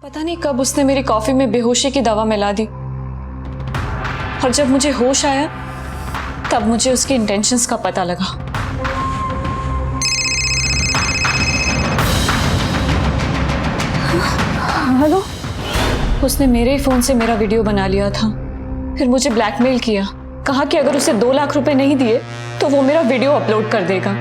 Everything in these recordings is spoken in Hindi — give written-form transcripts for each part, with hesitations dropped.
पता नहीं कब उसने मेरी कॉफी में बेहोशी की दवा मिला दी और जब मुझे होश आया तब मुझे उसके इंटेंशंस का पता लगा। हेलो, उसने मेरे ही फोन से मेरा वीडियो बना लिया था, फिर मुझे ब्लैकमेल किया, कहा कि अगर उसे 2 लाख रुपए नहीं दिए तो वो मेरा वीडियो अपलोड कर देगा।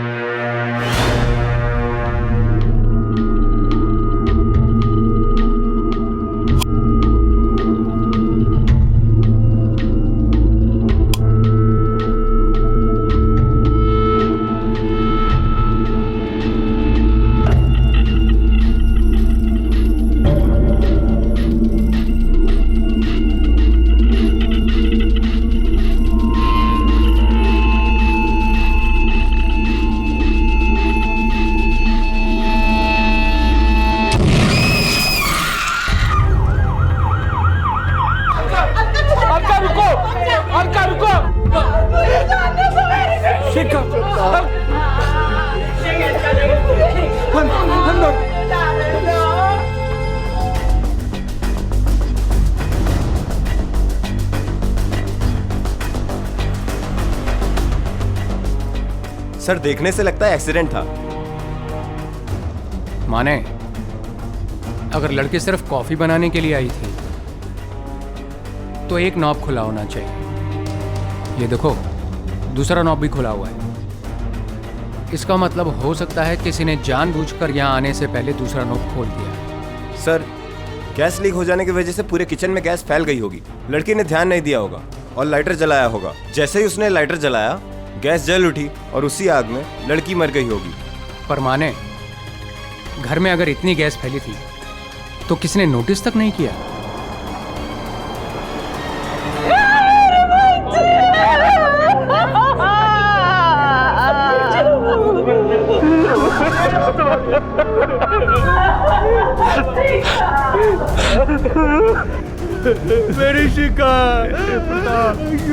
सर, देखने से लगता है एक्सीडेंट था। माने, अगर लड़की सिर्फ कॉफी बनाने के लिए आई थी तो एक नॉब खुला होना चाहिए। ये देखो, दूसरा नॉब भी खुला हुआ है। इसका मतलब हो सकता है किसी ने जानबूझकर यहाँ आने से पहले दूसरा नॉब खोल दिया। सर, गैस लीक हो जाने की वजह से पूरे किचन में गैस फैल गई होगी। लड़की ने ध्यान नहीं दिया होगा और लाइटर जलाया होगा। जैसे ही उसने लाइटर जलाया, गैस जल उठी और उसी आग में लड़की मर गई होगी। पर माने, घर में अगर इतनी गैस फैली थी तो किसने नोटिस तक नहीं किया?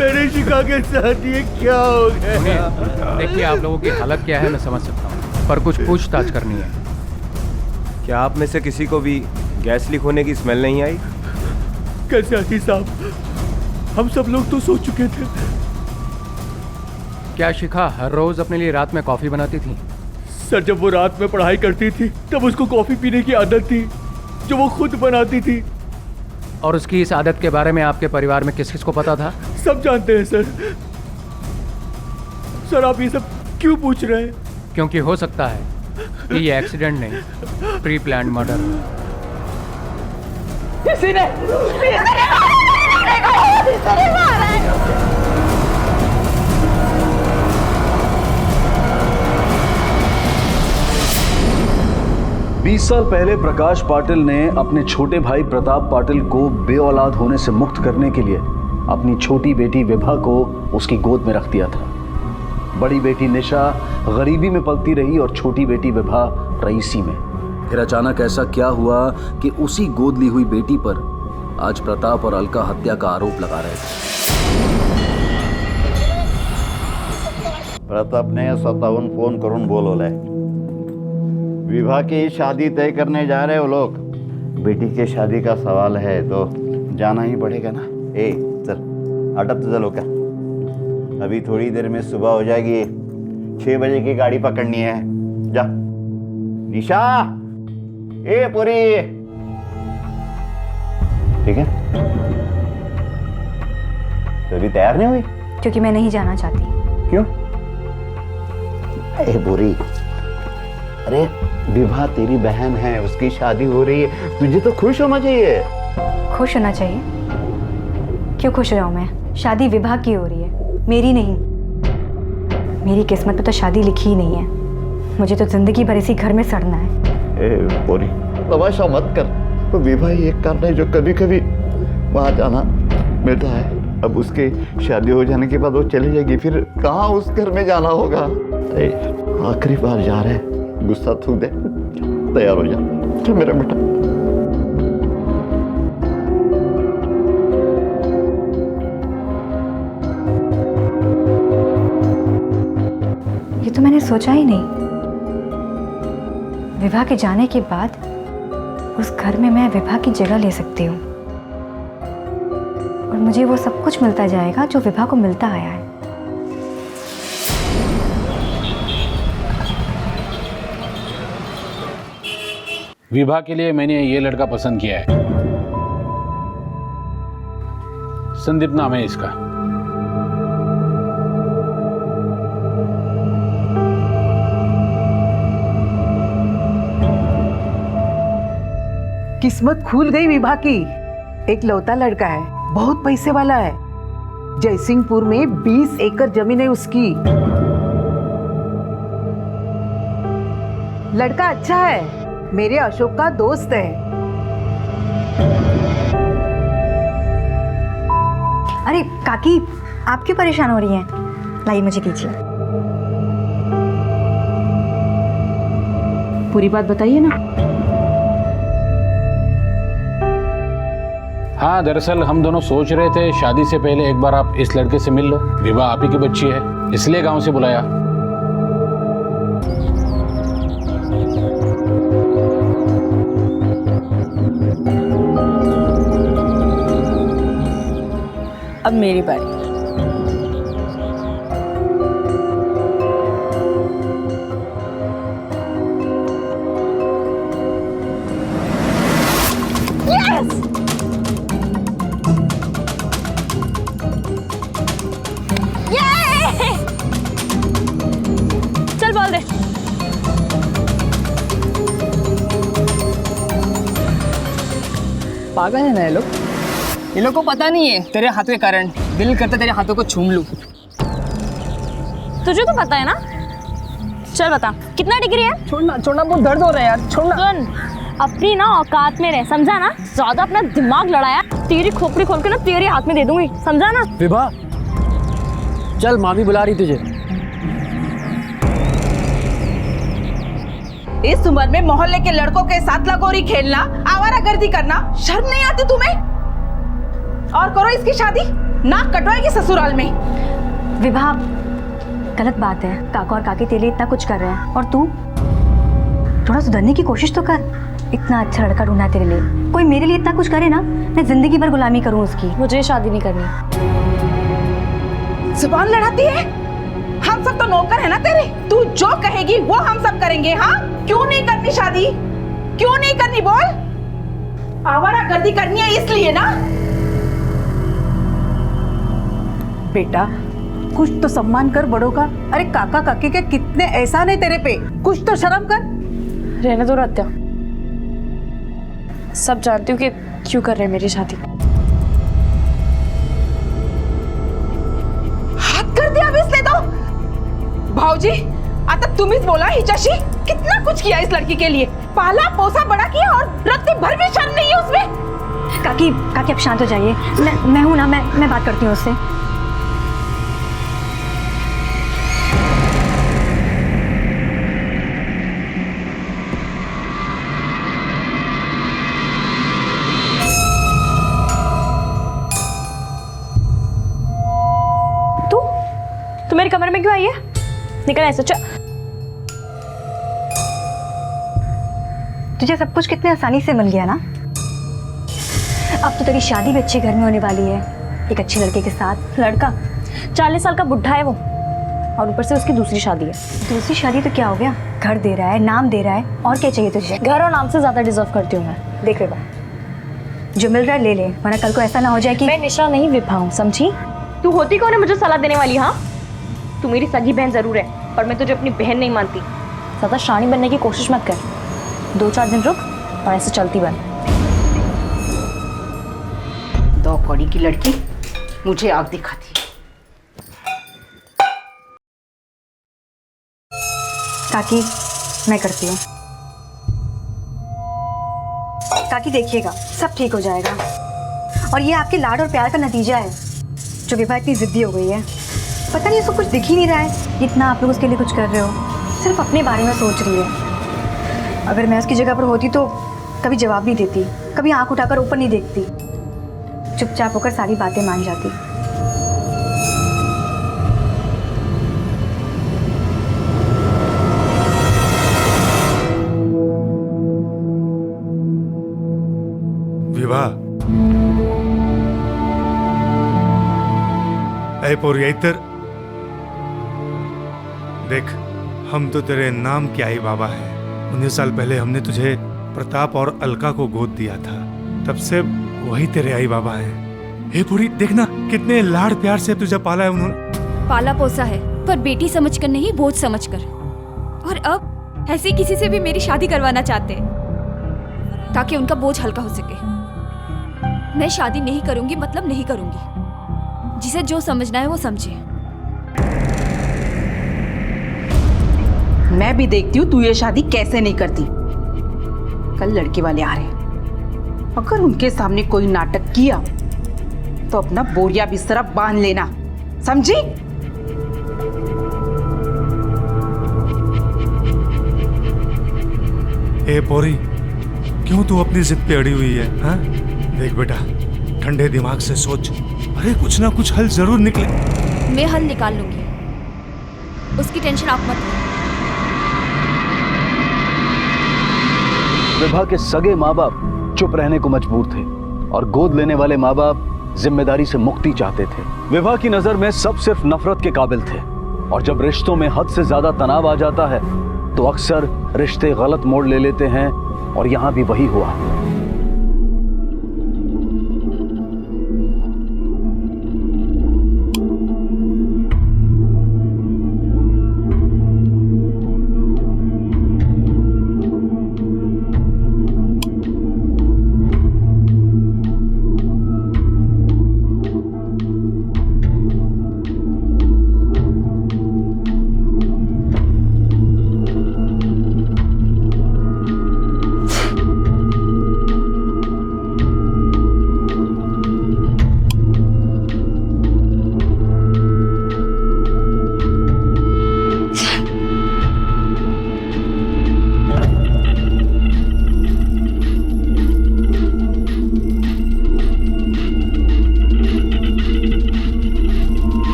मेरी शिका के साथ ये क्या हो गया? देखिए, आप लोगों की हालत क्या है मैं समझ सकता हूँ, पर कुछ पूछताछ करनी है। क्या आप में से किसी को भी गैस लीक होने की स्मेल नहीं आई? कैसे आती साहब, हम सब लोग तो सो चुके थे। क्या शिखा हर रोज अपने लिए रात में कॉफी बनाती थी? सर, जब वो रात में पढ़ाई करती थी तब उसको कॉफी पीने की आदत थी जो वो खुद बनाती थी। और उसकी इस आदत के बारे में आपके परिवार में किस किस को पता था? सब जानते हैं सर। सर, आप ये सब क्यों पूछ रहे हैं? क्योंकि हो सकता है कि ये एक्सीडेंट नहीं, प्री प्लान्ड मर्डर। किसी ने मारा है। 20 साल पहले प्रकाश पाटिल ने अपने छोटे भाई प्रताप पाटिल को बेऔलाद होने से मुक्त करने के लिए अपनी छोटी बेटी विभा को उसकी गोद में रख दिया था। बड़ी बेटी निशा गरीबी में पलती रही और छोटी बेटी विभा रईसी में। फिर अचानक ऐसा क्या हुआ कि उसी गोद ली हुई बेटी पर आज प्रताप और अलका हत्या का आरोप लगा रहे थे। प्रतापने स्वतःहून फोन करून बोलवलंय। विवाह की शादी तय करने जा रहे हो लोग। बेटी के शादी का सवाल है तो जाना ही पड़ेगा ना। ए चल, अटप तो चलो क्या, अभी थोड़ी देर में सुबह हो जाएगी। 6 बजे की गाड़ी पकड़नी है। जा निशा, ए पूरी, ठीक है? तो अभी तैयार नहीं हुई? क्योंकि मैं नहीं जाना चाहती। क्यों? ए बुरी, अरे विभा तेरी बहन है, उसकी शादी हो रही है, तुझे तो खुश होना चाहिए। खुश होना चाहिए? क्यों खुश हो जाऊं मैं? शादी विभा की हो रही है, मेरी नहीं। मेरी किस्मत में तो शादी लिखी ही नहीं है। मुझे तो जिंदगी भर इसी घर में सड़ना है। ए बोरी, तमाशा मत कर। तो विभा ही एक कारण है जो कभी कभी वहां जाना मिलता है। अब उसके शादी हो जाने के बाद वो चली जाएगी, फिर कहाँ उस घर में जाना होगा? आखिरी बार जा रहे, गुस्सा थूक दे, तैयार हो जा। क्या मेरा बेटा? ये तो मैंने सोचा ही नहीं। विवाह के जाने के बाद उस घर में मैं विभा की जगह ले सकती हूँ और मुझे वो सब कुछ मिलता जाएगा जो विभा को मिलता आया है। विभा के लिए मैंने ये लड़का पसंद किया है। संदीप नाम है इसका। किस्मत खुल गई विभा की। एक लौता लड़का है, बहुत पैसे वाला है। जयसिंहपुर में 20 एकड़ जमीन है उसकी। लड़का अच्छा है, मेरे अशोक का दोस्त है। अरे काकी, आप क्यों परेशान हो रही हैं? लाइए मुझे कीजिए। पूरी बात बताइए ना। हाँ, दरअसल हम दोनों सोच रहे थे शादी से पहले एक बार आप इस लड़के से मिल लो। विभा आप ही की बच्ची है, इसलिए गांव से बुलाया। अब मेरी बारी। चल बोल दे। पागल है ना ये लोग को पता नहीं है तेरे हाथ के कारण दिल करता तेरे हाथों को छूम लूं। तुझे तो पता है ना। चल बता, कितना डिग्री है? छोड़ना छोड़ना, बहुत दर्द हो रहा है यार, छोड़ना। सुन, अपनी ना औकात में रह, समझा ना? ज्यादा अपना दिमाग लड़ाया, तेरी खोपड़ी खोल के ना तेरे हाथ में दे दूंगी, समझा ना? विभा, चल मामी बुला रही तुझे। इस उम्र में मोहल्ले के लड़कों के साथ लगोरी खेलना, आवारागर्दी करना, शर्म नहीं आती तुम्हें? और करो इसकी शादी, नाक कटवाएगी ससुराल में। विभा, गलत बात है। काका और काकी तेरे लिए इतना कुछ कर रहे हैं और तू थोड़ा सुधरने की कोशिश तो कर। इतना अच्छा लड़का ढूंढा है तेरे लिए, कोई मेरे लिए इतना कुछ करे ना, मैं जिंदगी भर गुलामी करूं उसकी। मुझे शादी नहीं करनी। जुबान लड़ाती है? हम सब तो नौकर है ना तेरे, तू जो कहेगी वो हम सब करेंगे। हाँ, क्यों नहीं करनी शादी? क्यों नहीं करनी बोल? आवारागर्दी करनी है इसलिए ना? बेटा, कुछ तो सम्मान कर बड़ों का। अरे काका काकी के कितने एहसान है तेरे पे, कुछ तो शर्म कर। रहने दो रत्या, सब जानती हूँ कि क्यों कर रहे हैं मेरी शादी। हाथ कर दिया अब इसने तो। भाऊजी, आता तुम्हीच बोला हिच्याशी। कितना कुछ किया इस लड़की के लिए, पाला पोसा बड़ा किया और रत्ती भर भी शर्म नहीं है उसमें। काकी काकी, अब शांत हो जाइए। मैं हूं ना, मैं बात करती हूँ उससे। तू मेरे कमरे में क्यों आई है? निकल ऐसे। तुझे सब कुछ कितने आसानी से मिल गया ना। अब तो तेरी शादी भी अच्छे घर में होने वाली है, एक अच्छे लड़के के साथ। लड़का 40 साल का बुढ़ा है वो, और ऊपर से उसकी दूसरी शादी है। दूसरी शादी तो क्या हो गया, घर दे रहा है, नाम दे रहा है, और क्या चाहिए तुझे? घर और नाम से ज्यादा डिजर्व करती हूँ मैं। देख विभा, जो मिल रहा है ले ले, वरना कल को ऐसा ना हो जाए कि मैं निशा नहीं विभा हूँ, समझी? तू होती कौन है मुझे सलाह देने वाली? हाँ, तू मेरी सगी बहन जरूर है, पर मैं तुझे अपनी बहन नहीं मानती। ज्यादा शानी बनने की कोशिश मत कर। 2-4 दिन रुक और ऐसे चलती बन। दो कौड़ी की लड़की मुझे आग दिखाती है। काकी, मैं करती हूँ। काकी देखिएगा, सब ठीक हो जाएगा। और ये आपके लाड और प्यार का नतीजा है, जो विभा इतनी जिद्दी हो गई है। पता नहीं उसको कुछ दिख ही नहीं रहा है, इतना आप लोग उसके लिए कुछ कर रहे हो, सिर्फ अपने बारे में सोच रही है। अगर मैं उसकी जगह पर होती तो कभी जवाब नहीं देती, कभी आंख उठाकर ऊपर नहीं देखती, चुपचाप होकर सारी बातें मान जाती। विवाह ऐ पोरी इधर देख, हम तो तेरे नाम के आई बाबा हैं। 19 साल पहले हमने तुझे प्रताप और अलका को गोद दिया था, तब से वही तेरे आई बाबा हैं। हे पूरी देखना, कितने लाड़ प्यार से तुझे पाला है उन्होंने। पाला पोसा है, पर बेटी समझकर नहीं, बोझ समझकर। और अब ऐसे किसी से भी मेरी शादी करवाना चाहते हैं ताकि उनका बोझ हल्का हो सके। मैं शादी नहीं करूंगी मतलब नहीं करूंगी। जिसे जो समझना है वो समझे। मैं भी देखती हूँ तू ये शादी कैसे नहीं करती। कल लड़के वाले आ रहे हैं, अगर उनके सामने कोई नाटक किया तो अपना बोरिया बिस्तरा बांध लेना, समझी? ए पोरी, क्यों तू अपनी जिद पे अड़ी हुई है? हाँ? देख बेटा, ठंडे दिमाग से सोच, अरे कुछ ना कुछ हल जरूर निकले। मैं हल निकाल लूंगी, उसकी टेंशन आप मत लो। विभा के सगे माँ बाप चुप रहने को मजबूर थे और गोद लेने वाले माँ बाप जिम्मेदारी से मुक्ति चाहते थे। विभा की नजर में सब सिर्फ नफरत के काबिल थे, और जब रिश्तों में हद से ज्यादा तनाव आ जाता है तो अक्सर रिश्ते गलत मोड़ ले लेते हैं, और यहां भी वही हुआ।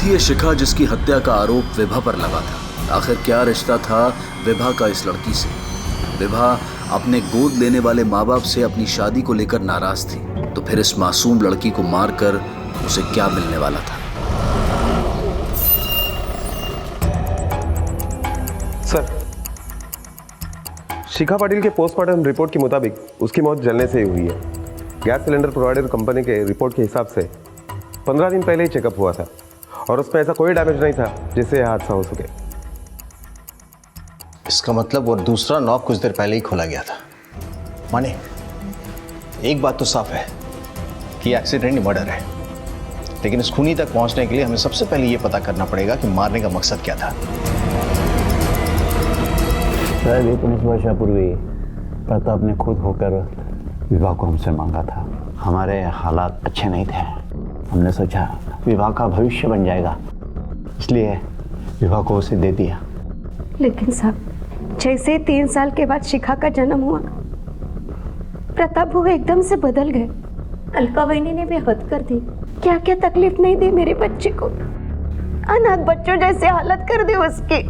ये शिखा जिसकी हत्या का आरोप विभा पर लगा था, आखिर क्या रिश्ता था विभा का इस लड़की से? विभा अपने गोद लेने वाले माँ बाप से अपनी शादी को लेकर नाराज थी, तो फिर इस मासूम लड़की को मारकर उसे क्या मिलने वाला था? सर, शिखा पाटिल के पोस्टमार्टम रिपोर्ट के मुताबिक उसकी मौत जलने से ही हुई है। गैस सिलेंडर प्रोवाइडर कंपनी के रिपोर्ट के हिसाब से 15 दिन पहले ही चेकअप हुआ था, और उसमें ऐसा कोई डैमेज नहीं था जिससे यह हादसा हो सके। इसका मतलब वो दूसरा नॉब कुछ देर पहले ही खोला गया था। माने एक बात तो साफ है कि एक्सीडेंट मर्डर है, लेकिन इस खूनी तक पहुंचने के लिए हमें सबसे पहले ये पता करना पड़ेगा कि मारने का मकसद क्या था। शायद 19 वर्ष पूर्व प्रताप ने खुद होकर विवाह को हमसे मांगा था। हमारे हालात अच्छे नहीं थे, हमने सोचा विवाह का भविष्य बन जाएगा, इसलिए विवाह को उसे दे दिया। लेकिन साहब, जैसे 3 साल के बाद शिखा का जन्म हुआ, प्रताप वो एकदम से बदल गए। अलका बहनी ने भी हद कर दी। क्या क्या तकलीफ नहीं दी मेरे बच्चे को, अनाथ बच्चों जैसे हालत कर दी उसकी।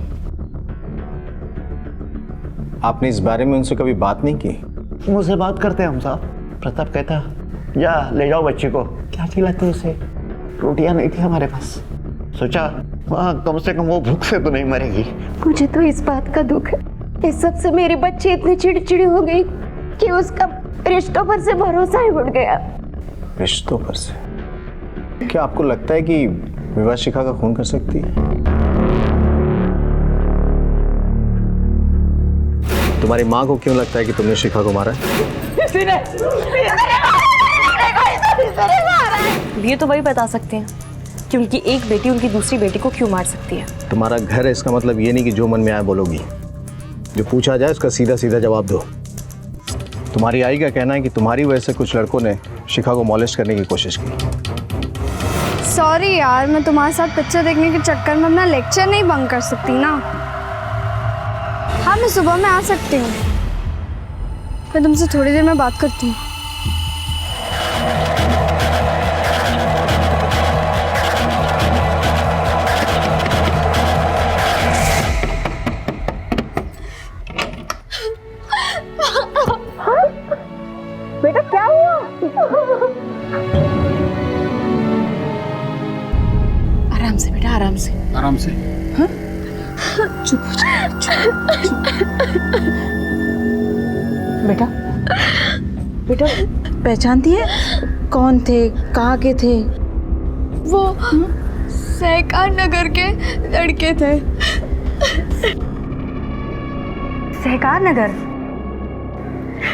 आपने इस बारे में उनसे कभी बात नहीं की? मुझसे बात करते हम साहब। प्रताप कहता, जा ले जाओ बच्ची को। क्या खिलाते उसे? रोटियां नहीं थी हमारे पास, सोचा वहाँ कम से कम वो भूख से तो नहीं मरेगी। मुझे तो इस बात का दुख है, इस सब से मेरी बच्ची इतनी चिड़चिड़ी हो गई कि उसका रिश्तों पर से भरोसा ही उड़ गया। रिश्तों पर से? क्या आपको लगता है कि विभा शिखा का खून कर सकती है? तुम्हारी माँ को क्यों लगता है कि तुमने शिखा को मारा है? ये तो वही बता सकते हैं कि उनकी एक बेटी उनकी दूसरी बेटी को क्यों मार सकती है। तुम्हारा घर है, इसका मतलब ये नहीं कि जो मन में आए बोलोगी। जो पूछा जाए उसका सीधा सीधा जवाब दो। तुम्हारी आई का कहना है कि तुम्हारी वजह से कुछ लड़कों ने शिखा को मॉलेस्ट करने की कोशिश की। सॉरी यार, मैं तुम्हारे साथ पिक्चर देखने के चक्कर में अपना लेक्चर नहीं बंक कर सकती ना। हाँ, मैं सुबह में आ सकती हूँ। मैं तुमसे थोड़ी देर में बात करती हूँ। बेटा बेटा पहचानती है कौन थे, कहाँ के थे? वो सहकार नगर के लड़के थे। सहकार नगर,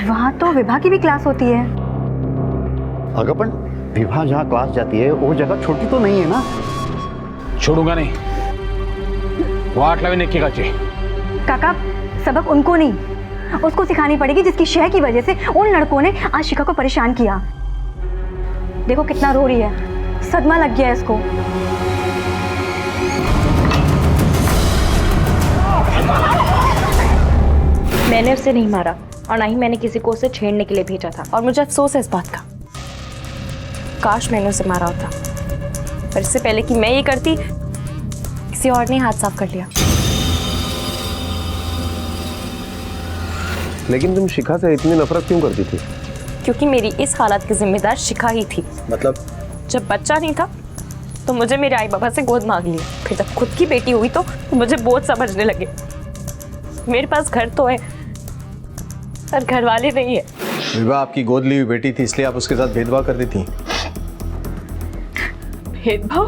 वहाँ तो विभा की भी क्लास होती है। अगपन विभा जहाँ क्लास जाती है वो जगह छोटी तो नहीं है ना? छोड़ूंगा नहीं, वो 8वीं निक्की का चे। काका, सबक उनको नहीं, उसको सिखानी पड़ेगी जिसकी शह की वजह से उन लड़कों ने आज शिखा को परेशान किया। देखो कितना रो रही है, सदमा लग गया है इसको। मैंने उसे नहीं मारा और ना ही मैंने किसी को उसे छेड़ने के लिए भेजा था, और मुझे अफसोस है इस बात का। काश मैंने उसे मारा होता, पर इससे पहले कि मैं ये करती किसी और ने हाथ साफ कर लिया। लेकिन तुम शिखा से इतनी नफरत क्यों करती थी? क्योंकि मेरी इस हालत की जिम्मेदार शिखा ही थी। मतलब? जब बच्चा नहीं था तो मुझे मेरे आई बाबा से गोद मांग लिया, फिर जब खुद की बेटी हुई तो मुझे बोझ समझने लगे। मेरे पास घर तो है पर घर वाले नहीं है। विभा आपकी गोद ली हुई बेटी थी, इसलिए आप उसके साथ भेदभाव करती थी? भेदभाव?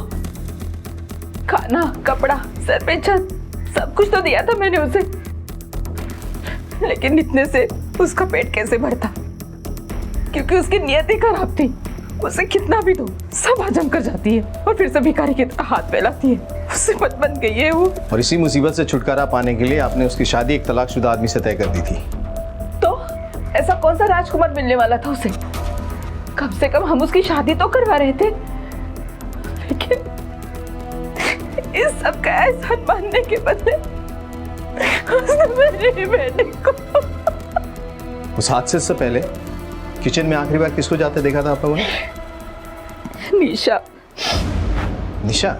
खाना, कपड़ा, सर पे छत, सब कुछ तो दिया था मैंने उसे, लेकिन इतने से उसका पेट कैसे भरता? क्योंकि उसकी नियत ही खराब थी। उसे कितना भी दो सब हजम कर जाती है और फिर से भिखारी की तरह हाथ फैलाती है। उससे मत बन गई है वो। और इसी मुसीबत से छुटकारा पाने के लिए आपने उसकी शादी एक तलाकशुदा आदमी से तय कर दी थी। तो ऐसा कौन सा राजकुमार मिलने वाला था उसे? कम से कम हम उसकी शादी तो करवा रहे थे, लेकिन इस सब का एहसान मानने के बदले उसने मेरी बेटी को। उस हादसे से पहले किचन में आखिरी बार किसको जाते देखा था आप लोगों ने? निशा। निशा?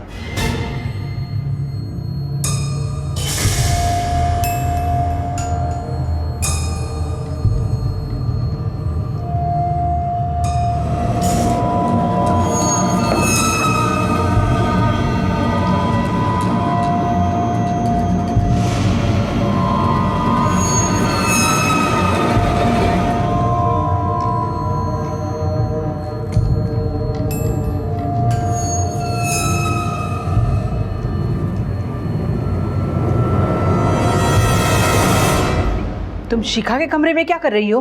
तुम शिखा के कमरे में क्या कर रही हो?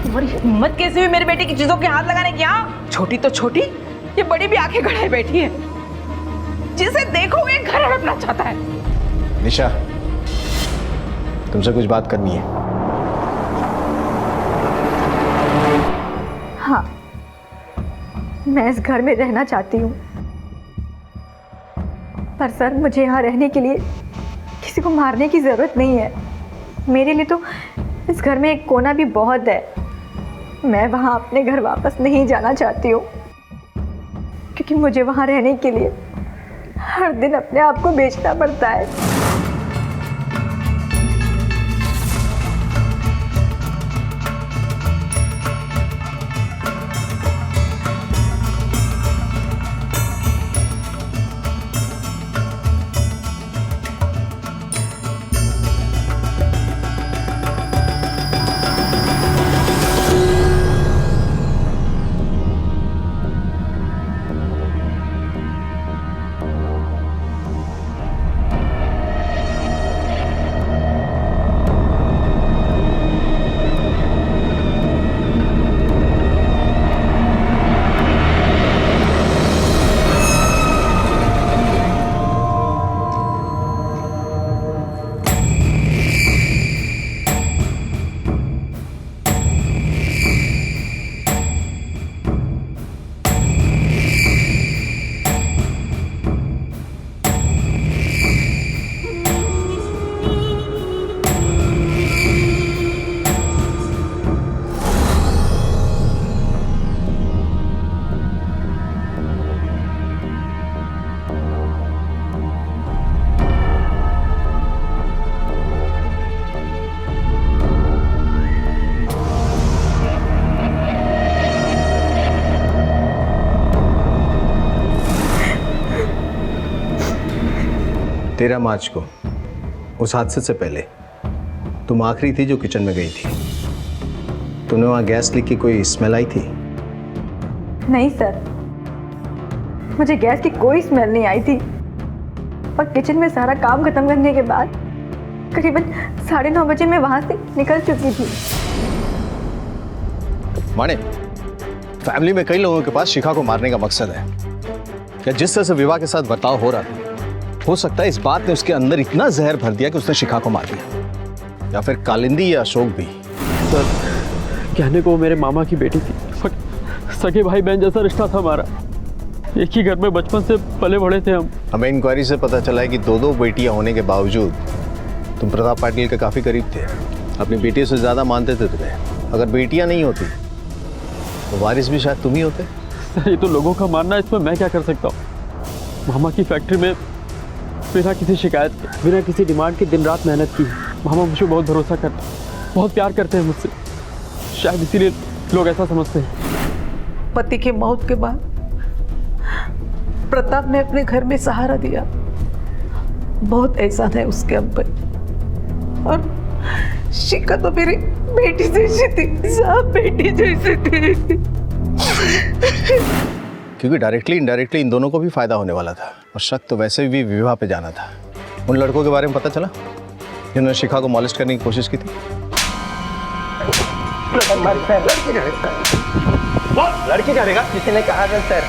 तुम्हारी हिम्मत कैसे हुई मेरी बेटी की चीजों के हाथ लगाने की? हाँ, छोटी तो छोटी, ये बड़ी भी आंखें गड़ाए बैठी है। जिसे देखो ये घर हड़पना चाहता है। निशा, तुमसे कुछ बात करनी है। हाँ, मैं इस घर में रहना चाहती हूँ, पर सर मुझे यहाँ रहने के लिए किसी को मारने की ज़रूरत नहीं है। मेरे लिए तो इस घर में एक कोना भी बहुत है। मैं वहाँ अपने घर वापस नहीं जाना चाहती हूँ, क्योंकि मुझे वहाँ रहने के लिए हर दिन अपने आप को बेचना पड़ता है। 13 मार्च को उस हादसे से पहले तुम आखिरी थी जो किचन में गई थी। तुम्हें वहाँ गैस लीक की कोई स्मेल आई थी? नहीं सर, मुझे गैस की कोई स्मेल नहीं आई थी। और किचन में सारा काम खत्म करने के बाद करीबन 9:30 बजे मैं वहां से निकल चुकी थी। माने, फैमिली में कई लोगों के पास शिखा को मारने का मकसद है। क्या जिस तरह से विवाह के साथ बर्ताव हो रहा था, हो सकता है इस बात ने उसके अंदर इतना जहर भर दिया कि उसने शिखा को मार दिया, या फिर कालिंदी या अशोक भी। सर, कहने को मेरे मामा की बेटी थी, सगे भाई बहन जैसा रिश्ता था हमारा। एक ही घर में बचपन से पले बढ़े थे हम। हमें इंक्वायरी से पता चला है कि दो बेटियां होने के बावजूद तुम प्रताप पाटिल के काफी करीब थे, अपनी बेटियों से ज्यादा मानते थे तुम्हें। अगर बेटियां नहीं होती तो वारिस भी शायद तुम ही होते। सर, ये तो लोगों का मानना है, इसमें मैं क्या कर सकता हूँ। मामा की फैक्ट्री में बिना किसी शिकायत के, बिना किसी डिमांड के दिन रात मेहनत की। मामा मुझे बहुत भरोसा करते, बहुत प्यार करते हैं मुझसे, शायद इसीलिए लोग ऐसा समझते हैं। पति के मौत के बाद प्रताप ने अपने घर में सहारा दिया। बहुत एहसान है उसके हम पर। और शिखा तो मेरी बेटी जैसी थी, सब बेटी जैसी थी। क्योंकि डायरेक्टली इनडायरेक्टली इन दोनों को भी फायदा होने वाला था, और शक तो वैसे भी विवाह पे जाना था। उन लड़कों के बारे में पता चला जिन्होंने शिखा को मॉलेस्ट करने की कोशिश की थी? लड़की करेगा? किसी ने कहा था सर।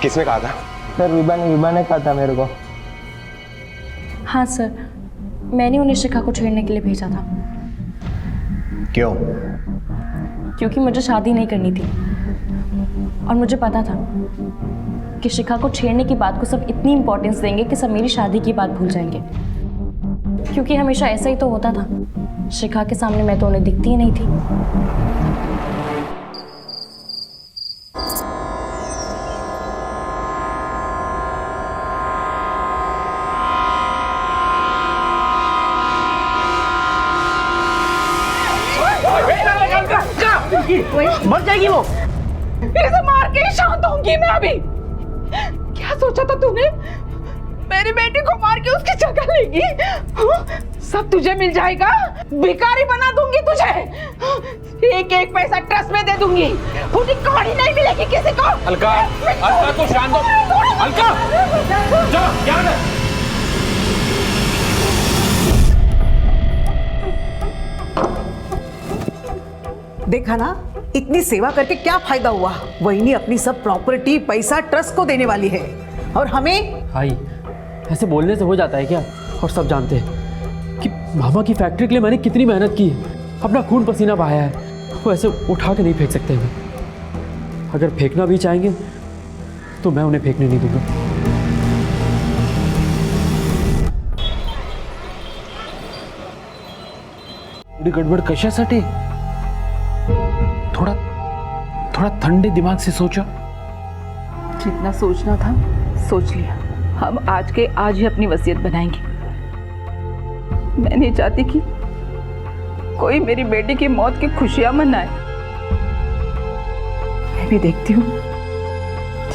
किसने कहा था? सर विभा ने कहा था मेरे को। हाँ सर, मैंने उन्हें शिखा को छेड़ने के लिए भेजा था। क्यों? क्योंकि मुझे शादी नहीं करनी थी, और मुझे पता था कि शिखा को छेड़ने की बात को सब इतनी इंपॉर्टेंस देंगे कि सब मेरी शादी की बात भूल जाएंगे। क्योंकि हमेशा ऐसा ही तो होता था, शिखा के सामने मैं तो उन्हें दिखती ही नहीं थी। मर जाएगी वो। इसे मार के ही शांत होंगी मैं अभी। क्या सोचा था तूने? मेरी बेटी को मार के उसकी जगह लेगी? सब तुझे मिल जाएगा, भिखारी बना दूंगी तुझे। एक एक पैसा ट्रस्ट में दे दूंगी, पूरी कहानी नहीं मिलेगी किसी को। अलका, अलका को शांत हो। अलका, चलो क्या है? देखा ना, इतनी सेवा करके क्या फायदा हुआ? वही नहीं अपनी सब प्रॉपर्टी पैसा ट्रस्ट को देने वाली है, और हमें। भाई, ऐसे बोलने से हो जाता है क्या? और सब जानते हैं कि मामा की फैक्ट्री के लिए मैंने कितनी मेहनत की है, अपना खून पसीना बहाया है। वो ऐसे उठा के नहीं फेंक सकते हमें। अगर फेंकना भी चाहेंगे तो मैं उन्हें फेंकने नहीं दूंगा। गड़बड़ कशासाठी? थोड़ा थोड़ा ठंडे दिमाग से सोचो। जितना सोचना था सोच लिया। हम आज के आज ही अपनी वसीयत बनाएंगे। मैं नहीं चाहती कि कोई मेरी बेटी की मौत की खुशियां मनाए। मैं भी देखती हूँ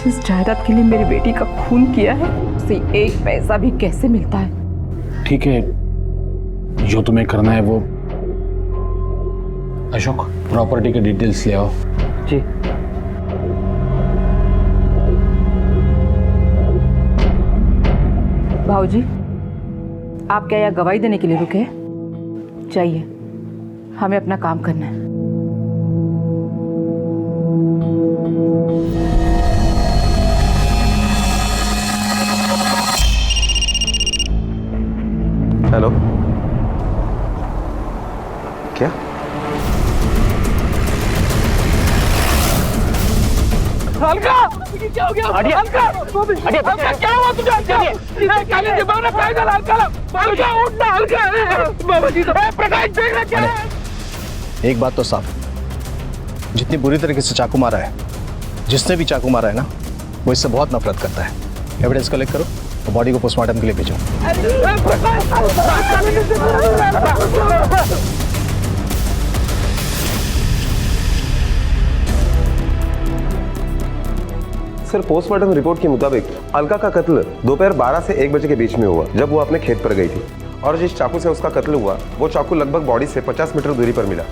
जिस जायदाद के लिए मेरी बेटी का खून किया है, उसे एक पैसा भी कैसे मिलता है। ठीक है, जो तुम्हें करना है वो। अशोक, प्रॉपर्टी के डिटेल्स ले आओ। जी। भाऊजी, आप क्या यहाँ गवाही देने के लिए रुके हैं? चाहिए, हमें अपना काम करना है। हेलो, क्या? अलका, क्या हो गया? अलका, अलका क्या हुआ तुझे? अलका उठना, अलका। बाबा जी तो प्रकाश देखना क्या है? एक बात तो साफ, जितनी बुरी तरीके से चाकू मारा है, जिसने भी चाकू मारा है ना, वो इससे बहुत नफरत करता है। एविडेंस कलेक्ट करो और बॉडी को पोस्टमार्टम के लिए भेजो। सर, पोस्टमार्टम रिपोर्ट के मुताबिक अलका का कत्ल दोपहर 12 से 1 बजे के बीच में हुआ, जब वो अपने खेत पर गई थी। और जिस चाकू से उसका कत्ल हुआ वो चाकू लगभग बॉडी से 50 मीटर दूरी पर मिला,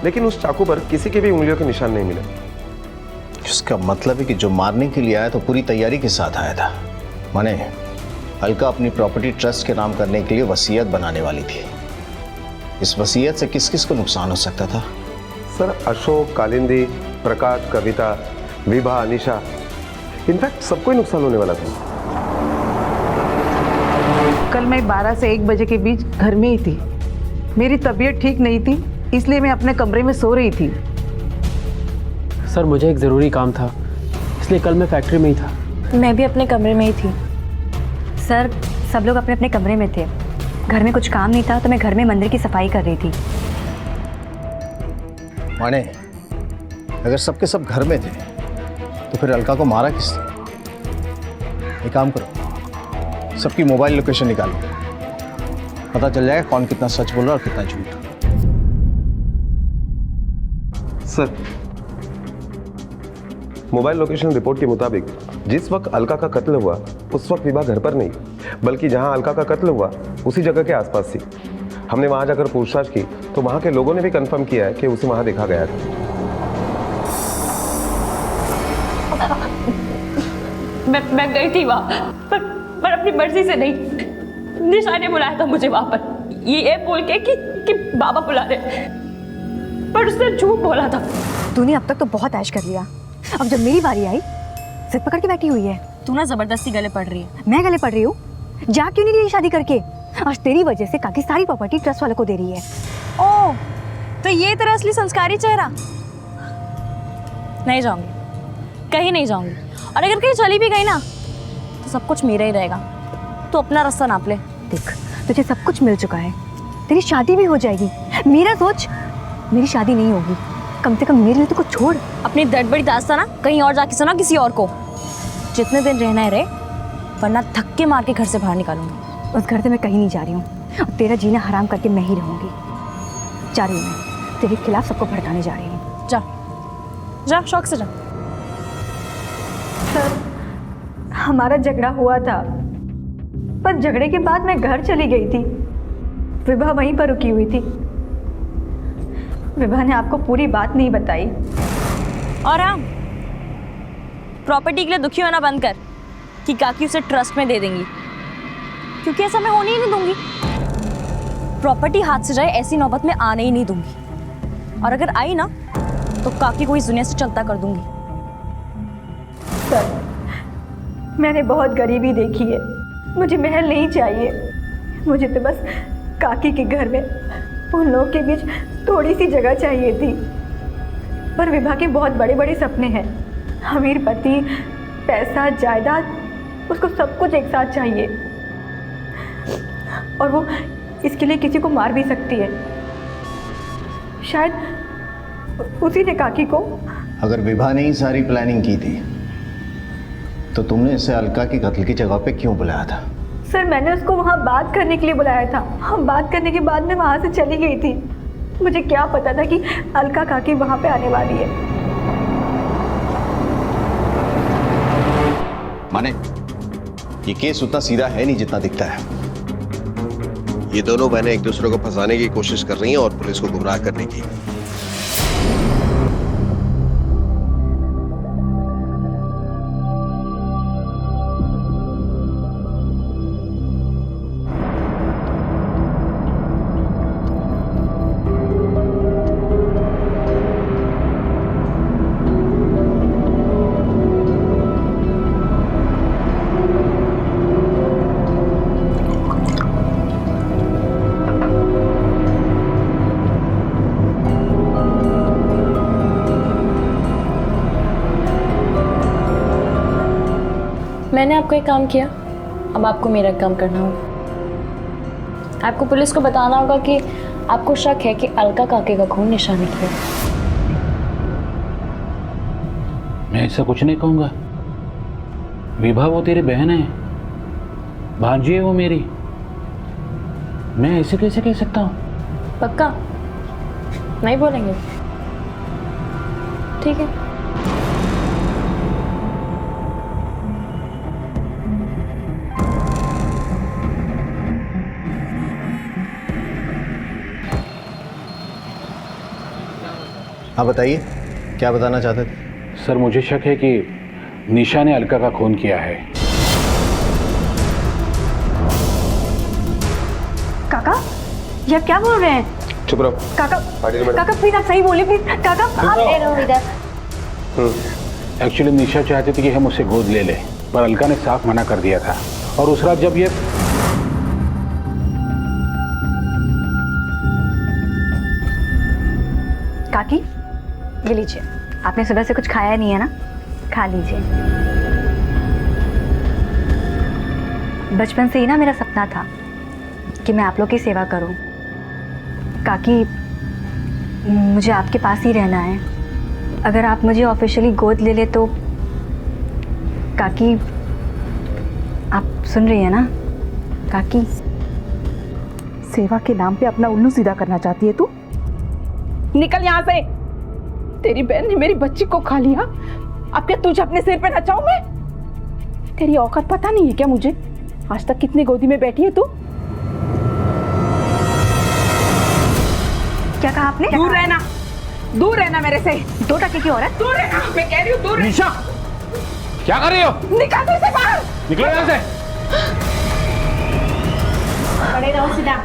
लेकिन उस चाकू पर किसी के भी उंगलियों के निशान नहीं मिले। इसका मतलब है कि जो मारने के लिए आया तो पूरी तैयारी के साथ आया था। माने अलका अपनी प्रॉपर्टी ट्रस्ट के नाम करने के लिए वसीयत बनाने वाली थी। इस वसीयत से किस किस को नुकसान हो सकता था? सर, अशोक, कालिंदी, प्रकाश, कविता, विभा, अनिशा, इनफैक्ट सबको ही नुकसान होने वाला था। कल मैं 12 से 1 बजे के बीच घर में ही थी। मेरी तबीयत ठीक नहीं थी, इसलिए मैं अपने कमरे में सो रही थी। सर, मुझे एक ज़रूरी काम था, इसलिए कल मैं फैक्ट्री में ही था। मैं भी अपने कमरे में ही थी। सर, सब लोग अपने अपने कमरे में थे। घर में कुछ काम नहीं था तो मैं घर में मंदिर की सफाई कर रही थी। माने अगर सबके सब घर में थे तो फिर अलका को मारा किसने? एक काम करो, सबकी मोबाइल लोकेशन निकालो, पता चल जाएगा कौन कितना सच बोल रहा है और कितना झूठ। सर, मोबाइल लोकेशन रिपोर्ट के मुताबिक जिस वक्त अलका का कत्ल हुआ उस वक्त विभा घर पर नहीं, बल्कि जहां अलका का कत्ल हुआ उसी जगह के आसपास थी। हमने वहां जाकर पूछताछ की तो वहां के लोगों ने भी कंफर्म किया है कि उसे वहां देखा गया था। मैं गई थी वहाँ, पर अपनी मर्जी से नहीं। निशा ने बुलाया था मुझे वहाँ पर, ये बोल के कि बाबा बुला रहे, पर उसने झूठ बोला था। तूने अब तक तो बहुत ऐश कर लिया, अब जब मेरी बारी आई सिर पकड़ के बैठी हुई है। तू ना जबरदस्ती गले पड़ रही है। मैं गले पड़ रही हूँ? जा क्यों नहीं रही शादी करके? आज तेरी वजह से काकी सारी प्रॉपर्टी ट्रस्ट वालों को दे रही है। ओह, तो ये तेरा असली संस्कारी चेहरा? नहीं जाऊंगी, कहीं नहीं जाऊंगी, और अगर कहीं चली भी गई ना तो सब कुछ मेरा ही रहेगा। तो अपना रास्ता नाप ले। देख, तुझे सब कुछ मिल चुका है, तेरी शादी भी हो जाएगी। मेरा सोच, मेरी शादी नहीं होगी, कम से कम मेरे लिए तो कुछ छोड़। अपनी दर्द बड़ी दास्तां ना कहीं और जाके सुना किसी और को। जितने दिन रहना है रहे, वरना धक्के मार के घर से बाहर निकालूंगी। उस घर से मैं कहीं नहीं जा रही हूँ, और तेरा जीना हराम करके मैं ही रहूंगी। जा रही हूँ मैं, तेरे खिलाफ सबको भड़काने जा रही हूँ। जा जा, शौक से जा। सर, हमारा झगड़ा हुआ था, पर झगड़े के बाद मैं घर चली गई थी। विभा वहीं पर रुकी हुई थी। विभा ने आपको पूरी बात नहीं बताई। और हाँ, प्रॉपर्टी के लिए दुखी होना बंद कर कि काकी उसे ट्रस्ट में दे देंगी, क्योंकि ऐसा मैं होने ही नहीं दूंगी। प्रॉपर्टी हाथ से जाए ऐसी नौबत में आने ही नहीं दूंगी, और अगर आई ना तो काकी को इस दुनिया से चलता कर दूंगी। सर, मैंने बहुत गरीबी देखी है, मुझे महल नहीं चाहिए। मुझे तो बस काकी के घर में उन लोगों के बीच थोड़ी सी जगह चाहिए थी। पर विभा के बहुत बड़े बड़े सपने हैं, अमीर पति, पैसा, जायदाद, उसको सब कुछ एक साथ चाहिए, और वो इसके लिए किसी को मार भी सकती है। शायद उसी ने काकी को। अगर विभा ने ही सारी प्लानिंग की थी तो तुमने इसे अलका की कत्ल की जगह पे क्यों बुलाया था? सर, मैंने उसको वहाँ बात करने के लिए बुलाया था। हम बात करने के बाद मैं वहाँ से चली गई थी। मुझे क्या पता था कि अलका काकी वहाँ पे आने वाली है। माने ये केस उतना सीधा है नहीं जितना दिखता है। ये दोनों बहनें एक दूसरे को फंसाने की कोशिश कर रही हैं और पुलिस को गुमराह करने की। मैंने आपको एक काम किया, अब आपको मेरा काम करना होगा। आपको पुलिस को बताना होगा कि आपको शक है कि अलका काके का खून निशा ने किया। मैं ऐसा कुछ नहीं कहूँगा। विभा वो तेरी बहन है, भांजी है वो मेरी। मैं ऐसे कैसे कह सकता हूँ? पक्का नहीं बोलेंगे? ठीक है, हाँ बताइए, क्या बताना चाहते थे? सर मुझे शक है कि निशा ने अलका का खून किया है। काका, ये आप क्या बोल रहे हैं? चुप रहो काका, काका प्लीज आप सही बोलिए प्लीज। काका आप रहो इधर। एक्चुअली निशा चाहती थी कि हम उसे गोद ले लें, पर अलका ने साफ मना कर दिया था। और उस रात जब ये काकी, ये लीजिए। आपने सुबह से कुछ खाया नहीं है ना, खा लीजिए। बचपन से ही ना मेरा सपना था कि मैं आप लोग की सेवा करूं। काकी, मुझे आपके पास ही रहना है। अगर आप मुझे ऑफिशियली गोद ले ले तो। काकी, आप सुन रही हैं ना? काकी, सेवा के नाम पे अपना उल्लू सीधा करना चाहती है तू? निकल यहाँ से। तेरी बहन ने मेरी बच्ची को खा लिया, अब क्या तुझे अपने सिर पे नचाऊं मैं? तेरी औकात पता नहीं है क्या मुझे? आज तक कितनी गोदी में बैठी है तू? क्या कहा आपने? दूर रहना, दूर रहना मेरे से। 2 टके की औरत। दूर रहना, मैं कह रही हूँ दूर। निशा, क्या कर रही हो? निकाल दो इसे बाहर। निकलो यहाँ से। खड़े रहो सीधा।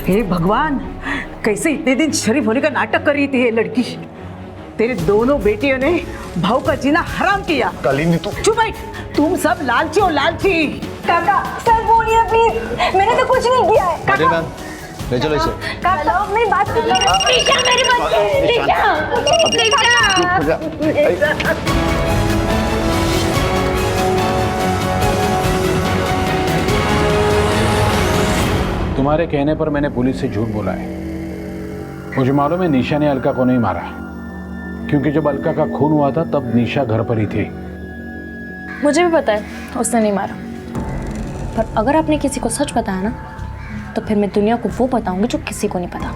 हे भगवान, कैसे इतने दिन शरीफ होने का नाटक कर रही थी ये लड़की। तेरे दोनों बेटियों ने भाव का जीना हराम किया। कालिंदी तू चुप बैठ, तुम सब लालची हो लालची। काका सर बोलिए प्लीज, मैंने तो कुछ नहीं किया है। पटेल मैम, ले चलो इसे। काका मेरी बात सुनो। निशा मेरी बात। तुम्हारे कहने पर मैंने पुलिस से झूठ बोला है। मुझे मालूम है निशा ने अलका को नहीं मारा, क्योंकि जब अलका का खून हुआ था तब निशा घर पर ही थी। मुझे भी पता है उसने नहीं मारा, पर अगर आपने किसी को सच बताया ना तो फिर मैं दुनिया को वो बताऊंगी जो किसी को नहीं पता,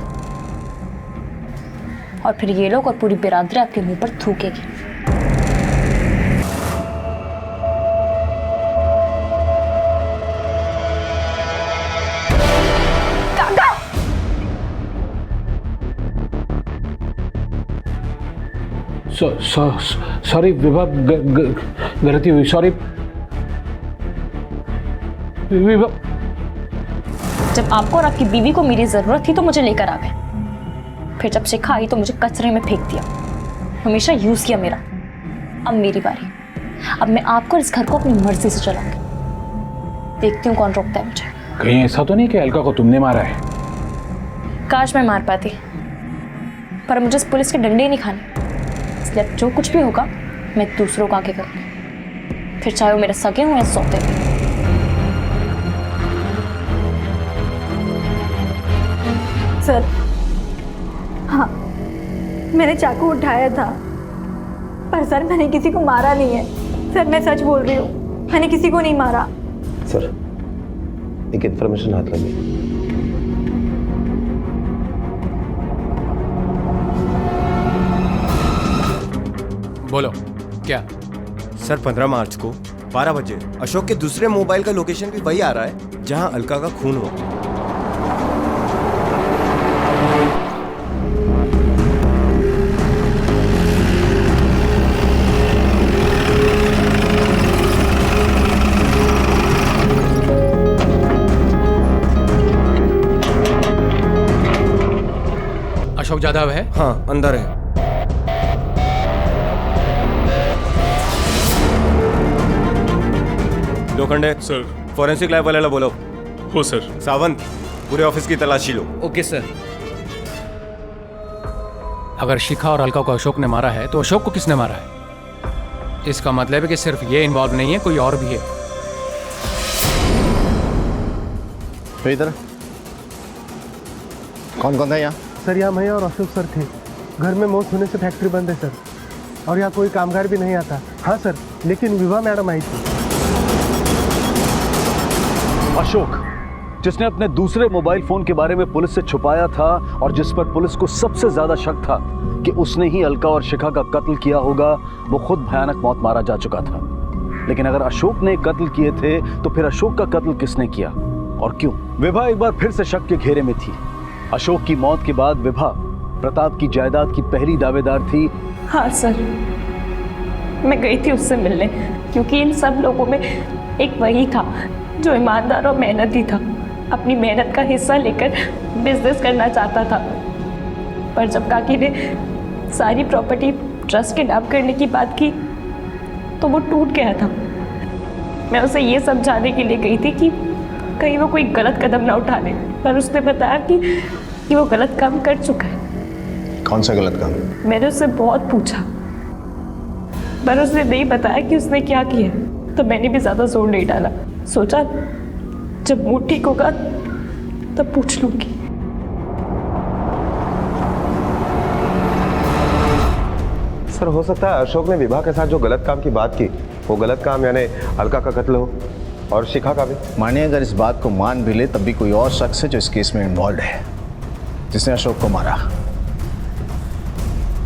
और फिर ये लोग और पूरी बिरादरी आपके मुंह पर थूकेगी। सॉरी विभा, गलती हुई। सॉरी विभा। जब आपको और आपकी बीवी को मेरी जरूरत थी तो मुझे लेकर आ गए, फिर जब शिखा आई तो मुझे कचरे में फेंक दिया। हमेशा यूज किया मेरा। अब मेरी बारी। अब मैं आपको और इस घर को अपनी मर्जी से चलाऊंगी। देखती हूँ कौन रोकता है मुझे। कहीं ऐसा तो नहीं कि अलका को तुमने मारा है? काश मैं मार पाती, पर मुझे इस पुलिस के डंडे नहीं खाने। इसलिए अब जो कुछ भी होगा मैं दूसरों को आगे करूँगी, फिर चाहे वो मेरे सगे हों या सौते। सर, हाँ मैंने चाकू उठाया था, पर सर मैंने किसी को मारा नहीं है। सर मैं सच बोल रही हूँ, मैंने किसी को नहीं मारा। सर, एक इन्फॉर्मेशन हाथ लगी। बोलो क्या? सर 15 मार्च को 12 बजे अशोक के दूसरे मोबाइल का लोकेशन भी वही आ रहा है जहां अलका का खून हुआ। अशोक जादव है? हाँ अंदर है। लोखंडे सर, फॉरेंसिक लैब वाले बोलो। हो सर। सावंत, पूरे ऑफिस की तलाशी लो। Okay sir. अगर शिखा और अलका को अशोक ने मारा है तो अशोक को किसने मारा है? इसका मतलब है कि सिर्फ ये इन्वॉल्व नहीं है, कोई और भी है। तो इधर कौन कौन था यहाँ? सर यहाँ मैं और अशोक सर थे। घर में मौत होने से फैक्ट्री बंद है सर, और यहाँ कोई कामगार भी नहीं आता। हाँ सर, लेकिन विभा मैडम आई थी। अशोक, जिसने अपने दूसरे मोबाइल फोन के बारे में पुलिस से छुपाया था और जिस पर पुलिस को सबसे ज्यादा शक था कि उसने ही अलका और शिखा का कत्ल किया होगा, वो खुद भयानक मौत मारा जा चुका था। लेकिन अगर अशोक ने कत्ल किए थे तो फिर अशोक का कत्ल किसने किया और क्यों? विभा एक बार फिर से शक के घेरे में थी। अशोक की मौत के बाद विभा प्रताप की जायदाद की पहली दावेदार थी। हाँ सर, मैं गई थी उससे मिलने, क्योंकि इन सब लोगों में एक वही था जो ईमानदार और मेहनती था, अपनी मेहनत का हिस्सा लेकर बिजनेस करना चाहता था। पर जब काकी ने सारी प्रॉपर्टी ट्रस्ट के नाम करने की बात की तो वो टूट गया था। मैं उसे ये समझाने के लिए गई थी कि कहीं वो कोई गलत कदम ना उठा ले, पर उसने बताया कि वो गलत काम कर चुका है। कौन सा गलत काम? मैंने उससे बहुत पूछा, पर उसने नहीं बताया कि उसने क्या किया, तो मैंने भी ज़्यादा जोर नहीं डाला। सोचा जब मूड ठीक होगा तब पूछ लूँगी। सर, हो सकता है अशोक ने विभा के साथ जो गलत काम की बात की, वो गलत काम यानी अलका का कत्ल हो और शिखा का भी। मानिए अगर इस बात को मान भी ले तब भी कोई और शख्स है जो इस केस में इन्वॉल्व है, जिसने अशोक को मारा।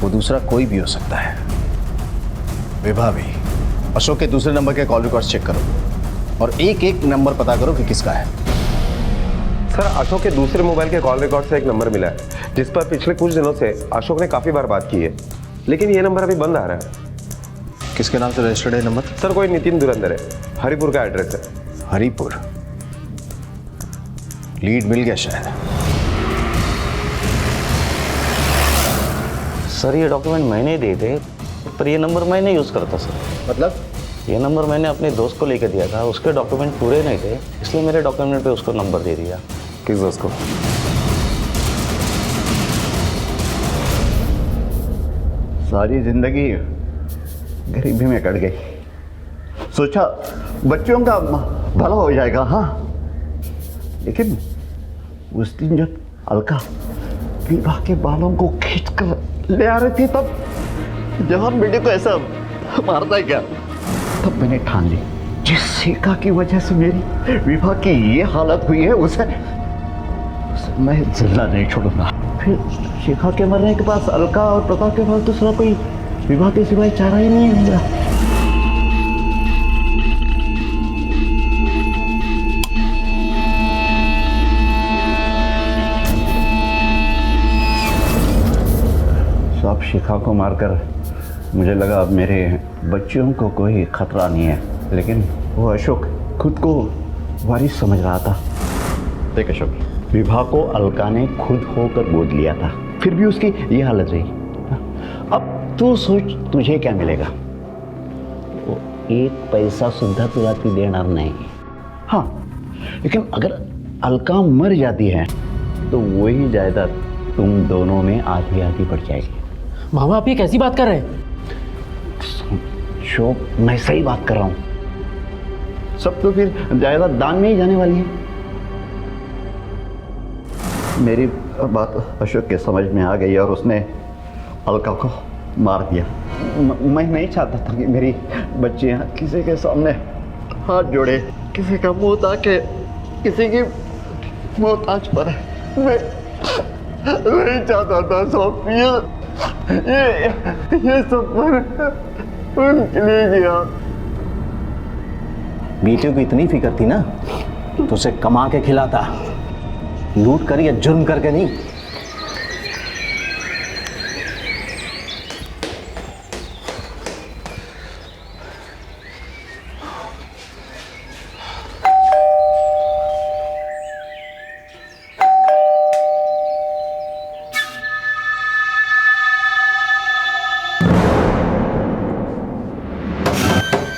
वो दूसरा कोई भी हो सकता है, विभा भी। अशोक के दूसरे नंबर के कॉल रिकॉर्ड्स चेक करो और एक एक नंबर पता करो कि किसका है। सर, अशोक के दूसरे मोबाइल के कॉल रिकॉर्ड से एक नंबर मिला है जिस पर पिछले कुछ दिनों से अशोक ने काफी बार बात की है, लेकिन ये नंबर अभी बंद आ रहा है। किसके नाम से रजिस्टर्ड है नंबर? सर, कोई नितिन दुरंदर है, हरिपुर का एड्रेस है। हरिपुर? लीड मिल गया शायद। सर, ये डॉक्यूमेंट मैंने ही दिए थे, पर ये नंबर मैं नहीं यूज़ करता सर। मतलब? ये नंबर मैंने अपने दोस्त को लेकर दिया था, उसके डॉक्यूमेंट पूरे नहीं थे, इसलिए मेरे डॉक्यूमेंट पे उसको नंबर दे दिया। किस दोस्त को? सारी जिंदगी गरीबी में कट गई। सोचा बच्चों का भला हो जाएगा, हाँ, लेकिन उस दिन जब अलका विभा के बालों को खींच कर ले आ रही थी तब जवान बेटे को ऐसा मारता है क्या? तब मैंने ठान ली जिस शिखा की वजह से मेरी विभा की ये हालत हुई है उसे मैं जिंदा नहीं छोड़ूंगा। फिर शिखा के मरने के पास अलका और प्रताप के पास दूसरा कोई विभा के सिवाय चारा ही नहीं मिला। सब शिखा को मारकर मुझे लगा अब मेरे बच्चों को कोई खतरा नहीं है, लेकिन वो अशोक खुद को वारिस समझ रहा था। देख अशोक, विभा को अलका ने खुद होकर गोद लिया था, फिर भी उसकी ये हालत रही। अब तू सोच तुझे क्या मिलेगा? वो एक पैसा सुद्धा तुला ती देणार नहीं। हाँ, लेकिन अगर अलका मर जाती है तो वही जायदाद तुम दोनों में आधी आधी बढ़ जाएगी। मामा, आप ये कैसी बात कर रहे हैं? शोक, मैं सही बात कर रहा हूं। सब तो फिर जायदाद दान में ही जाने वाली है। मेरी बात अशोक के समझ में आ गई और उसने अलका को मार दिया। मैं नहीं चाहता था कि मेरी बच्चियां किसी के सामने हाथ जोड़े, किसी का मुंह ताके, किसी की मोहताज पर। मैं नहीं चाहता था सब ये सब उनके लिए किया। बेटियों की इतनी फिक्र थी ना तो उसे कमा के खिलाता, लूट कर या जुर्म करके नहीं।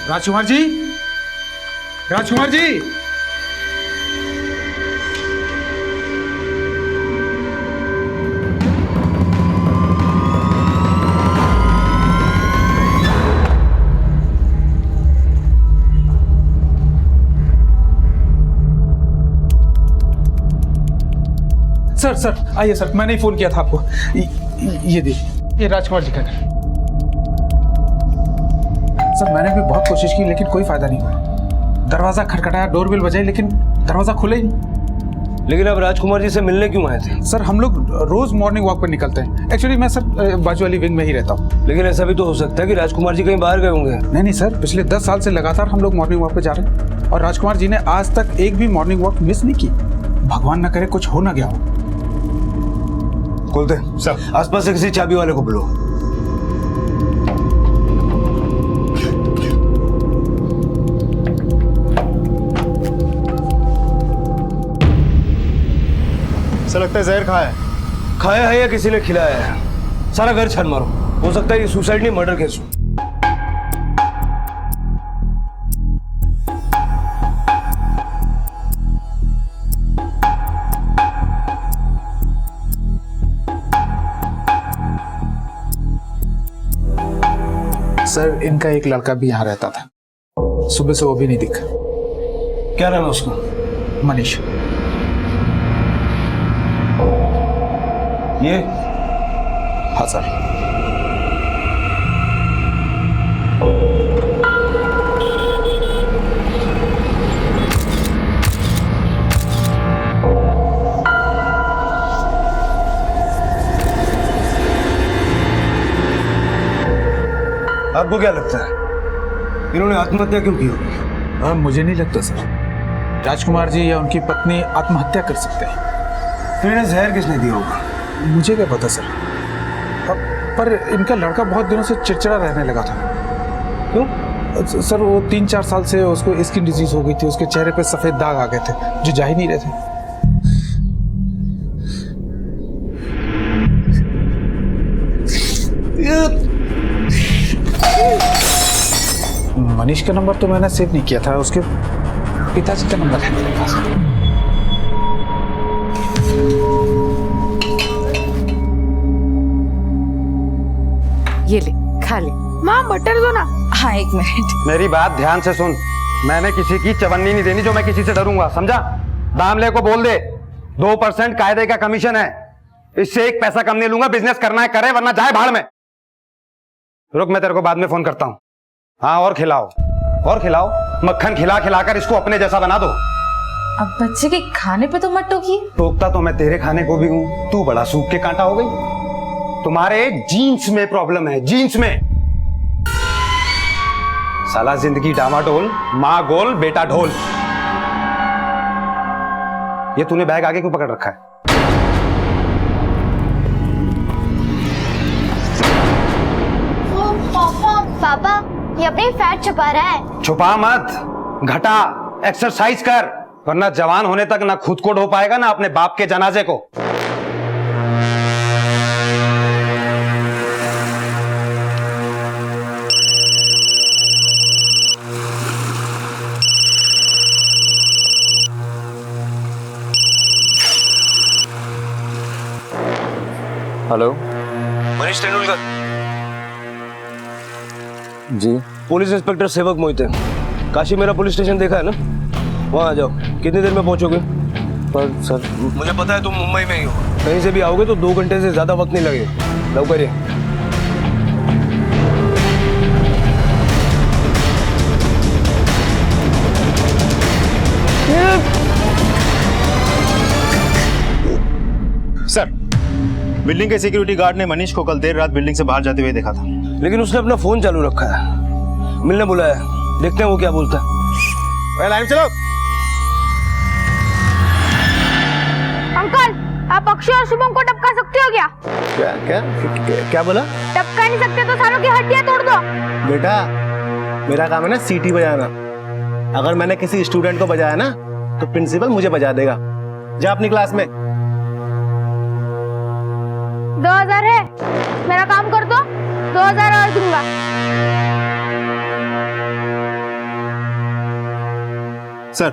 राजकुमार जी, राजकुमार जी, सर सर आइए सर, मैंने ही फोन किया था आपको। ये देखिए, ये राजकुमार जी का घर। सर, मैंने भी बहुत कोशिश की लेकिन कोई फायदा नहीं हुआ। दरवाजा खटखटाया, डोरबेल बजाई, लेकिन दरवाजा खुले ही नहीं। लेकिन अब राजकुमार जी से मिलने क्यों आए थे? सर, हम लोग रोज मॉर्निंग वॉक पर निकलते हैं। एक्चुअली मैं सर बाजू वाली विंग में ही रहता हूँ। लेकिन ऐसा भी तो हो सकता है कि राजकुमार जी कहीं बाहर गए होंगे। नहीं नहीं सर, पिछले 10 साल से लगातार हम लोग मॉर्निंग वॉक पे जा रहे हैं और राजकुमार जी ने आज तक एक भी मॉर्निंग वॉक मिस नहीं की। भगवान ना करे कुछ हो ना गया हो। खोलते सर। आसपास से किसी चाबी वाले को बुलाओ। सर लगता है जहर खाया है। खाया है या किसी ने खिलाया है? सारा घर छान मारो, हो सकता है ये सुसाइड नहीं मर्डर केस हो। सर इनका एक लड़का भी यहाँ रहता था, सुबह से वो भी नहीं दिखा। क्या नाम है उसका? मनीष। ये? हाँ सर। आपको क्या लगता है इन्होंने आत्महत्या क्यों की होगी? मुझे नहीं लगता सर, राजकुमार जी या उनकी पत्नी आत्महत्या कर सकते हैं। फिर इन्हें जहर किसने दिया होगा? मुझे क्या पता सर, पर इनका लड़का बहुत दिनों से चिड़चिड़ा रहने लगा था। क्यों सर? वो 3-4 साल से उसको स्किन डिजीज हो गई थी, उसके चेहरे पे सफेद दाग आ गए थे जो जा ही नहीं रहे थे। मनीष का नंबर तो मैंने सेव नहीं किया था, उसके पिताजी का नंबर है मेरे पास। ये ले, खा ले। माँ बटर दो ना। हाँ 1 मिनट। मेरी बात ध्यान से सुन, मैंने किसी की चवन्नी नहीं देनी जो मैं किसी से डरूंगा, समझा? दामले को बोल दे 2% कायदे का कमीशन है, इससे 1 पैसा कम नहीं लूंगा। बिजनेस करना है करे, वरना जाए भाड़ में। रुक, मैं तेरे को बाद में फोन करता हूँ। हाँ, और खिलाओ और खिलाओ, मक्खन खिला खिलाकर इसको अपने जैसा बना दो। अब बच्चे के खाने पे तो मत टोकिए। टोकता तो मैं तेरे खाने को भी हूँ, तू बड़ा सूख के कांटा हो गई। तुम्हारे जीन्स में प्रॉब्लम है, जीन्स में। साला जिंदगी डामाडोल, माँ गोल बेटा ढोल। ये तूने बैग आगे क्यों पकड़ रखा है? पापा ये अपनी फैट छुपा रहा है। छुपा मत, घटा, एक्सरसाइज कर, वरना जवान होने तक ना खुद को ढो पाएगा ना अपने बाप के जनाजे को। हेलो, मनीष तेंदुलकर जी। पुलिस इंस्पेक्टर सेवक मोहिते। काशी मेरा पुलिस स्टेशन देखा है ना, वहाँ आ जाओ। कितनी देर में पहुंचोगे? पर सर मुझे पता है तुम मुंबई में ही हो, कहीं से भी आओगे तो 2 घंटे से ज्यादा वक्त नहीं लगेगा। लव करिए। सर, बिल्डिंग के सिक्योरिटी गार्ड ने मनीष को कल देर रात बिल्डिंग से बाहर जाते हुए देखा था, लेकिन उसने अपना फोन चालू रखा है। मिलने बुलाया, देखते हैं वो क्या बोलता है। लाइन चलो। अंकल, आप अक्षय और शुभम को टपका सकते हो क्या? क्या बोला? टपका नहीं सकते तो सालों की हड्डियां तोड़ दो। बेटा, मेरा काम है ना सीटी बजाना। अगर मैंने किसी स्टूडेंट को बजाया ना तो प्रिंसिपल मुझे बजा देगा। जा अपनी क्लास में। 2000 है, मेरा काम कर दो, 2000 और दूंगा। सर,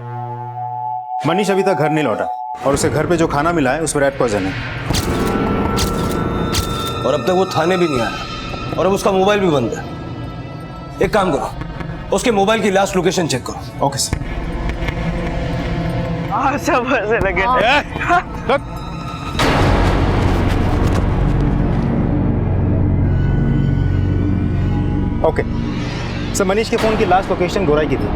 मनीष अभी तक घर नहीं लौटा और उसे घर पे जो खाना मिला है उस पर रेड पॉइजन है। और अब तक वो थाने भी नहीं आया और अब उसका मोबाइल भी बंद है। एक काम करो, उसके मोबाइल की लास्ट लोकेशन चेक करो। Okay sir. सब ऐसे लगे ओके सर, मनीष के फोन की लास्ट लोकेशन गोराई की थी।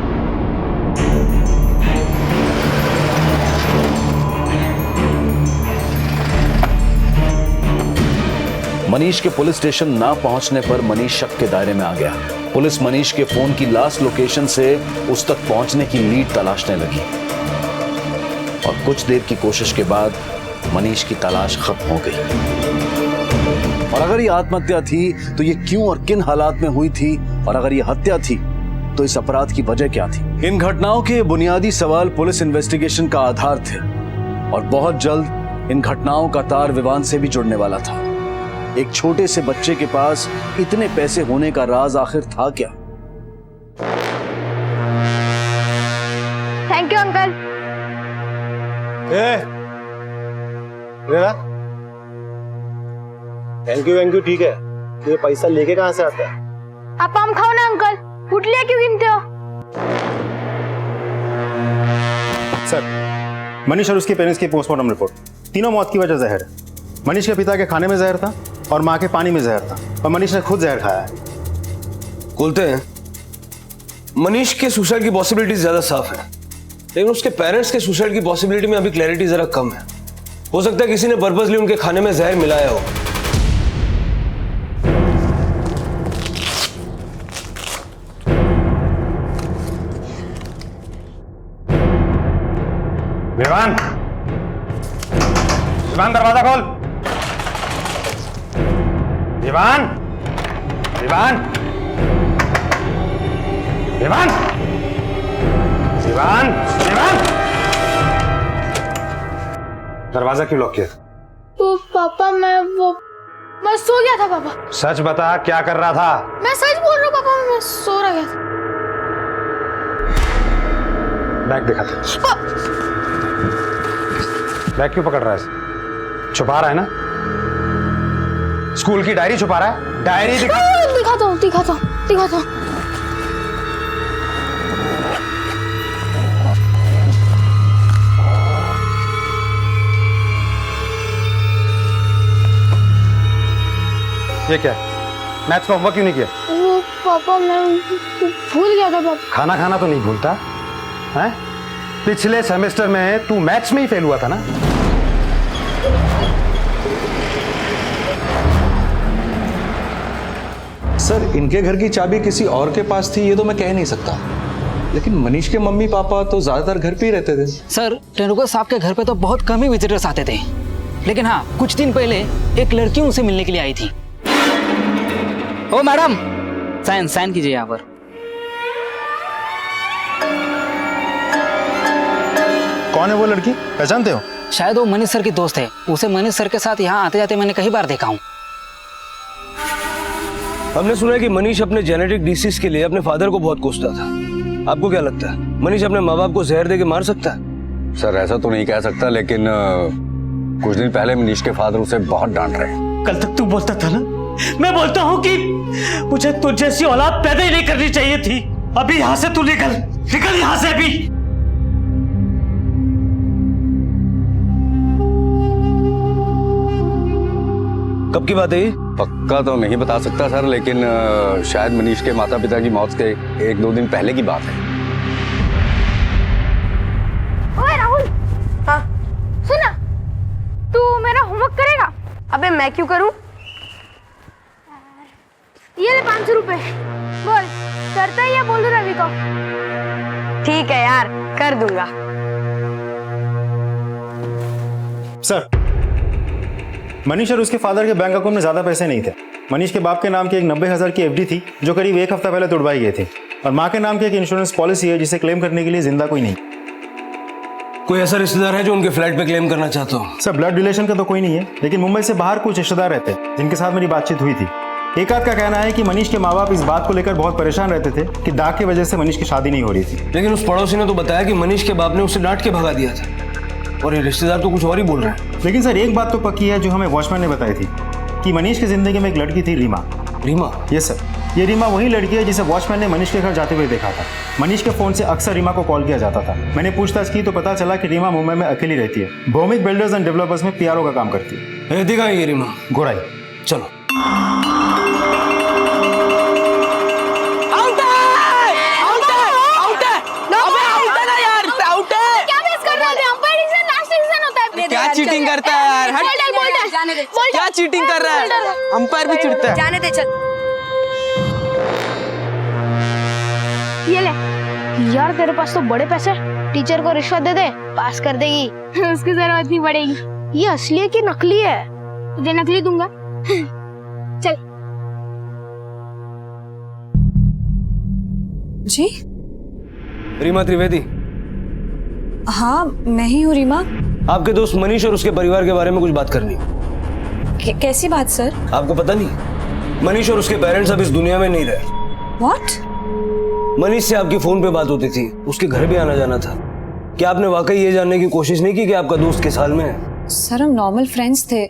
मनीष के पुलिस स्टेशन ना पहुंचने पर मनीष शक के दायरे में आ गया। पुलिस मनीष के फोन की लास्ट लोकेशन से उस तक पहुंचने की लीड तलाशने लगी और कुछ देर की कोशिश के बाद मनीष की तलाश खत्म हो गई। और अगर ये आत्महत्या थी तो ये क्यों और किन हालात में हुई थी, और अगर ये हत्या थी तो इस अपराध की वजह क्या थी? इन घटनाओं के बुनियादी सवाल पुलिस इन्वेस्टिगेशन का आधार थे, और बहुत जल्द इन घटनाओं का तार विवान से भी जुड़ने वाला था। एक छोटे से बच्चे के पास इतने पैसे होने का राज आखिर था क्या? Thank you uncle. Thank you ठीक है, तो ये पैसा लेके कहाँ से आता है? आप आम खाओ ना अंकल, गुठलियाँ क्यों गिनते हो? सर, मनीष और उसके पेरेंट्स की पोस्टमार्टम रिपोर्ट, तीनों मौत की वजह जहर है। मनीष के पिता के खाने में जहर था और माँ के पानी में जहर था, और मनीष ने खुद जहर खाया है। बोलते हैं मनीष के सुसाइड की पॉसिबिलिटी ज्यादा साफ है, लेकिन उसके पेरेंट्स के सुसाइड की पॉसिबिलिटी में अभी क्लैरिटी जरा कम है। हो सकता है किसी ने पर्पसली उनके खाने में जहर मिलाया हो। विवान, विवान दरवाजा खोल। विवान, विवान, विवान, विवान, विवान, दरवाजा क्यों लॉक किया? तो पापा मैं सो गया था पापा। सच बता, क्या कर रहा था? मैं सच बोल रहा हूँ पापा, मैं सो रहा था। बैग दिखा दे। बैग क्यों पकड़ रहा है? छुपा रहा है ना? स्कूल की डायरी छुपा रहा है? डायरी दिखाता हूँ। ये क्या है? मैथ्स का होमवर्क क्यों नहीं किया? वो पापा मैं भूल गया था पापा। खाना खाना तो नहीं भूलता है? पिछले सेमेस्टर में तू मैथ्स में ही फेल हुआ था ना? सर, इनके घर की चाबी किसी और के पास थी ये तो मैं कह नहीं सकता, लेकिन मनीष के मम्मी पापा तो ज्यादातर घर पे ही रहते थे। सर, टेंडुलकर साहब के घर पे तो बहुत कम ही विजिटर्स आते थे, लेकिन हाँ, कुछ दिन पहले एक लड़की उनसे मिलने के लिए आई थी। ओ मैडम, साइन कीजिए यहाँ पर। कौन है वो लड़की, पहचानते हो? शायद वो मनीष सर की दोस्त है। उसे मनीष सर के साथ यहाँ आते जाते मैंने कई बार देखा हूँ। हमने सुना है कि मनीष अपने जेनेटिक डिसीज के लिए अपने फादर को बहुत कोसता था। आपको क्या लगता है, मनीष अपने माँ बाप को जहर देके मार सकता है? सर, ऐसा तो नहीं कह सकता, लेकिन कुछ दिन पहले मनीष के फादर उसे बहुत डांट रहे हैं। कल तक तू बोलता था ना, मैं बोलता हूँ कि मुझे तुझ जैसी औलाद पैदा ही नहीं करनी चाहिए थी। अभी यहाँ से तू निकल यहाँ से अभी। कब की बात है ये? पक्का तो नहीं बता सकता सर, लेकिन शायद मनीष के माता पिता की मौत के 1-2 दिन पहले की बात है। ओए राहुल, हाँ सुना, तू मेरा होमवर्क करेगा? अबे मैं क्यों करूं? ये ले 500 रुपए, बोल करता है या बोल दूं रवि को? ठीक है यार, कर दूंगा। सर, मनीष और उसके फादर के बैंक अकाउंट में ज्यादा पैसे नहीं थे। मनीष के बाप के नाम की एक 90,000 की एफडी थी जो करीब 1 हफ्ता पहले तुड़वाई गई थी, और माँ के नाम की एक इंश्योरेंस पॉलिसी है जिसे क्लेम करने के लिए जिंदा कोई नहीं। कोई ऐसा रिश्तेदार है जो उनके फ्लैट पे क्लेम करना चाहता हो? सर, ब्लड रिलेशन का तो कोई नहीं है, लेकिन मुंबई से बाहर कुछ रिश्तेदार रहते हैं जिनके साथ मेरी बातचीत हुई थी। एक आध का कहना है कि मनीष के माँ बाप इस बात को लेकर बहुत परेशान रहते थे कि दाग की वजह से मनीष की शादी नहीं हो रही थी। लेकिन उस पड़ोसी ने तो बताया कि मनीष के बाप ने उसे डांट के भगा दिया था, और ये रिश्तेदार तो कुछ और ही बोल रहे हैं। लेकिन सर, एक बात तो पक्की है जो हमें वॉचमैन ने बताई थी कि मनीष की जिंदगी में एक लड़की थी, रीमा। रीमा? यस सर, ये रीमा वही लड़की है जिसे वॉचमैन ने मनीष के घर जाते हुए देखा था। मनीष के फोन से अक्सर रीमा को कॉल किया जाता था। मैंने पूछताछ की तो पता चला कि रीमा मुंबई में अकेली रहती है। भौमिक बिल्डर्स एंड डेवलपर्स में पीआरओ का काम करती है। रहती कहाँ है ये रीमा? गोराई। चलो। क्या चीटिंग करता है यार? क्या चीटिंग कर रहा है? अंपायर भी चिढ़ता है। जाने दे, चल। ये ले यार, तेरे पास तो बड़े पैसे, टीचर को रिश्वत दे दे, पास कर देगी। उसकी जरूरत नहीं पड़ेगी। ये असली है कि नकली है? तुझे नकली दूंगा। चल। जी रीमा त्रिवेदी। हाँ मैं ही हूँ रीमा। आपके दोस्त मनीष और उसके परिवार के बारे में कुछ बात करनी। कैसी बात सर? आपको पता नहीं, मनीष और उसके पेरेंट्स अब इस दुनिया में नहीं रहे। व्हाट? मनीष से आपकी फोन पे बात होती थी, उसके घर भी आना जाना था। क्या आपने वाकई ये जानने की कोशिश नहीं की कि आपका दोस्त किस हाल में है? सर हम नॉर्मल फ्रेंड्स थे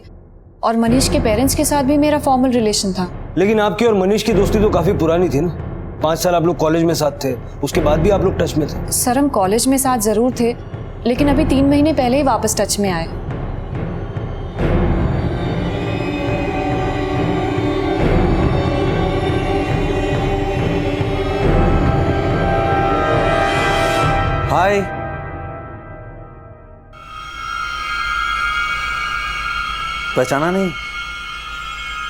और मनीष के पेरेंट्स के साथ भी मेरा फॉर्मल रिलेशन था। लेकिन आपकी और मनीष की दोस्ती तो काफी पुरानी थी ना। 5 साल आप लोग कॉलेज में साथ थे, उसके बाद भी आप लोग टच में थे। सर हम कॉलेज में साथ जरूर थे, लेकिन अभी 3 महीने पहले ही वापस टच में आए। हाय। पहचाना नहीं?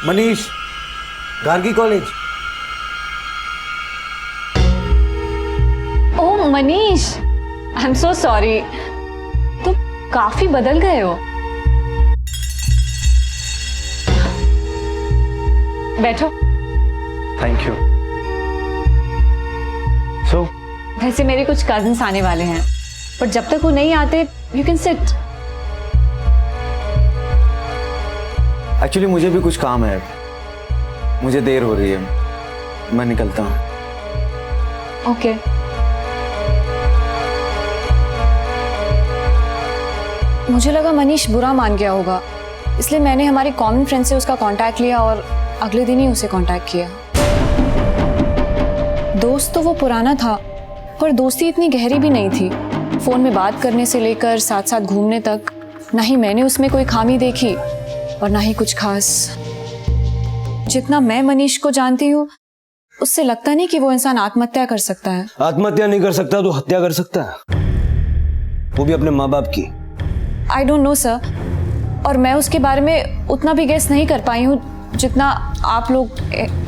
Manish, Gargi college. Oh Manish, I am so sorry. तुम काफी बदल गए हो। बैठो। Thank you. सो वैसे मेरे कुछ कजिन्स आने वाले हैं, पर जब तक वो नहीं आते यू कैन सिट। एक्चुअली मुझे भी कुछ काम है, मुझे देर हो रही है, मैं निकलता हूँ। ओके। मुझे लगा मनीष बुरा मान गया होगा, इसलिए मैंने हमारी कॉमन फ्रेंड से उसका कांटेक्ट लिया और अगले दिन ही उसे कांटेक्ट किया। दोस्त तो वो पुराना था, पर दोस्ती इतनी गहरी भी नहीं थी। फोन में बात करने से लेकर साथ साथ घूमने तक, ना ही मैंने उसमें कोई खामी देखी और ना ही कुछ खास। जितना मैं मनीष को जानती हूँ, उससे लगता नहीं कि वो इंसान आत्महत्या कर सकता है। आत्महत्या नहीं कर सकता तो हत्या कर सकता है, वो भी अपने माँ बाप की। आई डोंट नो सर, और मैं उसके बारे में उतना भी गेस नहीं कर पाई हूँ जितना आप लोग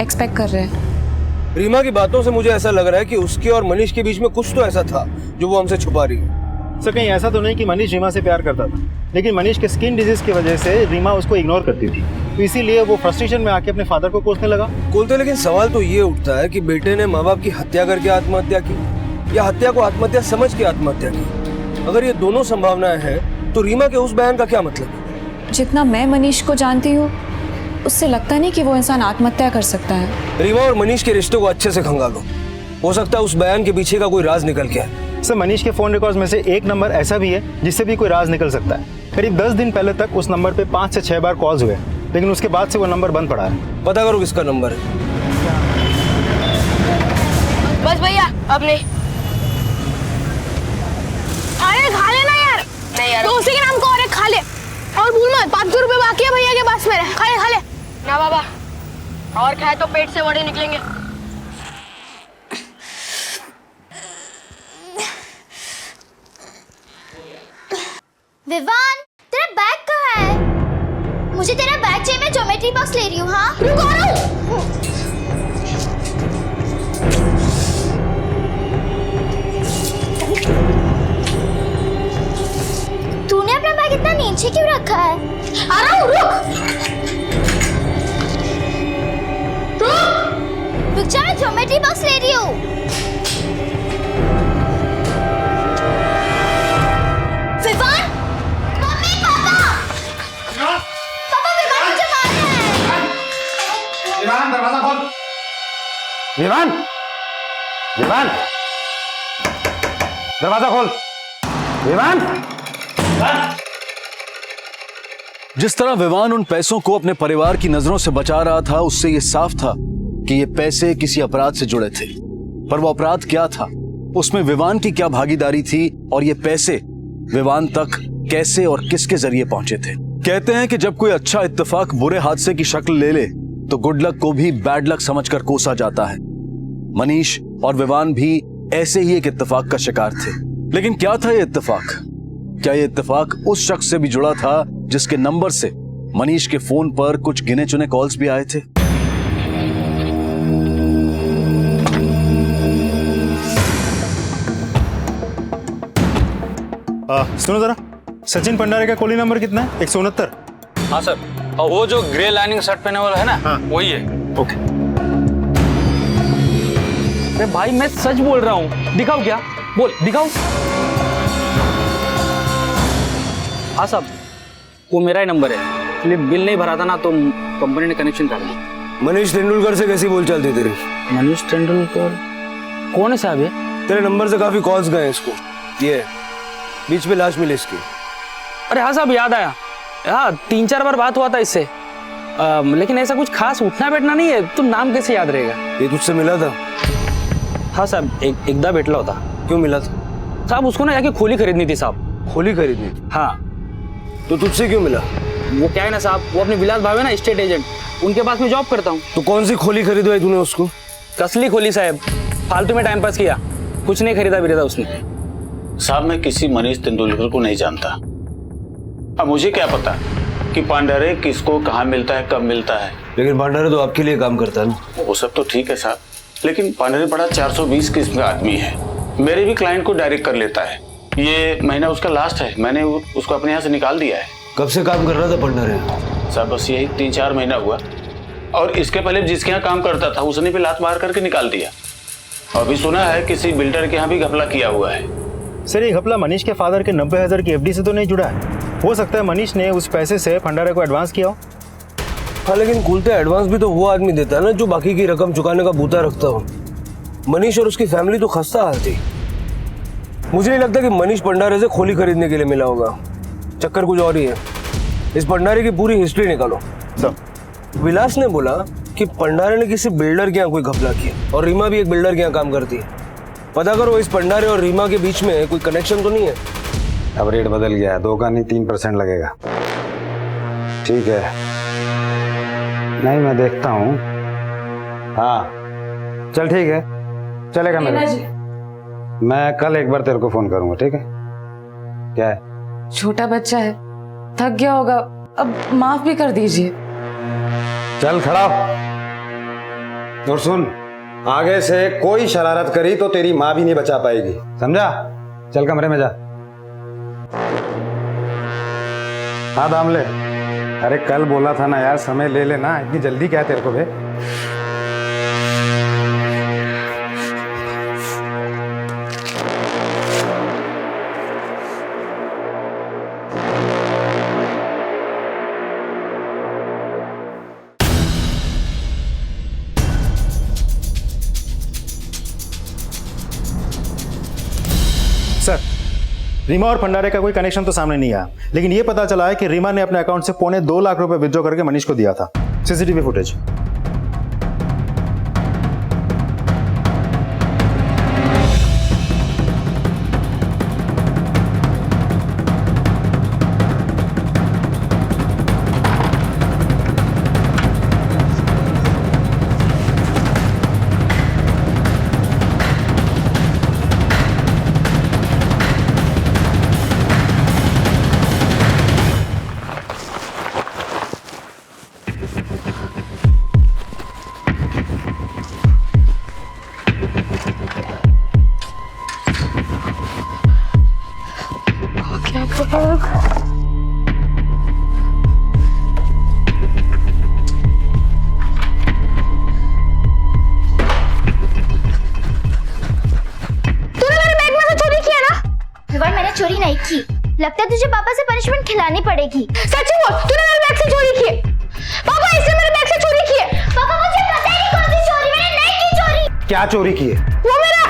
एक्सपेक्ट कर रहे हैं। रीमा की बातों से मुझे ऐसा लग रहा है कि उसके और मनीष के बीच में कुछ तो ऐसा था जो वो हमसे छुपा रही है। सर कहीं ऐसा तो नहीं कि मनीष रीमा से प्यार करता था, लेकिन मनीष के स्किन डिजीज की वजह से रीमा उसको इग्नोर करती थी, तो इसीलिए वो फ्रस्ट्रेशन में आके अपने फादर को कोसने लगा। बोलते, लेकिन सवाल तो ये उठता है कि बेटे ने माँ बाप की हत्या करके आत्महत्या की या हत्या को आत्महत्या समझ के आत्महत्या की। अगर ये दोनों संभावनाएं हैं तो रीमा के उस बयान का क्या मतलब? जितना मैं मनीष को जानती हूँ, उससे लगता नहीं कि वो इंसान आत्महत्या कर सकता है। रीमा और मनीष के रिश्ते को अच्छे से खंगालो, हो सकता है उस बयान के पीछे का कोई राज निकल के आए। सर मनीष के फोन रिकॉर्ड्स में से एक नंबर ऐसा भी है जिससे भी कोई राज निकल सकता है। करीब 10 दिन पहले तक उस नंबर पे 5 से 6 बार कॉल्स हुए, लेकिन उसके बाद से वो नंबर बंद पड़ा है। पता करो किसका नंबर है। बस भैया अब नहीं। अरे खा लेना यार। नहीं यार, तो उसी के नाम को और एक खा ले, और भूल मत 500 रुपए बाकी है भैया के पास मेरे। खा ले खा ले ना बाबा, और खाए तो पेट से वड़े निकलेंगे। विवान, तेरा बैग कहाँ है? मुझे तेरा बैग चाहिए, मैं ज्योमेट्री बॉक्स ले रही हूँ। हाँ रुक, आ रहा हूँ। तूने अपना बैग इतना नीचे क्यों रखा है? आ रहा हूँ, रुक जा, मैं ज्योमेट्री बॉक्स ले रही हूँ। विवान, मम्मी, पापा, पापा विवान मुझे मार रहा है। विवान दरवाजा खोल। विवान, विवान, दरवाजा खोल। विवान। जिस तरह विवान उन पैसों को अपने परिवार की नजरों से बचा रहा था, उससे ये साफ था कि ये पैसे किसी अपराध से जुड़े थे। पर वो अपराध क्या था, उसमें विवान की क्या भागीदारी थी, और ये पैसे विवान तक कैसे और किसके जरिए पहुंचे थे। कहते हैं कि जब कोई अच्छा इत्तेफाक बुरे हादसे की शक्ल ले ले तो गुड लक को भी बैड लक समझकर कोसा जाता है। मनीष और विवान भी ऐसे ही एक इत्तेफाक का शिकार थे। लेकिन क्या था ये इत्तेफाक? क्या ये इत्तेफाक उस शख्स से भी जुड़ा था जिसके नंबर से मनीष के फोन पर कुछ गिने चुने कॉल्स भी आए थे? सुनो जरा, सचिन भंडारे का कॉली नंबर कितना है? 169। हाँ सर, और वो जो ग्रे लाइनिंग शर्ट पहने वाला है ना, हाँ। वही है। ओके। अरे भाई मैं सच बोल रहा हूँ, दिखाओ क्या? बोल दिखाओ। हाँ साहब, वो मेरा ही नंबर है, इसलिए बिल नहीं भरा था ना तो कंपनी ने कनेक्शन कर दिया। मनीष तेंदुलकर से कैसी बोल चलती तेरी? मनीष तेंदुलकर कौन है साहब ये? तेरे नंबर से काफी कॉल्स गए इसको। ये बीच में लाश मिली इसकी। अरे हाँ साहब, याद आया। हाँ 3-4 बार बात हुआ था इससे, लेकिन ऐसा कुछ खास उठना बैठना नहीं है। तो नाम कैसे याद रहेगा? ये तुझसे मिला था? हाँ साहब, एकदा भेटला होता। क्यों मिला था? साहब उसको ना जाके खोली खरीदनी थी साहब। खोली खरीदनी थी? हाँ। तो तुझसे क्यों मिला? वो क्या है ना साहब, वो अपने विलास भाई है ना, स्टेट एजेंट, उनके पास मैं जॉब करता हूँ। तो कौन सी खोली खरीदवाई तूने उसको? कसली खोली साहब, फालतू में टाइम पास किया, कुछ नहीं खरीदा उसने। साहब मैं किसी मनीष तेंदुलकर को नहीं जानता। अब मुझे क्या पता कि भंडारे किसको कहाँ मिलता है, कब मिलता है। लेकिन भंडारे तो आपके लिए काम करता है ना? वो सब तो ठीक है साहब, लेकिन भंडारे बड़ा 420 किस्म का आदमी है। मेरे भी क्लाइंट को डायरेक्ट कर लेता है। ये महीना उसका लास्ट है, मैंने उसको अपने यहाँ से निकाल दिया है। कब से काम कर रहा था भंडारे? साहब बस यही 3-4 महीना हुआ, और इसके पहले जिसके यहाँ काम करता था उसने भी लात मार करके निकाल दिया। अभी सुना है किसी बिल्डर के यहाँ भी घपला किया हुआ है। सर ये घपला मनीष के फादर के 90,000 की एफडी से तो नहीं जुड़ा है? हो सकता है मनीष ने उस पैसे से भंडारे को एडवांस किया हो। हाँ लेकिन खुलते एडवांस भी तो वो आदमी देता है ना जो बाकी की रकम चुकाने का बूता रखता हो। मनीष और उसकी फैमिली तो खस्ता हाल थी। मुझे नहीं लगता कि मनीष भंडारे से खोली खरीदने के लिए मिला होगा। चक्कर कुछ और ही है। इस भंडारे की पूरी हिस्ट्री निकालो। विलास ने बोला कि भंडारे ने किसी बिल्डर के यहाँ कोई घपला किया, और रीमा भी एक बिल्डर के यहाँ काम करती है। पता करो इस भंडारे और रीमा के बीच में कोई कनेक्शन तो नहीं है? अब रेट बदल गया है, 2 का नहीं 3% लगेगा। ठीक है, नहीं मैं देखता हूँ। हाँ चल ठीक है, चलेगा मेरे। मैं कल एक बार तेरे को फोन करूंगा, ठीक है? क्या है? छोटा बच्चा है, थक गया होगा, अब माफ भी कर दीजिए। चल खड़ा हो। और सुन, आगे से कोई शरारत करी तो तेरी माँ भी नहीं बचा पाएगी, समझा? चल कमरे में जा। हाँ दामले, अरे कल बोला था ना यार, समय ले लेना, इतनी जल्दी क्या है तेरे को बे? सर रीमा और भंडारे का कोई कनेक्शन तो सामने नहीं आया, लेकिन ये पता चला है कि रीमा ने अपने अकाउंट से 2.25 लाख रुपए विथड्रॉ करके मनीष को दिया था। CCTV footage. चोरी नहीं की, लगता है तुझे पापा से पनिशमेंट खिलानी पड़ेगी। सच बोल, तूने मेरे बैग से चोरी की है? पापा इसने मेरे बैग से चोरी की है। पापा मुझे पता ही नहीं कौन सी चोरी, मैंने नहीं की चोरी। क्या चोरी की है? वो मेरा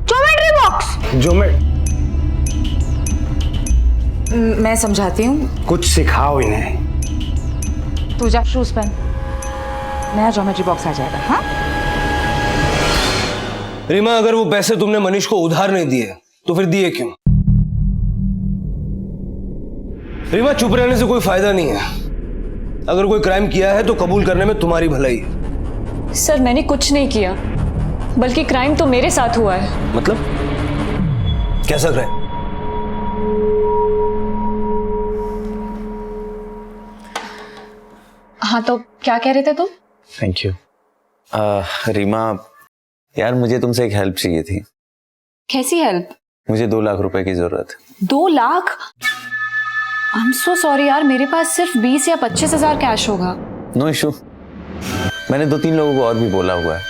ज्योमेट्री बॉक्स। मैं समझाती हूँ। कुछ सिखाओ इन्हें। तू जा शूज पहन, नया ज्योमेट्री बॉक्स आ जाएगा। हाँ रीमा, अगर वो पैसे तुमने मनीष को उधार नहीं दिए तो फिर दिए क्यों? रीमा, चुप रहने से कोई फायदा नहीं है। अगर कोई क्राइम किया है तो कबूल करने में तुम्हारी भलाई है। सर मैंने कुछ नहीं किया, बल्कि क्राइम तो मेरे साथ हुआ है। मतलब कैसा क्राइम? हाँ तो क्या कह रहे थे तुम? Thank you. रीमा यार, मुझे तुमसे एक हेल्प चाहिए थी। कैसी हेल्प? मुझे 2 लाख रुपए की जरूरत है। 2 lakh? I am so sorry यार, मेरे पास सिर्फ 20 या 25 हजार कैश होगा। नो इशू, मैंने 2-3 लोगों को और भी बोला हुआ है,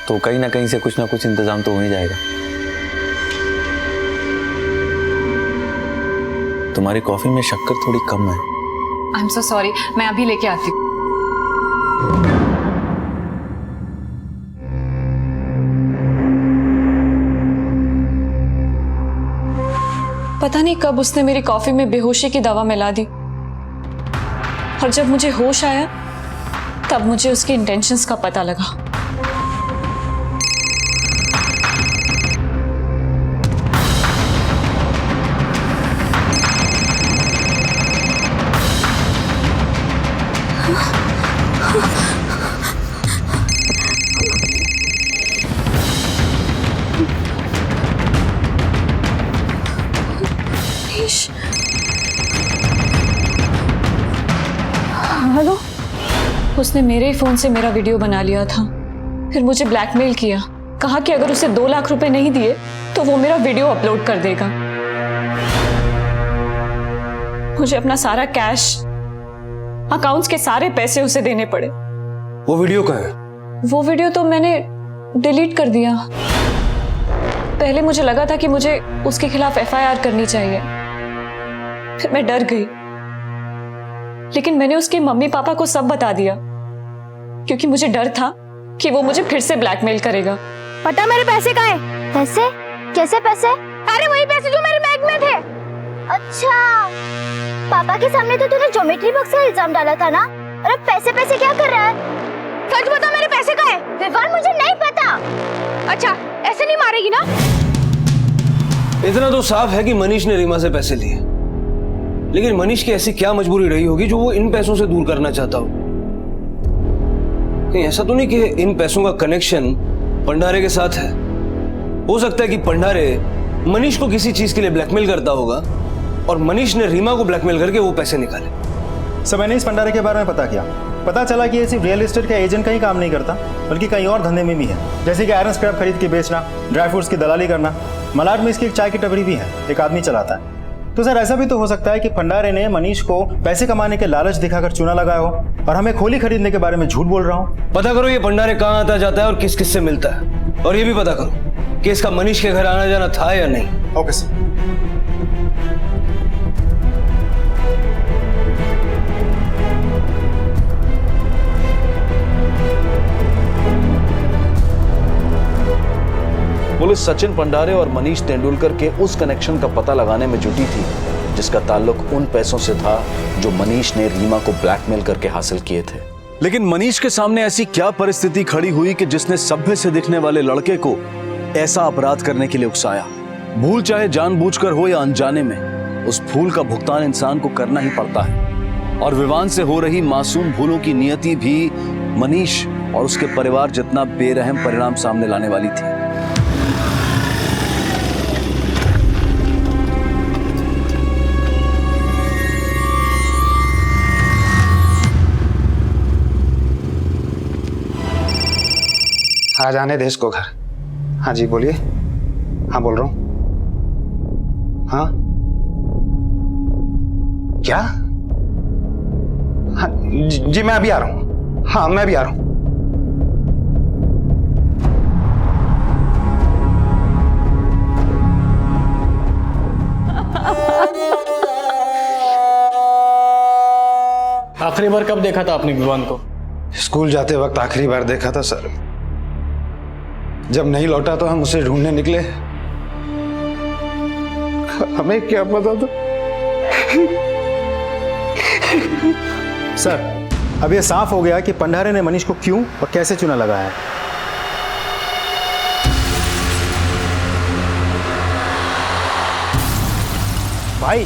तो कहीं ना कहीं से कुछ ना कुछ इंतजाम तो हो ही जाएगा। तुम्हारी कॉफी में शक्कर थोड़ी कम है। आई एम सो सॉरी, मैं अभी लेके आती हूँ। पता नहीं कब उसने मेरी कॉफी में बेहोशी की दवा मिला दी, और जब मुझे होश आया तब मुझे उसके इंटेंशंस का पता लगा। हेलो, उसने मेरे ही फोन से मेरा वीडियो बना लिया था, फिर मुझे ब्लैकमेल किया, कहा कि अगर उसे 2 लाख रुपए नहीं दिए तो वो मेरा वीडियो अपलोड कर देगा। मुझे अपना सारा कैश, अकाउंट्स के सारे पैसे उसे देने पड़े। वो वीडियो कहाँ है? वो वीडियो तो मैंने डिलीट कर दिया। पहले मुझे लगा था कि मुझे उसके खिलाफ FIR करनी चाहिए, फिर मैं डर गई, लेकिन मैंने उसके मम्मी पापा को सब बता दिया, क्योंकि मुझे डर था कि वो मुझे फिर से ब्लैकमेल करेगा। पता मेरे पैसे कहाँ है? पैसे? कैसे पैसे? अरे वही पैसे जो मेरे बैग में थे। अच्छा, पापा के सामने तो तूने ज्योमेट्री बॉक्स का इल्जाम डाला था ना? अरे पैसे पैसे क्या कर रहा है? सच बता, मेरे पैसे कहाँ है? विवान, मुझे नहीं पता। अच्छा, ऐसे नहीं मारेगी ना? इतना तो साफ है कि मनीष ने रीमा से पैसे लिए, लेकिन मनीष की ऐसी क्या मजबूरी रही होगी जो वो इन पैसों से दूर करना चाहता हो? कहीं ऐसा तो नहीं कि इन पैसों का कनेक्शन भंडारे के साथ है? हो सकता है कि भंडारे मनीष को किसी चीज के लिए ब्लैकमेल करता होगा और मनीष ने रीमा को ब्लैकमेल करके वो पैसे निकाले। सर, मैंने इस भंडारे के बारे में पता किया, पता चला कि ये सिर्फ रियल एस्टेट के एजेंट का ही काम नहीं करता, बल्कि कई और धंधे में भी है, जैसे कि आयरन स्क्रैप खरीद के बेचना, ड्राई फ्रूट्स की दलाली करना। मलाड में इसकी एक चाय की टपरी भी है, एक आदमी चलाता है। तो सर, ऐसा भी तो हो सकता है कि भंडारे ने मनीष को पैसे कमाने के लालच दिखाकर चूना लगाया हो और हमें खोली खरीदने के बारे में झूठ बोल रहा हूँ। पता करो ये भंडारे कहाँ आता जाता है और किस किस से मिलता है, और ये भी पता करो कि इसका मनीष के घर आना जाना था या नहीं। Okay sir. पुलिस सचिन भंडारे और मनीष तेंदुलकर के उस कनेक्शन का पता लगाने में जुटी थी जिसका ताल्लुक उन पैसों से था जो मनीष ने रीमा को ब्लैकमेल करके हासिल किए थे। लेकिन मनीष के सामने ऐसी क्या परिस्थिति खड़ी हुई कि जिसने सभ्य से दिखने वाले लड़के को ऐसा अपराध करने के लिए उकसाया? भूल चाहे जानबूझकर हो या अनजाने में, उस भूल का भुगतान इंसान को करना ही पड़ता है। और विवान से हो रही मासूम भूलों की नियति भी मनीष और उसके परिवार जितना बेरहम परिणाम सामने लाने वाली थी। आ जाने दे इसको घर। हाँ जी बोलिए। हाँ बोल रहा हूँ। हाँ क्या? हाँ जी मैं अभी आ रहा हूँ। हाँ मैं भी आ रहा हूँ। आखिरी बार कब देखा था आपने विवान को? स्कूल जाते वक्त आखिरी बार देखा था सर। जब नहीं लौटा तो हम उसे ढूंढने निकले। हमें क्या पता था। सर, अब यह साफ हो गया कि भंडारे ने मनीष को क्यों और कैसे चुना लगाया है। भाई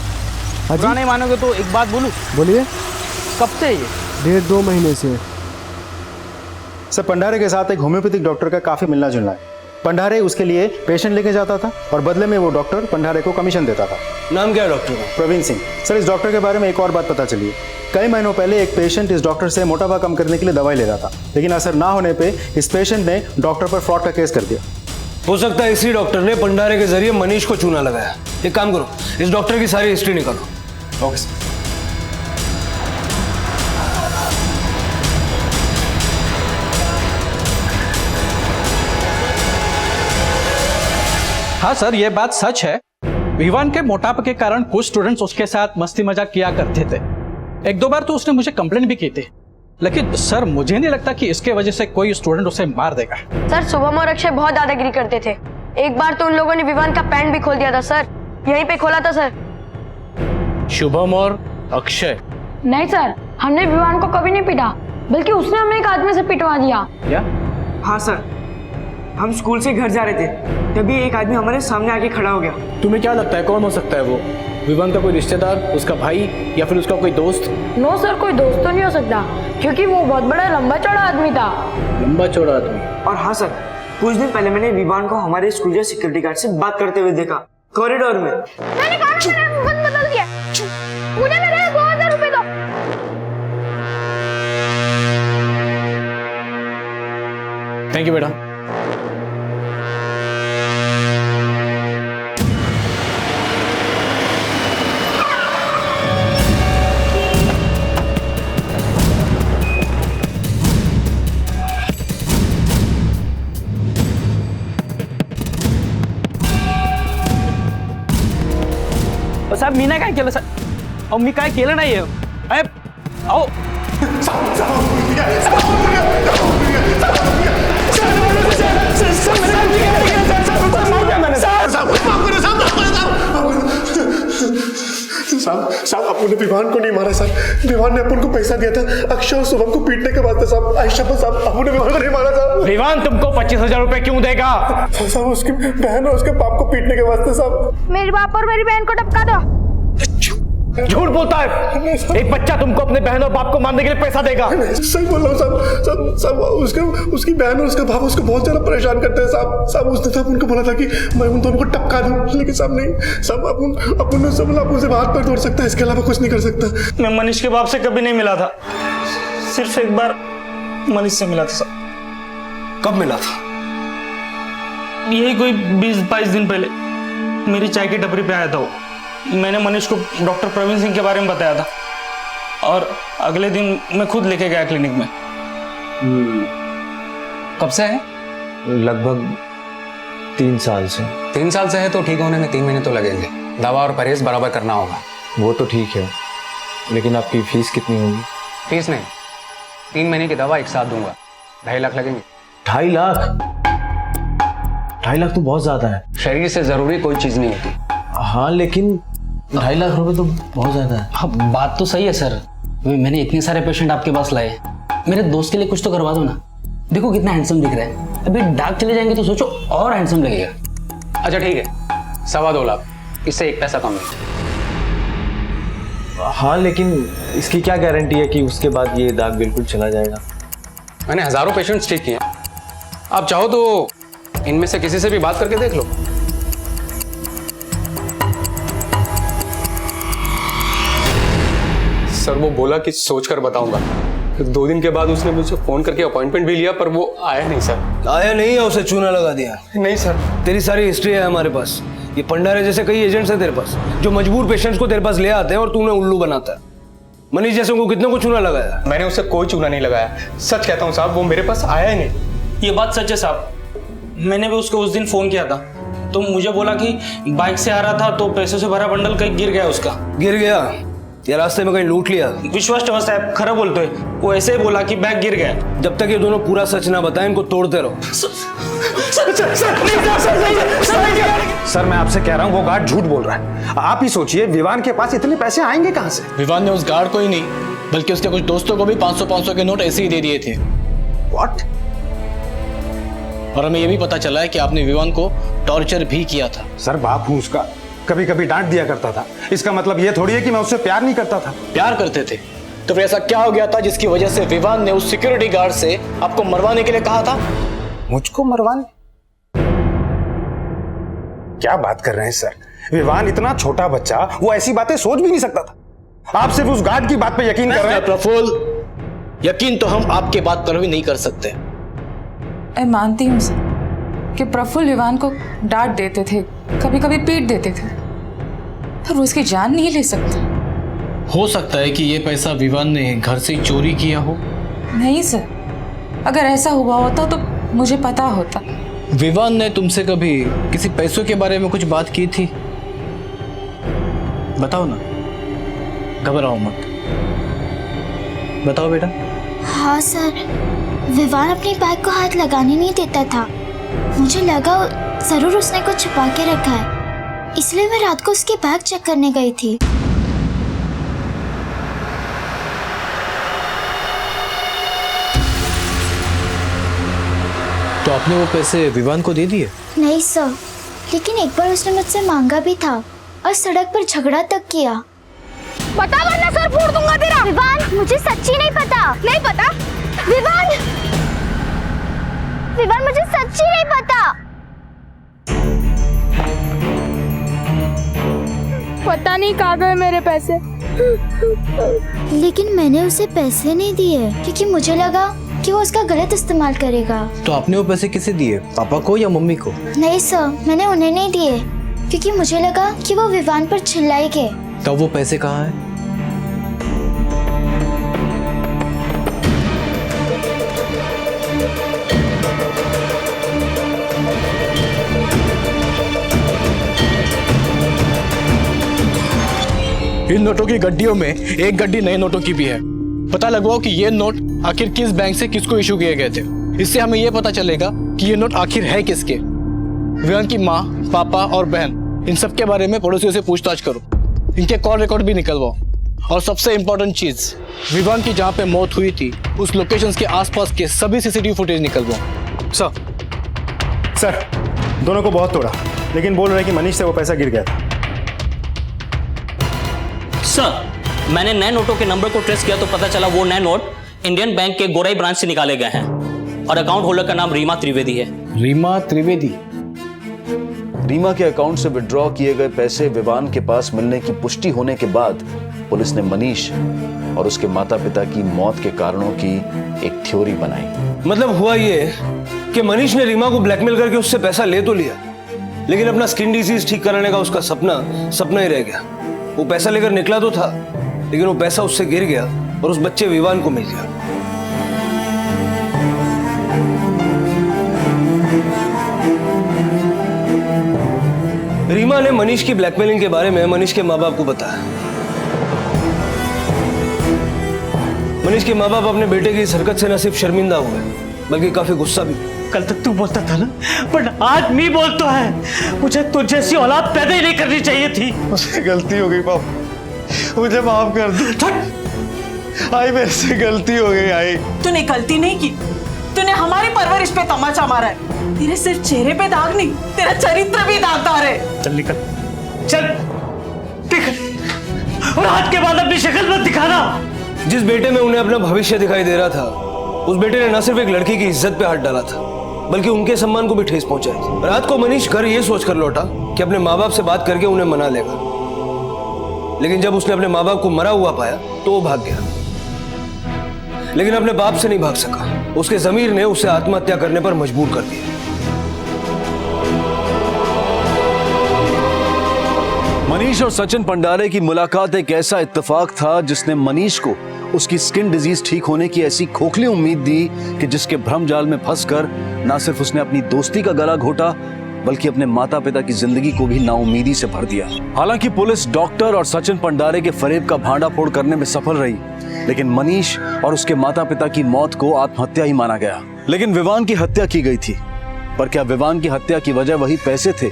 बुरा नहीं मानोगे तो एक बात बोलूं? बोलिए। कब से ये? 1.5-2 महीने से। सर, भंडारे के साथ एक होम्योपैथिक डॉक्टर का काफी मिलना जुलना है। भंडारे उसके लिए पेशेंट लेके जाता था और बदले में वो डॉक्टर भंडारे को कमीशन देता था। नाम क्या है डॉक्टर का? प्रवीण सिंह। सर, इस डॉक्टर के बारे में एक और बात पता चली है। कई महीनों पहले एक पेशेंट इस डॉक्टर से मोटापा कम करने के लिए दवाई ले रहा था, लेकिन असर ना होने पे इस पेशेंट ने डॉक्टर पर फ्रॉड का केस कर दिया। हो सकता है इसी डॉक्टर ने भंडारे के जरिए मनीष को चूना लगाया। एक काम करो, इस डॉक्टर की सारी हिस्ट्री निकालो। Okay sir. हाँ सर, ये बात सच है। विवान के मोटापे के कारण कुछ स्टूडेंट्स उसके साथ मस्ती मजाक किया करते थे। एक दो बार तो उसने मुझे कंप्लेंट भी की थी, लेकिन सर मुझे नहीं लगता कि इसके वजह से कोई स्टूडेंट उसे मार देगा। सर शुभम और अक्षय बहुत दादागिरी करते थे। एक बार तो उन लोगों ने विवान का पैंट भी खोल दिया था सर, यहीं पे खोला था सर। शुभम और अक्षय? नहीं सर, हमने विवान को कभी नहीं पीटा, बल्कि उसने हमें एक आदमी से पिटवा दिया। क्या? हाँ सर, हम स्कूल से घर जा रहे थे, तभी एक आदमी हमारे सामने आके खड़ा हो गया। तुम्हें क्या लगता है कौन हो सकता है वो? विवान का कोई रिश्तेदार, उसका भाई, या फिर उसका कोई दोस्त? नो सर, कोई दोस्त तो नहीं हो सकता, क्योंकि वो बहुत बड़ा लंबा चौड़ा आदमी था। लंबा चौड़ा आदमी? और हाँ सर, कुछ दिन पहले मैंने विवान को हमारे स्कूल के सिक्योरिटी गार्ड से बात करते हुए देखा, कॉरिडोर में। मैंने कहा मैंने मन बदल दिया, मुझे मेरे 2000 रुपए दो। थैंक यू बेटा। साहब मीना काय केलं सर? अहो मी काय केलं नाहीये. अहो साहब अपन ने विवान को नहीं मारा साहब। विवान ने अपन को पैसा दिया था अक्षय और शुभम को पीटने के वास्ते साहब। आयशा साहब, अपन ने विवान को नहीं मारा साहब। विवान तुमको 25,000 रुपए क्यों देगा? साहब उसकी बहन और उसके बाप को पीटने के वास्ते साहब। मेरे बाप और मेरी बहन को टपका दो। झूठ बोलता है। एक बच्चा तुमको अपने बहन और बाप को मारने के लिए पैसा देगा? सही बोल रहा हूँ साहब। उसकी बहन और उसका बाप उसको बहुत ज्यादा परेशान करते हैं साहब। साहब उसने तो उनको बोला था कि मैं उन दोनों को टपका दूं, लेकिन साहब नहीं साहब। अपन सब अपन से हाथ पैर तोड़ सकता है, इसके अलावा कुछ नहीं कर सकता। मैं मनीष के बाप से कभी नहीं मिला था, सिर्फ एक बार मनीष से मिला था साहब। कब मिला था? यही कोई 20-22 दिन पहले मेरी चाय की टपरी पे आया था वो। मैंने मनीष को डॉक्टर प्रवीण सिंह के बारे में बताया था, और अगले दिन मैं खुद लेके गया क्लिनिक में। कब से है? लगभग 3 साल से। 3 साल से है तो ठीक होने में 3 महीने तो लगेंगे। दवा और परहेज बराबर करना होगा। वो तो ठीक है, लेकिन आपकी फीस कितनी होगी? फीस नहीं, 3 महीने की दवा एक साथ दूंगा, 2.5 लाख लगेंगे। 2.5 लाख? 2.5 लाख तो बहुत ज्यादा है। शरीर से जरूरी कोई चीज नहीं होती। हाँ, लेकिन 2.5 लाख रुपए तो बहुत ज्यादा है। हाँ, बात तो सही है सर। मैंने इतने सारे पेशेंट आपके पास लाए, मेरे दोस्त के लिए कुछ तो करवा दो ना। देखो कितना हैंडसम दिख रहा है, अभी डाक चले जाएंगे तो सोचो और हैंडसम लगेगा। अच्छा ठीक है, 2.25 लाख, इससे एक पैसा कम नहीं। हाँ, लेकिन इसकी क्या गारंटी है कि उसके बाद ये दाग बिल्कुल चला जाएगा? मैंने हजारों पेशेंट्स ठीक किए, आप चाहो तो इनमें से किसी से भी बात करके देख लो। सर वो बोला कि सोचकर बताऊंगा। 2 दिन के बाद उसने मुझे फोन करके अपॉइंटमेंट भी लिया, पर वो आया नहीं सर। आया नहीं है, उसे चूना लगा दिया? नहीं सर। तेरी सारी हिस्ट्री है हमारे पास। ये भंडारे जैसे कई एजेंट्स हैं तेरे पास, जो मजबूर पेशेंट्स को तेरे पास ले आते हैं और तू उन्हें उल्लू बनाता है। मनीष जैसे को कितने को चूना लगाया? मैंने उसे कोई चूना नहीं लगाया, सच कहता हूँ साहब, वो मेरे पास आया ही नहीं। ये बात सच है साहब। मैंने भी उसको उस दिन फोन किया था, तो मुझे बोला कि बाइक से आ रहा था तो पैसों से भरा बंडल कहीं गिर गया उसका। गिर गया या रास्ते में कहीं लूट लिया? विश्वास ठेवा साहब, खरा बोलते है, वो ऐसे ही बोला कि बैग गिर गया। जब तक ये दोनों पूरा सच ना बताएं, इनको तोड़ते रहो। सर मैं आपसे कह रहा हूँ, वो गार्ड झूठ बोल रहा है। आप ही सोचिए, विवान के पास इतने पैसे आएंगे कहाँ से? विवान ने उस गार्ड को ही नहीं, बल्कि उसके कुछ दोस्तों को भी 500-500 के नोट ऐसे ही दे दिए थे। What? और हमें यह भी पता चला है कि आपने विवान को टॉर्चर भी किया था। सर बाप हूँ उसका, कभी कभी डांट दिया करता था। इसका मतलब ये थोड़ी है कि मैं उससे प्यार नहीं करता था। प्यार करते थे तो फिर ऐसा क्या हो गया था जिसकी वजह से विवान ने उस सिक्योरिटी गार्ड से आपको मरवाने के लिए कहा था? मुझको मरवाने? क्या बात कर रहे हैं सर? विवान इतना छोटा बच्चा, वो ऐसी बातें सोच भी नहीं सकता था। आप सिर्फ उस गार्ड की बात पे यकीन कर रहे हैं। प्रफुल्ल, यकीन तो हम आपके बात पर भी नहीं कर सकते। मैं मानती हूँ सर, कि प्रफुल्ल विवान को डांट देते थे, कभी कभी पीट देते थे, पर वो इसकी जान नहीं ले सकता। हो सकता है कि ये पैसा विवान ने घर से चोरी किया हो। नहीं सर, अगर ऐसा हुआ होता तो मुझे पता होता। विवान ने तुमसे कभी किसी पैसों के बारे में कुछ बात की थी? बताओ ना, घबराओ मत, बताओ बेटा। हाँ सर, विवान अपनी बैग को हाथ लगाने नहीं देता था। मुझे लगा जरूर उसने कुछ छुपा के रखा है, इसलिए मैं रात को उसकी बैग चेक करने गई थी। तो आपने वो पैसे विवान को दे दिए? नहीं सर, लेकिन एक बार उसने मुझसे मांगा भी था और सड़क पर झगड़ा तक किया। बता वरना सर फोड़ दूंगा तेरा। विवान, मुझे सच्ची नहीं पता। नहीं पता? विवान, विवान मुझे सच्ची नहीं पता। पता नहीं कहाँ गए मेरे पैसे। लेकिन मैंने उसे पैसे नहीं दिए क्योंकि मुझे लगा कि वो उसका गलत इस्तेमाल करेगा। तो आपने वो पैसे किसे दिए, पापा को या मम्मी को? नहीं सर, मैंने उन्हें नहीं दिए क्योंकि मुझे लगा कि वो विवान पर चिल्लाएंगे। तब वो पैसे कहाँ हैं? इन नोटों की गड्डियों में एक गड्डी नए नोटों की भी है। पता लगवाओ कि ये नोट आखिर किस बैंक से किसको इशू किए गए थे। इससे हमें ये पता चलेगा कि ये नोट आखिर है किसके। विवान की माँ, पापा और बहन, इन सब के बारे में पड़ोसियों से पूछताछ करो। इनके कॉल रिकॉर्ड भी निकलवाओ। और सबसे इम्पोर्टेंट चीज, विवान की जहाँ पे मौत हुई थी उस लोकेशन के आसपास के सभी सीसीटीवी फुटेज निकलवाओ। सर, दोनों को बहुत तोड़ा, लेकिन बोल रहे हैं कि मनीष से वो पैसा गिर गया था। सर, मैंने नए नोटों के नंबर को ट्रेस किया तो पता चला वो नए नोट इंडियन बैंक के गोराई ब्रांच से निकाले गए हैं और अकाउंट होल्डर का नाम रीमा त्रिवेदी है। रीमा त्रिवेदी? रीमा के अकाउंट से विड्रॉ किए गए पैसे विवान के पास मिलने की पुष्टि होने के बाद पुलिस ने मनीष और उसके माता पिता की मौत के कारणों की एक थ्योरी बनाई। मतलब हुआ ये कि मनीष ने रीमा को ब्लैकमेल करके उससे पैसा ले तो लिया, लेकिन अपना स्किन डिजीज ठीक कराने का उसका सपना ही रह गया। वो पैसा लेकर निकला तो था, लेकिन वो पैसा उससे गिर गया और उस बच्चे विवान को मिल गया। रीमा ने मनीष की ब्लैकमेलिंग के बारे में मनीष के माँ बाप को बताया। मनीष के माँ बाप अपने बेटे की इस हरकत से न सिर्फ शर्मिंदा हुए, बल्कि काफी गुस्सा भी। कल तक तू बोलता था ना, पर आज मी बोलता है। मुझे तुझ जैसी औलाद पैदा ही नहीं करनी चाहिए थी। मुझसे गलती हो गई पापा, मुझे माफ कर दो। आई, मेरे से गलती हो गई। आई, तूने गलती नहीं की, तूने हमारी परवरिश पे तमाचा मारा है। तेरे सिर्फ चेहरे पे दाग नहीं, तेरा चरित्र भी दागदार है। चल निकल, चल और आज के बाद अपनी शक्ल मत दिखाना। जिस बेटे में उन्हें अपना भविष्य दिखाई दे रहा था, उस बेटे ने न सिर्फ एक लड़की की इज्जत पे हाथ डाला था, बल्कि उनके सम्मान को भी ठेस पहुंचाई। रात को मनीष घर ये सोचकर लौटा कि अपने माँ बाप से बात करके उन्हें मना लेगा, लेकिन जब उसने अपने माँ बाप को मरा हुआ पाया तो वो भाग गया। लेकिन अपने बाप से नहीं भाग सका। उसके जमीर ने उसे आत्महत्या करने पर मजबूर कर दिया। मनीष और सचिन पंडारे की मुलाकात एक ऐसा इत्तेफाक था जिसने मनीष को उसकी स्किन डिजीज ठीक होने की ऐसी खोखली उम्मीद दी कि जिसके भ्रम जाल में फंसकर ना सिर्फ उसने अपनी दोस्ती का गला घोटा, बल्कि अपने माता पिता की जिंदगी को भी नाउमीदी से भर दिया। हालांकि पुलिस डॉक्टर और सचिन पंडारे के फरेब का भांडाफोड़ करने में सफल रही, लेकिन मनीष और उसके माता पिता की मौत को आत्महत्या ही माना गया। लेकिन विवान की हत्या की गई थी, पर क्या विवान की हत्या की वजह वही पैसे थे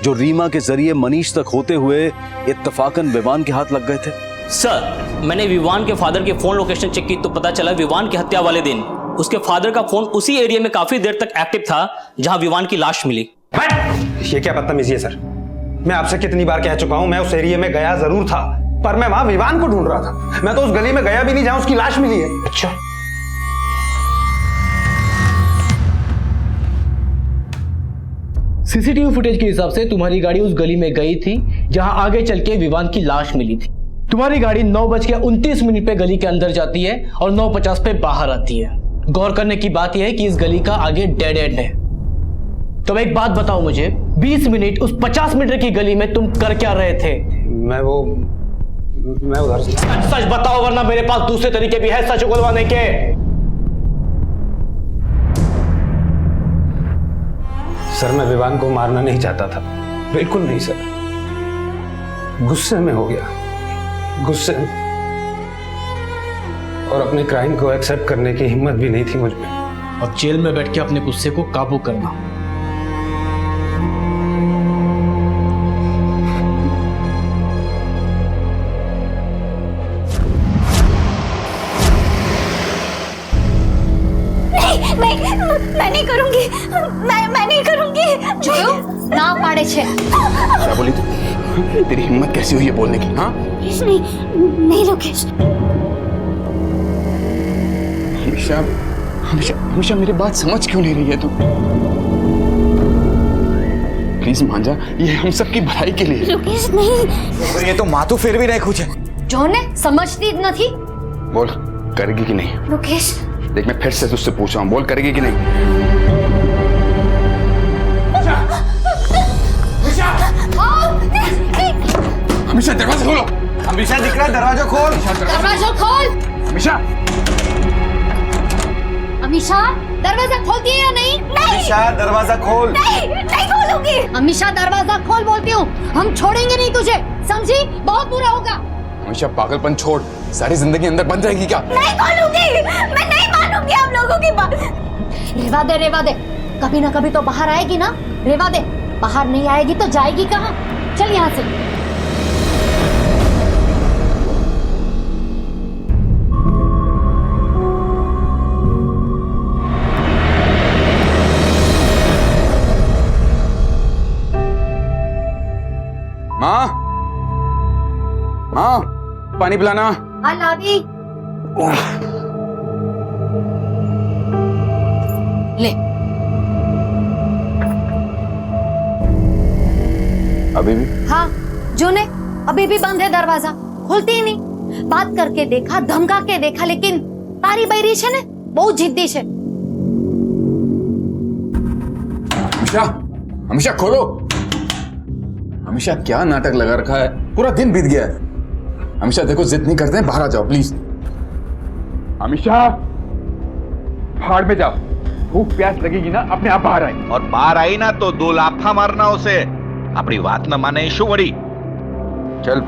जो रीमा के जरिए मनीष तक होते हुए इत्तफाकन विवान के हाथ लग गए थे? सर, मैंने विवान के फादर के फोन लोकेशन चेक की तो पता चला विवान की हत्या वाले दिन उसके फादर का फोन उसी एरिया में काफी देर तक एक्टिव था जहां विवान की लाश मिली। ये क्या बदतमीजी है सर? मैं आपसे कितनी बार कह चुका हूं, मैं उस एरिया में गया जरूर था, पर मैं वहां विवान को ढूंढ रहा था। मैं तो उस गली में गया भी नहीं जहां उसकी लाश मिली है। अच्छा, सीसीटीवी फुटेज के हिसाब से तुम्हारी गाड़ी उस गली में गई थी जहां आगे चल के विवान की लाश मिली थी। तुम्हारी गाड़ी 9:29 पे गली के अंदर जाती है और 9:50 पे बाहर आती है। गौर करने की बात यह है कि इस गली का आगे डेड एंड है। तो एक बात बताओ मुझे, 20 मिनट उस 50 मीटर की गली में तुम कर क्या रहे थे? मैं उधर से सच बताओ, वरना मेरे पास दूसरे तरीके भी है सच उगलवाने के। सर, मैं विवान को मारना नहीं चाहता था, बिल्कुल नहीं सर। गुस्से में हो गया, गुस्से में, और अपने क्राइम को एक्सेप्ट करने की हिम्मत भी नहीं थी मुझ में। अब जेल में बैठ के अपने गुस्से को काबू करना। मैं नहीं करूंगी, मैं नहीं करूंगी। જોયું ના પાડે છે। क्या बोली तू? तेरी हिम्मत कैसी हुई है बोलने की? हाँ नहीं नहीं लोकेश। हमेशा हमेशा हमेशा मेरी बात समझ क्यों नहीं रही है तू? प्लीज मान जा, ये हम सबकी भलाई के लिए। लोकेश नहीं। ये तो माथू फिर भी नहीं कुछ है। જોને સમજતી જ નથી। बोल, करेगी कि नहीं? लोकेश देख, मैं फिर से तुझसे पूछ रहा हूँ, बोल करेगी कि नहीं? हमेशा दरवाजा खोलो। हमेशा दिख रहा है, दरवाजा खोल। દરવાજો ખોલ। हमेशा अमीशा दरवाजा खोलती है या नहीं? हमेशा दरवाजा खोल। नहीं खोलूंगी। अमीशा दरवाजा खोल बोलती हूँ, हम छोड़ेंगे नहीं तुझे, समझी? बहुत बुरा होगा। हमेशा पागलपन छोड़, सारी जिंदगी अंदर बंद रहेगी क्या? नहीं खोलूंगी, मैं नहीं मानूंगी आप लोगों की बात। रेवा दे, कभी ना कभी तो बाहर आएगी ना। रेवा दे, बाहर नहीं आएगी तो जाएगी कहाँ? चल यहाँ से। माँ, माँ, पानी पिलाना। हाँ लादी। ले। अभी भी? हाँ, जो ने अभी भी बंद है दरवाजा, खुलती ही नहीं। बात करके देखा, धमका के देखा, लेकिन तारी बैरी छे ने बहुत जिद्दी छे। हमेशा हमेशा खोलो। हमेशा क्या नाटक लगा रखा है, पूरा दिन बीत गया है। हमेशा देखो, जिद नहीं करते हैं, बाहर आ जाओ प्लीज। हमेशा भाड़ में जाओ, भूख प्यास लगेगी ना अपने आप बाहर आई। और बाहर आई ना तो 2 लाफा मारना उसे। अपनी बात न माने शू वड़ी। चल।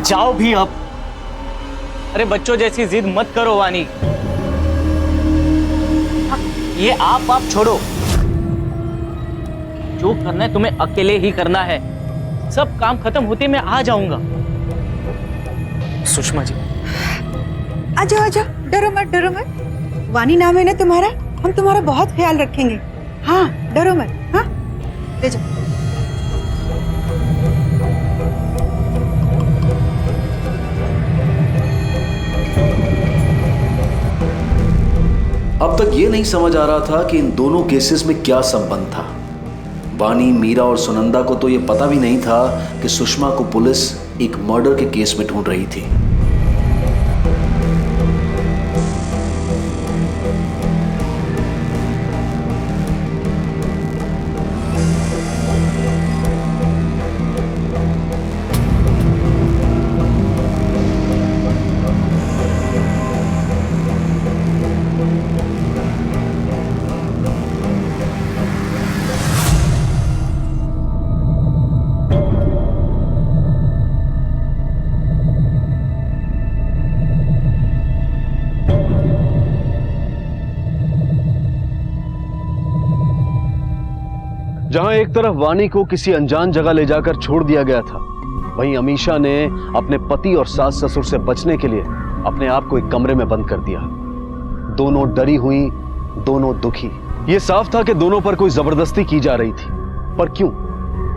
जाओ भी अब। अरे बच्चों जैसी जिद मत करो वानी। ये आप छोड़ो, जो करना है तुम्हें अकेले ही करना है। सब काम खत्म होते मैं आ जाऊंगा। सुषमा जी, आ जाओ, डरो मत। वानी नाम है ना तुम्हारा, हम तुम्हारा बहुत ख्याल रखेंगे। हाँ, डरो मत। हाँ, ले जाओ। अब तक ये नहीं समझ आ रहा था कि इन दोनों केसेस में क्या संबंध था। वानी, मीरा और सुनंदा को तो ये पता भी नहीं था कि सुषमा को पुलिस एक मर्डर के केस में ढूंढ रही थी। जहां एक तरफ वानी को किसी अनजान जगह ले जाकर छोड़ दिया गया था, वहीं अमीशा ने अपने पति और सास ससुर से बचने के लिए अपने आप को एक कमरे में बंद कर दिया। दोनों डरी हुई, दोनों दुखी। यह साफ था कि दोनों पर कोई जबरदस्ती की जा रही थी, पर क्यों?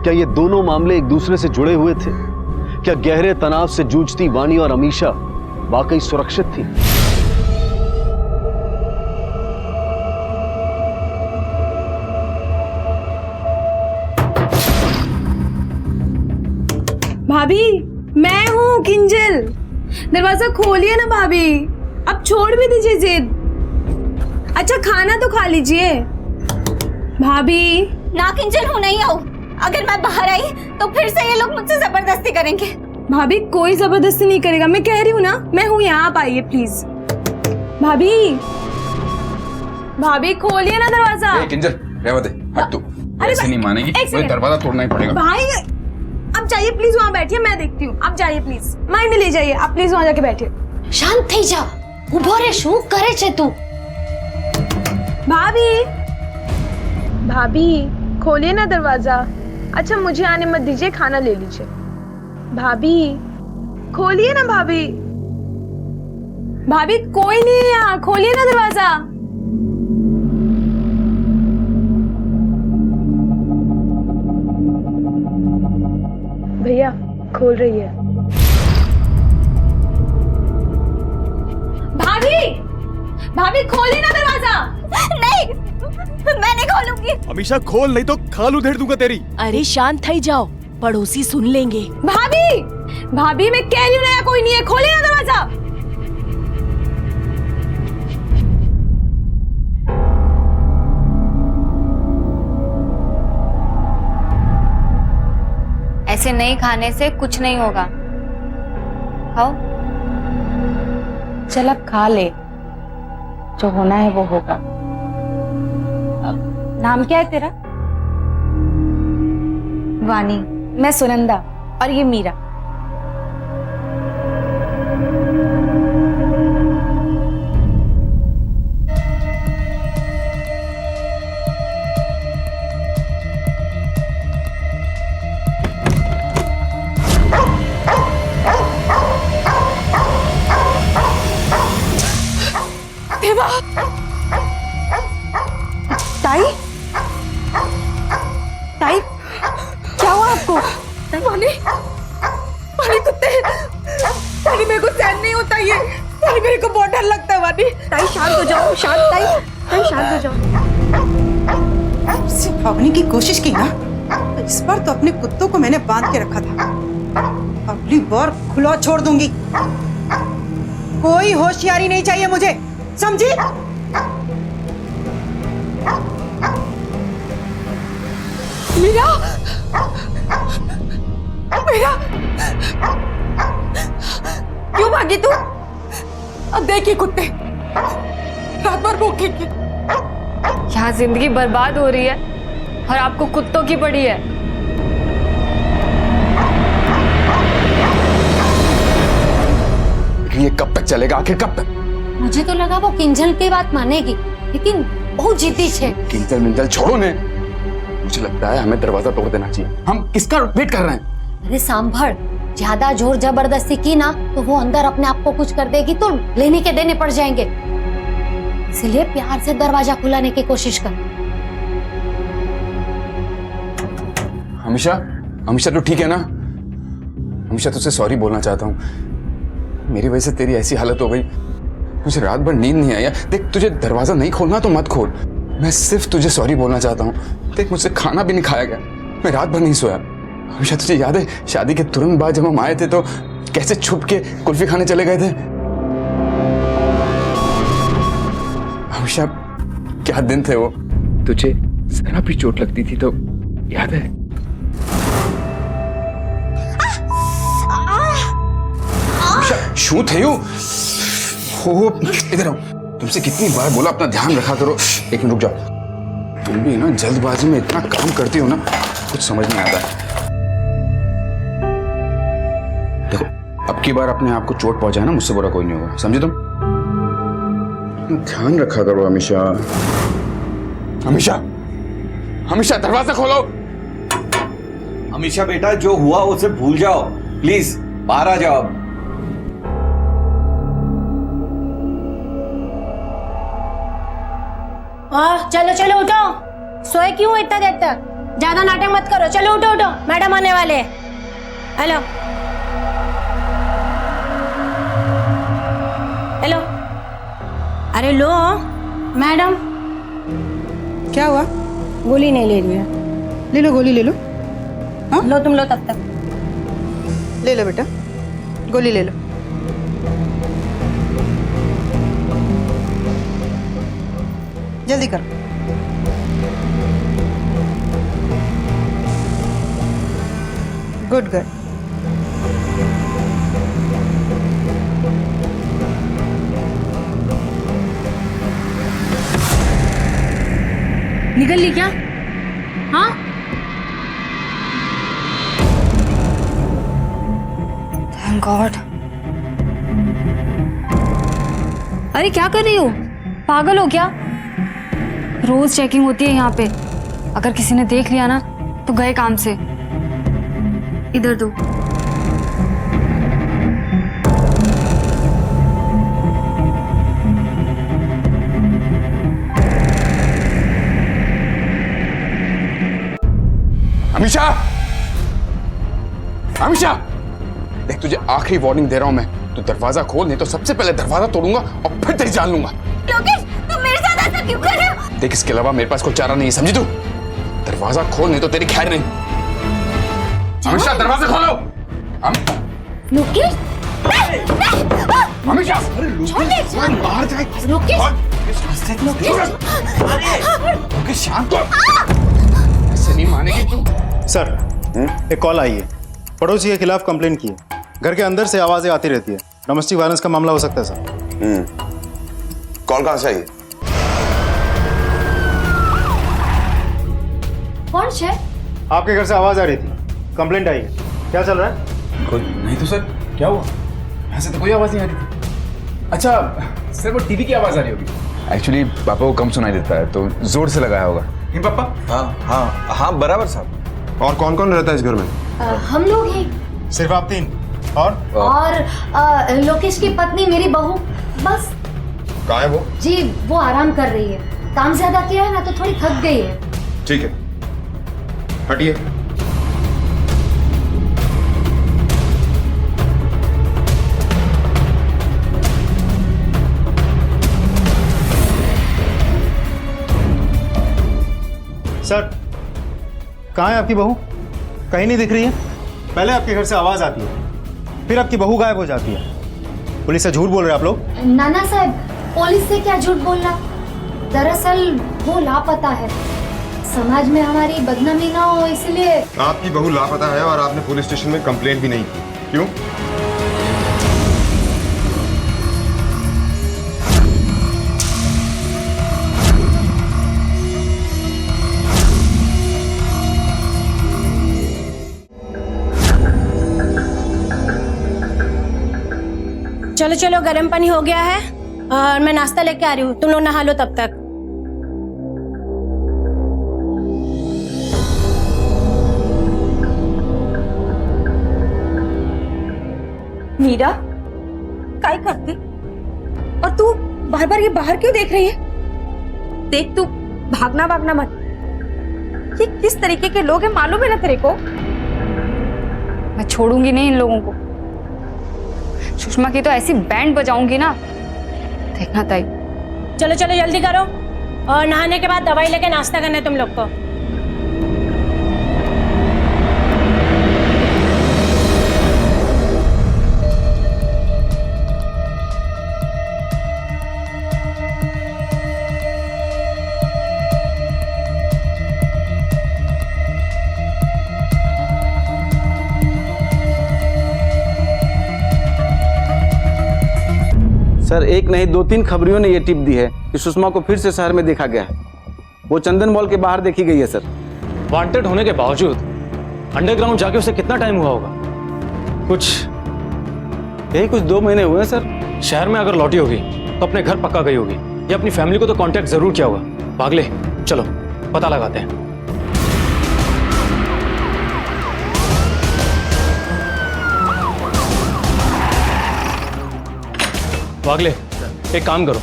क्या ये दोनों मामले एक दूसरे से जुड़े हुए थे? क्या गहरे तनाव से जूझती वानी और अमीशा वाकई सुरक्षित थी? भाभी, मैं हूँ किंजल। दरवाजा खोलिए ना भाभी। अब छोड़ भी दीजिए जिद। अच्छा खाना तो खा लीजिए। भाभी ना किंजल हूँ, नहीं आऊँ। अगर मैं बाहर आई तो फिर से ये लोग मुझसे जबरदस्ती करेंगे। भाभी कोई जबरदस्ती नहीं करेगा, मैं कह रही हूँ ना, मैं हूँ यहाँ, आप आइए प्लीज। भाभी, भाभी खोलिए ना दरवाजा। किंजल रहने दे, हट तू। ऐसे नहीं मानेगी, मुझे दरवाजा तोड़ना ही पड़ेगा। भाई आप जाइए प्लीज, वहाँ बैठिए, मैं देखती हूँ। आप जाइए प्लीज, माइंड ले जाइए, आप प्लीज वहाँ जाके बैठिए। शांत थई जा, उभो रे, શું કરે છે તું? भाभी, भाभी खोलिए ना दरवाजा। अच्छा मुझे आने मत दीजिए, खाना ले लीजिए। भाभी खोलिए ना भाभी। भाभी कोई नहीं है यहाँ, खोलिए ना दरवाजा। भैया खोल रही है। भाभी, भाभी खोलिए ना दरवाजा। नहीं, मैं नहीं खोलूंगी। अमीशा खोल, नहीं तो खालू धेड़ दूंगा तेरी। अरे शांत थई जाओ, पड़ोसी सुन लेंगे। भाभी, भाभी मैं कह रही हूँ नया कोई नहीं है, खोलिए ना दरवाजा। ऐसे नहीं खाने से कुछ नहीं होगा। खाओ। चल अब खा ले, जो होना है वो होगा। नाम क्या है तेरा? वानी। मैं सुनंदा और ये मीरा। देवा, ताई, ताई क्या हुआ आपको? वानी, वानी कुत्ते, वानी मेरे को सहन नहीं होता ये, वानी मेरे को बहुत डर लगता है। वानी, ताई शांत हो जाओ, शांत, ताई, ताई शांत हो जाओ। उससे भागने की कोशिश की ना, इस बार तो अपने कुत्तों को मैंने बांध के रखा था, अगली बार खुला छोड़ दूंगी। कोई होशियारी नहीं चाहिए मुझे, समझी? मीरा, मीरा, क्यों भागी तू? अब देखिए कुत्ते रात भर भूखेंगे। यहाँ जिंदगी बर्बाद हो रही है और आपको कुत्तों की पड़ी है। ये कब तक चलेगा, आखिर कब तक? मुझे तो लगा वो किंजल की बात मानेगी, लेकिन बहुत जिद्दी है। किंजल मिंजल छोड़ो ने, मुझे लगता है हमें दरवाजा तोड़ देना चाहिए। हम किसका वेट कर रहे हैं? अरे सांभर, ज्यादा जोर जबरदस्ती की ना तो वो अंदर अपने आप को कुछ कर देगी तो लेने के देने पड़ जाएंगे। इसलिए प्यार से दरवाजा खुलाने की कोशिश कर। हमेशा हमेशा तो ठीक है ना? हमेशा तुझसे सॉरी बोलना चाहता हूँ, मेरी वजह से तेरी ऐसी हालत हो गई। मुझे रात भर नींद नहीं आया। देख, तुझे दरवाजा नहीं खोलना तो मत खोल, मैं सिर्फ तुझे सॉरी बोलना चाहता हूँ। देख, मुझसे खाना भी नहीं खाया गया, मैं रात भर नहीं सोया। हमेशा तुझे याद है शादी के तुरंत बाद जब हम आए थे तो कैसे छुप के कुल्फी खाने चले गए थे? हमेशा क्या दिन थे वो। तुझे जरा भी चोट लगती थी तो याद है? शू थे यू? हो, इधर आओ। तुमसे कितनी बार बोला अपना ध्यान रखा करो। एक मिनट रुक जाओ। तुम भी ना जल्दबाजी में इतना काम करती हो ना, कुछ समझ नहीं आता। देखो, अब की बार अपने आप को चोट पहुंचाए ना, मुझसे बुरा कोई नहीं होगा, समझे तुम? ध्यान रखा करो हमेशा। हमेशा हमेशा दरवाजा खोलो। हमेशा बेटा, जो हुआ उसे भूल जाओ, प्लीज बाहर आ जाओ। चलो चलो उठो, सोए क्यों इतना देर तक? ज्यादा नाटक मत करो, चलो उठो उठो, मैडम आने वाले हैं। हेलो हेलो, अरे लो मैडम। क्या हुआ? गोली नहीं ले रही है। ले लो गोली, ले लो। हाँ? लो तुम लो तब तक। ले लो बेटा, गोली ले लो। जल्दी करो। Good girl. निकल ली क्या? हाँ, थैंक गॉड। अरे क्या कर रही हो? पागल हो क्या? रोज चेकिंग होती है यहाँ पे, अगर किसी ने देख लिया ना तो गए काम से। इधर दो। अमीशा, अमीशा, देख तुझे आखिरी वार्निंग दे रहा हूं मैं, तू दरवाजा खोल नहीं तो सबसे पहले दरवाजा तोड़ूंगा और फिर तेरी जान लूंगा। लोकेश, तुम मेरे साथ ऐसा क्यों कर रहे हो? देख, इसके अलावा मेरे पास कोई चारा नहीं है, समझी तू? दरवाजा खोल नहीं तो तेरी खैर नहीं। अमीशा, दरवाजा खोलो। लोकेश, अमीशा, बाहर जाए। लोकेश, शांत हो। ऐसे नहीं मानेगी तू। सर, एक कॉल आई है, पड़ोसी के खिलाफ कंप्लेंट की है। घर के अंदर से आवाजें आती रहती है, डोमेस्टिक वायलेंस का मामला हो सकता है सर। कॉल कहाँ से आई? कौन है? आपके घर से आवाज आ रही थी, कंप्लेंट आई है। क्या चल रहा है? कोई नहीं तो सर, क्या हुआ? ऐसे तो कोई आवाज नहीं आ रही थी। अच्छा सर, वो टीवी की आवाज आ रही होगी। एक्चुअली पापा को कम सुनाई देता है तो जोर से लगाया होगा। पापा? हाँ हाँ हाँ, बराबर साहब। और कौन कौन रहता है इस घर में? हम लोग हैं। सिर्फ आप तीन? और लोकेश की पत्नी, मेरी बहू, बस। कहाँ है वो? जी वो आराम कर रही है, काम ज्यादा किया है ना तो थोड़ी थक गई है। ठीक है, हटिए। सर, कहाँ है आपकी बहू? कहीं नहीं दिख रही है। पहले आपके घर से आवाज आती है, फिर आपकी बहू गायब हो जाती है। पुलिस से झूठ बोल रहे हैं आप लोग। नाना साहब, पुलिस से क्या झूठ बोलना, दरअसल वो लापता है। समाज में हमारी बदनामी ना हो इसलिए। आपकी बहू लापता है और आपने पुलिस स्टेशन में कंप्लेंट भी नहीं की, क्यों? चलो चलो, गर्म पानी हो गया है और मैं नाश्ता लेके आ रही हूँ, तुम लोग नहा लो तब तक। मीरा, काय करती? और तू बार बार ये बाहर क्यों देख रही है? देख, तू भागना भागना मत। ये किस तरीके के लोग हैं मालूम है ना तेरे को? मैं छोड़ूंगी नहीं इन लोगों को। सुषमा की तो ऐसी बैंड बजाऊंगी ना, देखना ताई। चलो चलो जल्दी करो, और नहाने के बाद दवाई लेके नाश्ता करना है तुम लोग को। सर एक नहीं 2-3 खबरियों ने ये टिप दी है कि सुषमा को फिर से शहर में देखा गया है। वो चंदन मॉल के बाहर देखी गई है सर। वांटेड होने के बावजूद अंडरग्राउंड जाके उसे कितना टाइम हुआ होगा? यही कुछ 2 महीने हुए हैं सर। शहर में अगर लौटी होगी तो अपने घर पक्का गई होगी, या अपनी फैमिली को तो कांटेक्ट जरूर किया होगा। पागले, चलो पता लगाते हैं। पागले, एक काम करो,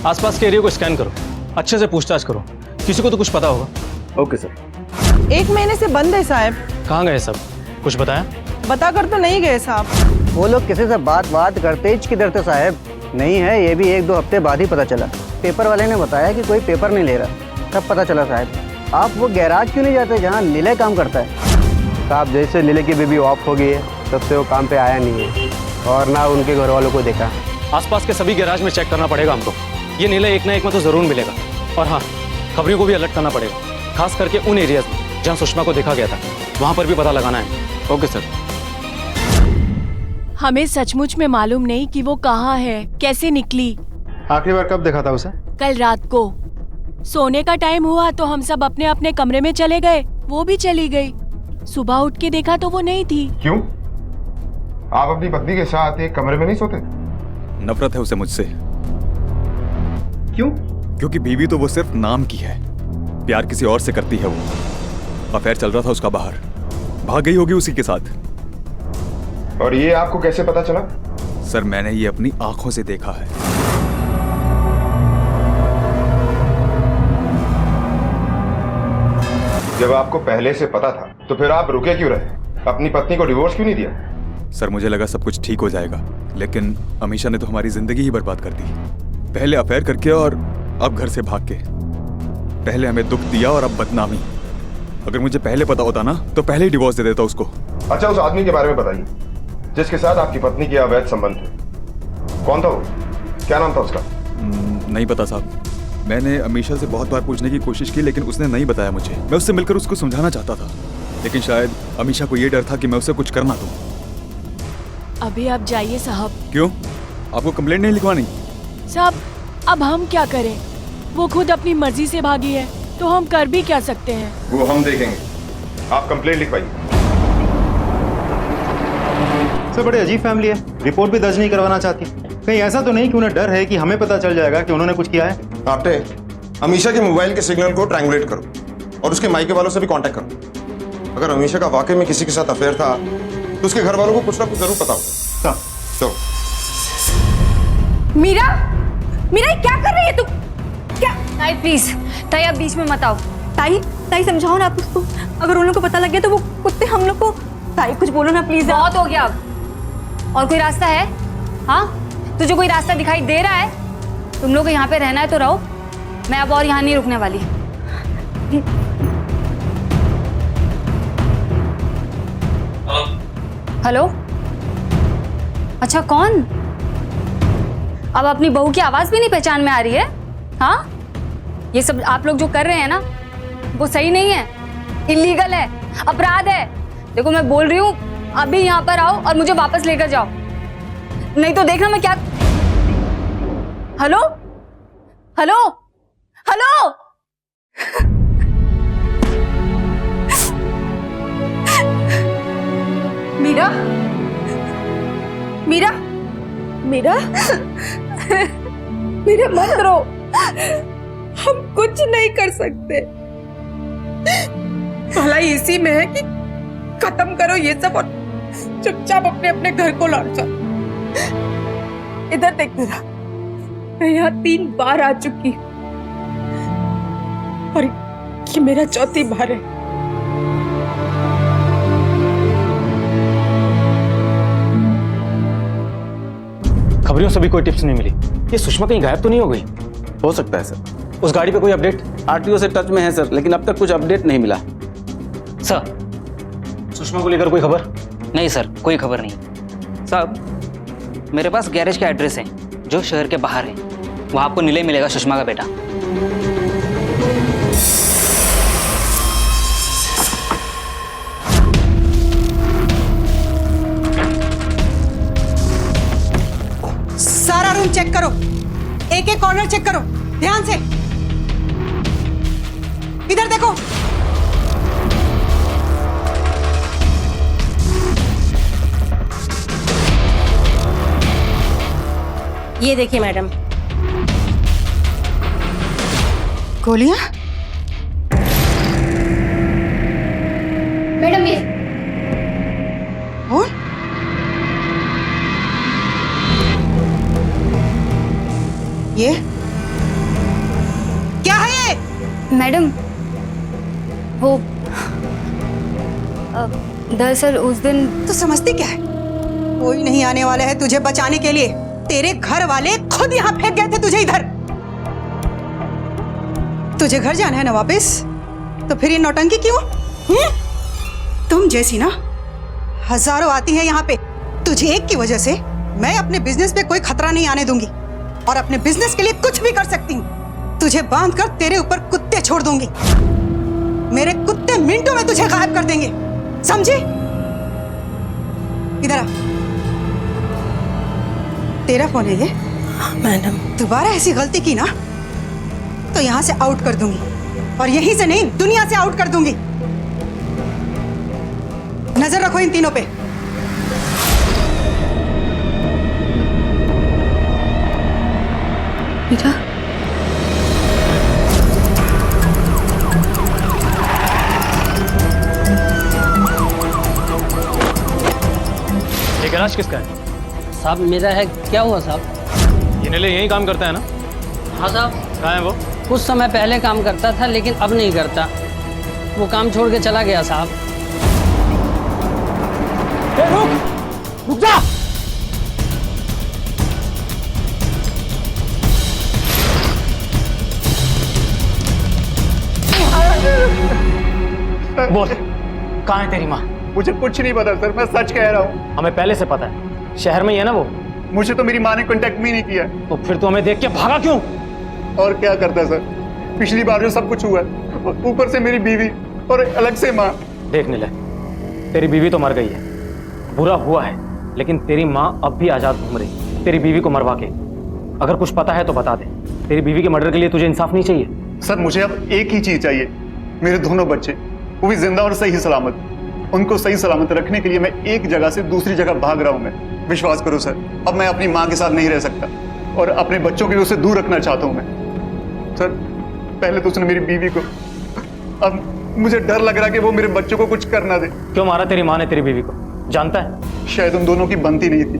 आसपास के एरिया को स्कैन करो, अच्छे से पूछताछ करो, किसी को तो कुछ पता होगा। Okay sir. 1 महीने से बंद है साहब। कहाँ गए सब? कुछ बताया? बता कर तो नहीं गए साहब। वो लोग किसी से बात करते ही किधर थे साहब? नहीं है, ये भी 1-2 हफ्ते बाद ही पता चला। पेपर वाले ने बताया कि कोई पेपर नहीं ले रहा, तब पता चला साहब। आप वो गैराज क्यों नहीं जाते जहाँ नीले काम करता है? साहब जैसे नीले की बेबी ऑफ हो गई है तब से वो काम पे आया नहीं है, और ना उनके घर वालों को देखा। आसपास के सभी गैराज में चेक करना पड़ेगा हमको। ये नीला एक ना एक में तो जरूर मिलेगा। और हाँ, खबरियों को भी अलर्ट करना पड़ेगा, खास करके उन एरियाज में जहाँ सुषमा को देखा गया था, वहाँ पर भी पता लगाना है। Okay sir. हमें सचमुच में मालूम नहीं कि वो कहाँ है, कैसे निकली। आखिरी बार कब देखा था उसे? कल रात को सोने का टाइम हुआ तो हम सब अपने अपने कमरे में चले गए, वो भी चली गई। सुबह उठ के देखा तो वो नहीं थी। क्यों? आप अपनी पत्नी के साथ एक कमरे में नहीं सोते? नफरत है उसे मुझसे। क्यों? क्योंकि बीवी तो वो सिर्फ नाम की है, प्यार किसी और से करती है वो। अफेयर चल रहा था उसका बाहर, भाग गई होगी उसी के साथ। और ये आपको कैसे पता चला? सर मैंने ये अपनी आंखों से देखा है। जब आपको पहले से पता था तो फिर आप रुके क्यों रहे? अपनी पत्नी को डिवोर्स क्यों नहीं दिया? सर मुझे लगा सब कुछ ठीक हो जाएगा, लेकिन अमीशा ने तो हमारी जिंदगी ही बर्बाद कर दी। पहले अफेयर करके और अब घर से भाग के। पहले हमें दुख दिया और अब बदनामी। अगर मुझे पहले पता होता ना तो पहले ही डिवोर्स दे देता उसको। अच्छा, उस आदमी के बारे में बताइए जिसके साथ आपकी पत्नी के अवैध संबंध थे। कौन था वो? क्या नाम था उसका? नहीं पता साहब। मैंने अमीशा से बहुत बार पूछने की कोशिश की, लेकिन उसने नहीं बताया मुझे। मैं उससे मिलकर उसको समझाना चाहता था, लेकिन शायद अमीशा को ये डर था कि मैं उसे कुछ करना दूं। अभी आप जाइए साहब। क्यों? आपको कंप्लेंट नहीं लिखवानी? साहब अब हम क्या करें, वो खुद अपनी मर्जी से भागी है तो हम कर भी क्या सकते हैं? वो हम देखेंगे, आप कंप्लेंट लिखवाइए। सर बड़े अजीब फैमिली है, रिपोर्ट भी दर्ज नहीं करवाना चाहती। कहीं ऐसा तो नहीं कि उन्हें डर है कि हमें पता चल जाएगा कि उन्होंने कुछ किया है? आपटे अमीशा के मोबाइल के सिग्नल को ट्रायंगुलेट करो और उसके मायके वालों से भी कांटेक्ट करो। अगर अमीशा का वाकई में किसी के साथ अफेयर था तो उसके घर वालों को कुछ ना कुछ जरूर पता हो। चलो। मीरा, मीरा ये क्या कर रही है तू? क्या? ताई प्लीज, ताई आप बीच में मत आओ। ताई समझाओ ना आप उसको। अगर उन लोगों को पता लग गया तो वो कुत्ते हम लोग को। ताई कुछ बोलो ना प्लीज। बहुत हो गया अब। और कोई रास्ता है? हाँ, तुझे कोई रास्ता दिखाई दे रहा है? तुम लोग यहाँ पे रहना है तो रहो, मैं अब और यहाँ नहीं रुकने वाली। हेलो, अच्छा कौन? अब अपनी बहू की आवाज भी नहीं पहचान में आ रही है? हाँ, ये सब आप लोग जो कर रहे हैं ना वो सही नहीं है, इलीगल है, अपराध है। देखो मैं बोल रही हूँ, अभी यहाँ पर आओ और मुझे वापस लेकर जाओ, नहीं तो देखना मैं क्या। Hello hello hello, Meera, Meera, Meera, Meera मत रो, हम कुछ नहीं कर सकते। भलाई इसी में है कि खत्म करो ये सब और चुपचाप अपने अपने घर को लौट जाओ। इधर देख जरा, मैं यहाँ 3 बार आ चुकी और ये मेरा 4थी बार है। खबरियों से भी कोई टिप्स नहीं मिली। ये सुषमा कहीं गायब तो नहीं हो गई? हो सकता है सर। उस गाड़ी पे कोई अपडेट? आरटीओ से टच में है सर, लेकिन अब तक कुछ अपडेट नहीं मिला। सर, सुषमा को लेकर कोई खबर? नहीं सर, कोई खबर नहीं। साहब, मेरे पास गैरेज का एड्रेस है जो शहर के बाहर है। वहाँ आपको निलय मिलेगा, सुषमा का बेटा। सारा रूम चेक करो, एक एक कॉर्नर चेक करो, ध्यान से। इधर देखो। ये देखिए मैडम, गोलियां। मैडम ये और ये क्या है ये? मैडम वो दरअसल उस दिन तो समझती क्या है? कोई नहीं आने वाला है तुझे बचाने के लिए। तेरे घर वाले खुद यहाँ फेंक गए थे तुझे इधर। तुझे घर जाना है ना वापस? तो फिर ये नौटंकी क्यों? तुम जैसी ना हजारों आती है यहाँ पे। तुझे एक की वजह से मैं अपने बिजनेस पे कोई खतरा नहीं आने दूंगी और अपने बिजनेस के लिए कुछ भी कर सकती हूँ। तुझे बांधकर तेरे ऊपर कुत्ते छोड़ दूंगी। मेरे कुत्ते मिनटों में तुझे गायब कर देंगे, समझी? इधर आ। तेरा फोन है ये? मैडम, दोबारा ऐसी गलती की ना तो यहाँ से आउट कर दूंगी, और यहीं से नहीं दुनिया से आउट कर दूंगी। नजर रखो इन तीनों पे। बेटा, ये गैराज किसका है? साहब मेरा है। क्या हुआ साहब? ये निलय यही काम करता है ना? हाँ साहब। कहाँ है वो? कुछ समय पहले काम करता था, लेकिन अब नहीं करता। वो काम छोड़ के चला गया साहब। रुक जा। बोल, कहाँ है तेरी माँ? मुझे कुछ नहीं पता सर, मैं सच कह रहा हूँ। हमें पहले से पता है, शहर में ही है ना वो। मुझे तो मेरी माँ ने कांटेक्ट भी नहीं किया। तो फिर तू हमें देख के भागा क्यों? और क्या करता सर, पिछली बार जो सब कुछ हुआ, ऊपर से मेरी बीवी और अलग से माँ। देख निलय, तेरी बीवी तो मर गई है, बुरा हुआ है, लेकिन तेरी माँ अब भी आजाद घूम रही, तेरी बीवी को मरवा के। अगर कुछ पता है तो बता दे। तेरी बीवी के मर्डर के लिए तुझे इंसाफ नहीं चाहिए? सर मुझे अब एक ही चीज चाहिए, मेरे दोनों बच्चे, वो भी जिंदा और सही सलामत। उनको सही सलामत रखने के लिए मैं एक जगह से दूसरी जगह भाग रहा हूँ। मैं, विश्वास करो सर, अब मैं अपनी माँ के साथ नहीं रह सकता और अपने बच्चों को उससे दूर रखना चाहता हूँ मैं। सर पहले तो उसने मेरी बीवी को, अब मुझे डर लग रहा है कि वो मेरे बच्चों को कुछ कर ना दे। क्यों मारा तेरी माँ ने तेरी बीवी को, जानता है? शायद उन दोनों की बनती नहीं थी,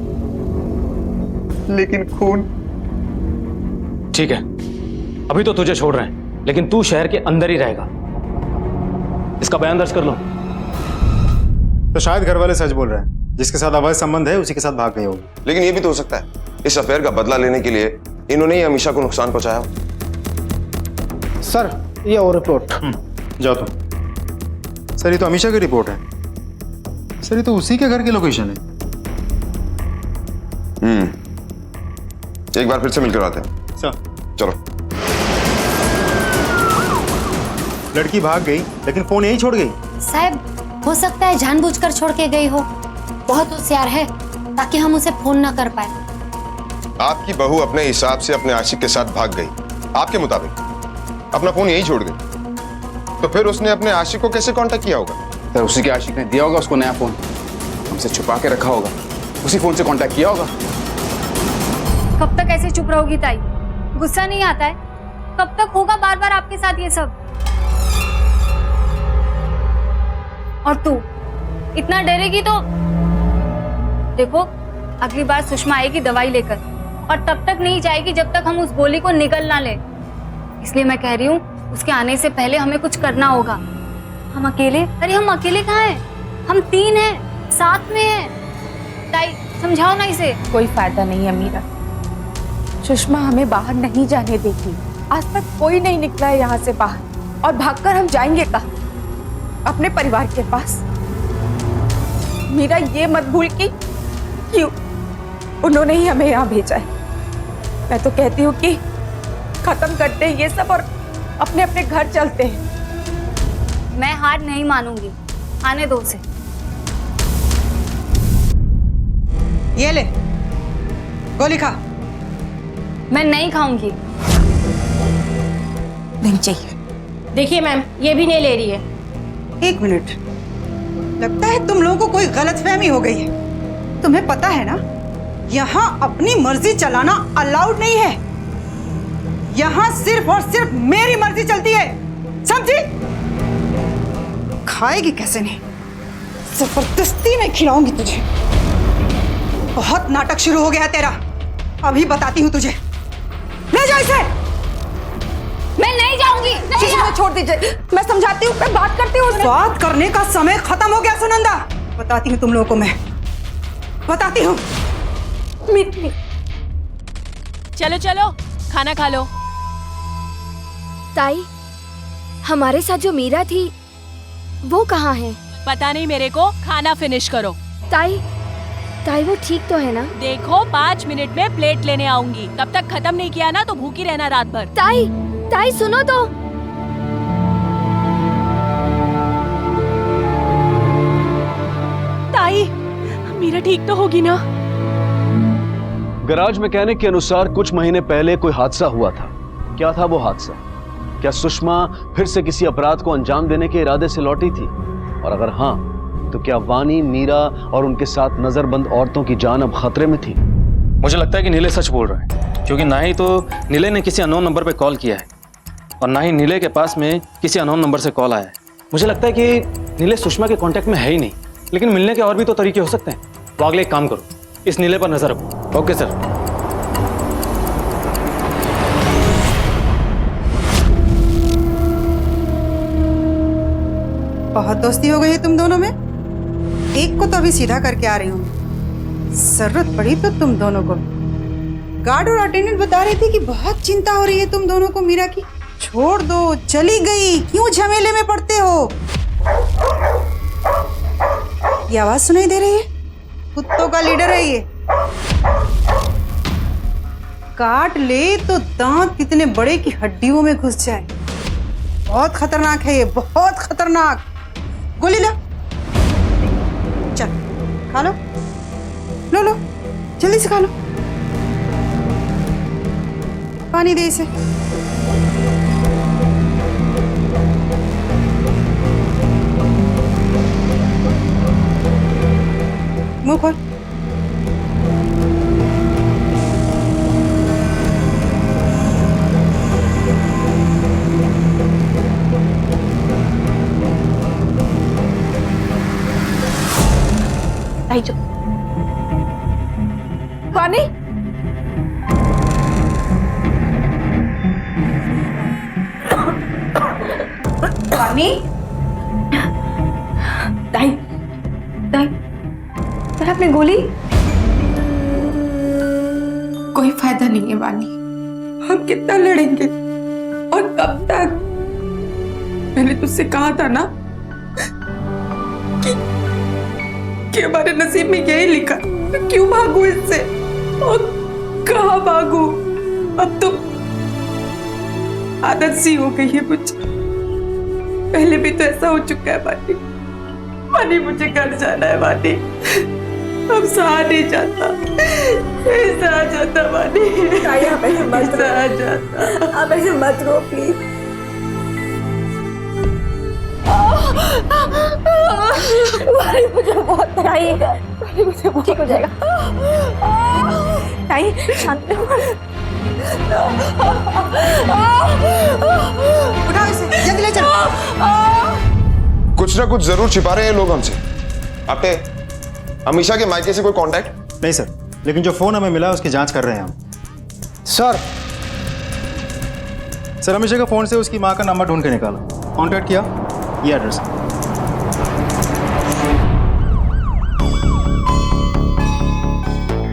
लेकिन खून। ठीक है, अभी तो तुझे छोड़ रहे हैं, लेकिन तू शहर के अंदर ही रहेगा। इसका बयान दर्ज कर लो। तो शायद घर वाले सच बोल रहे हैं, जिसके साथ अवैध संबंध है उसी के साथ भाग गई होगी। लेकिन ये भी तो हो सकता है इस अफेयर का बदला लेने के लिए इन्होंने ही अमीशा को नुकसान पहुंचाया हो। सर ये और रिपोर्ट। जाओ तुम। सर ये तो अमीशा की रिपोर्ट है। सर ये तो उसी के घर की लोकेशन है। एक बार फिर से मिलकर आते हैं। सर चलो। लड़की भाग गई लेकिन फोन यहीं छोड़ गई। साहब हो सकता है जानबूझकर छोड़ के गई हो, बहुत होशियार है ताकि हम उसे फोन ना कर पाए। आपकी बहू अपने हिसाब से अपने आशिक के साथ भाग गई, आपके मुताबिक अपना फोन यहीं छोड़ गई, तो फिर उसने अपने आशिक को कैसे कांटेक्ट किया होगा? सर उसी के आशिक ने दिया होगा उसको नया फोन, हमसे छुपा के रखा होगा, उसी फोन से कांटेक्ट किया होगा। कब तक ऐसे चुप रहोगी ताई? गुस्सा नहीं आता है? कब तक होगा बार बार आपके साथ ये सब? और तू इतना डरेगी तो देखो, अगली बार सुषमा आएगी दवाई लेकर, और तब तक नहीं जाएगी जब तक हम उस गोली को निगल ना ले। इसलिए मैं कह रही हूँ उसके आने से पहले हमें कुछ करना होगा। हम अकेले? अरे हम अकेले कहाँ हैं? हम 3 हैं, साथ में हैं। ताई समझाओ ना इसे। कोई फायदा नहीं है मीरा, सुषमा हमें बाहर नहीं जाने देगी। आज तक कोई नहीं निकला है यहाँ से बाहर, और भागकर हम जाएंगे कहाँ? अपने परिवार के पास। मीरा, ये मत भूल कि क्यों उन्होंने ही हमें यहाँ भेजा है। मैं तो कहती हूँ कि खत्म करते हैं ये सब और अपने अपने घर चलते हैं। मैं हार नहीं मानूंगी, आने दो उसे। ये ले, गोली खा। मैं नहीं खाऊंगी। नहीं चाहिए। देखिए मैम, ये भी नहीं ले रही है। एक मिनट, लगता है तुम लोगों को कोई गलतफहमी हो गई है। तुम्हें पता है ना, यहाँ अपनी मर्जी चलाना अलाउड नहीं है। यहाँ सिर्फ और सिर्फ मेरी मर्जी चलती है, समझी? खाएगी कैसे नहीं, जबरदस्ती में खिलाऊंगी तुझे। बहुत नाटक शुरू हो गया तेरा, अभी बताती हूँ तुझे। ले जाओ इसे। मैं नहीं जाऊंगी। सुषमा, छोड़ दीजिए, मैं समझाती हूँ, मैं बात करती हूँ। बात करने का समय खत्म हो गया सुनंदा। बताती हूँ तुम लोगों को, मैं बताती हूँ। चलो चलो, खाना खा लो। ताई, हमारे साथ जो मीरा थी वो कहाँ है? पता नहीं मेरे को, खाना फिनिश करो। ताई, ताई वो ठीक तो है ना? देखो 5 मिनट में प्लेट लेने आऊंगी, तब तक खत्म नहीं किया ना तो भूखी रहना रात भर। ताई, ताई सुनो तो। ताई, मीरा ठीक तो होगी ना? गराज मैकेनिक के अनुसार कुछ महीने पहले कोई हादसा हुआ था। क्या था वो हादसा? क्या सुषमा फिर से किसी अपराध को अंजाम देने के इरादे से लौटी थी? और अगर हाँ, तो क्या वानी, मीरा और उनके साथ नजरबंद औरतों की जान अब खतरे में थी? मुझे लगता है कि नीले सच बोल रहा है, क्योंकि ना ही तो नीले ने किसी अननोन नंबर पर कॉल किया है और ना ही नीले के पास में किसी अननोन नंबर से कॉल आया है। मुझे लगता है कि नीले सुषमा के कांटेक्ट में है ही नहीं, लेकिन मिलने के और भी तो तरीके हो सकते हैं। तो अगले एक काम करो, इस नीले पर नजर रखो। Okay sir. बहुत दोस्ती हो गई है तुम दोनों में। एक को तो अभी सीधा करके आ रही हूँ, जरूरत पड़ी तो तुम दोनों को। गार्ड और अटेंडेंट बता रही थी कि बहुत चिंता हो रही है तुम दोनों को मीरा की। छोड़ दो, चली गई, क्यों झमेले में पड़ते हो? ये आवाज सुनाई दे रही है? कुत्तों का लीडर है ये। काट ले तो दांत कितने बड़े की हड्डियों में घुस जाए। बहुत खतरनाक है ये, बहुत खतरनाक। गोली लो, चल खा लो। लो लो, जल्दी से खा लो। पानी दे इसे। मुंह खोल। पानी, पानी। ताई, ताई, ताई आपने गोली? कोई फायदा नहीं है वानी, हम कितना लड़ेंगे और कब तक? मैंने तुझसे कहा था ना कि हमारे नसीब में यही लिखा, तो क्यों भागू इससे और कहाँ भागू? अब तो आदत सी हो गई है मुझे। पहले भी तो ऐसा हो चुका है वानी। वानी, मुझे घर जाना है वानी, अब सहा नहीं जाता, ऐसा आ जाता वानी। अब ऐसे मत रो, अब ऐसे मत रो प्लीज। मुझे बहुत तराई है, मुझे ठीक हो जाएगा। ताई शांत हो। उठाओ इसे, जल्दी ले चलो। कुछ ना कुछ जरूर छिपा रहे हैं लोग हमसे। आपने अमीशा के मायके से कोई कांटेक्ट? नहीं सर, लेकिन जो फोन हमें मिला उसकी जांच कर रहे हैं हम। सर अमीशा के फोन से उसकी माँ का नंबर ढूंढ के निकाला, कांटेक्ट किया, ये एड्रेस।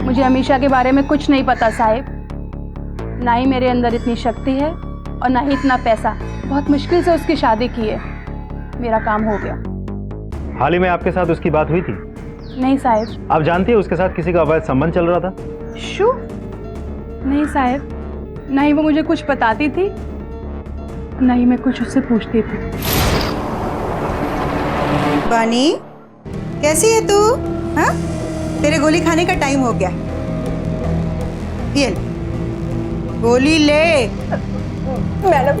मुझे अमीशा के बारे में कुछ नहीं पता साहिब। ना ही मेरे अंदर इतनी शक्ति है और ना ही इतना पैसा। बहुत मुश्किल से उसकी शादी की है। मेरा काम हो गया। हाल ही में आपके साथ उसकी बात हुई थी? नहीं साहब। आप जानती है उसके साथ किसी का अवैध संबंध चल रहा था? शू? नहीं साहब, ना ही वो मुझे कुछ बताती थी, ना ही मैं कुछ उससे पूछती थी। बानी, कैसी है तू? हाँ, तेरे गोली खाने का टाइम हो गया। ये ले, गोली ले। मैडम,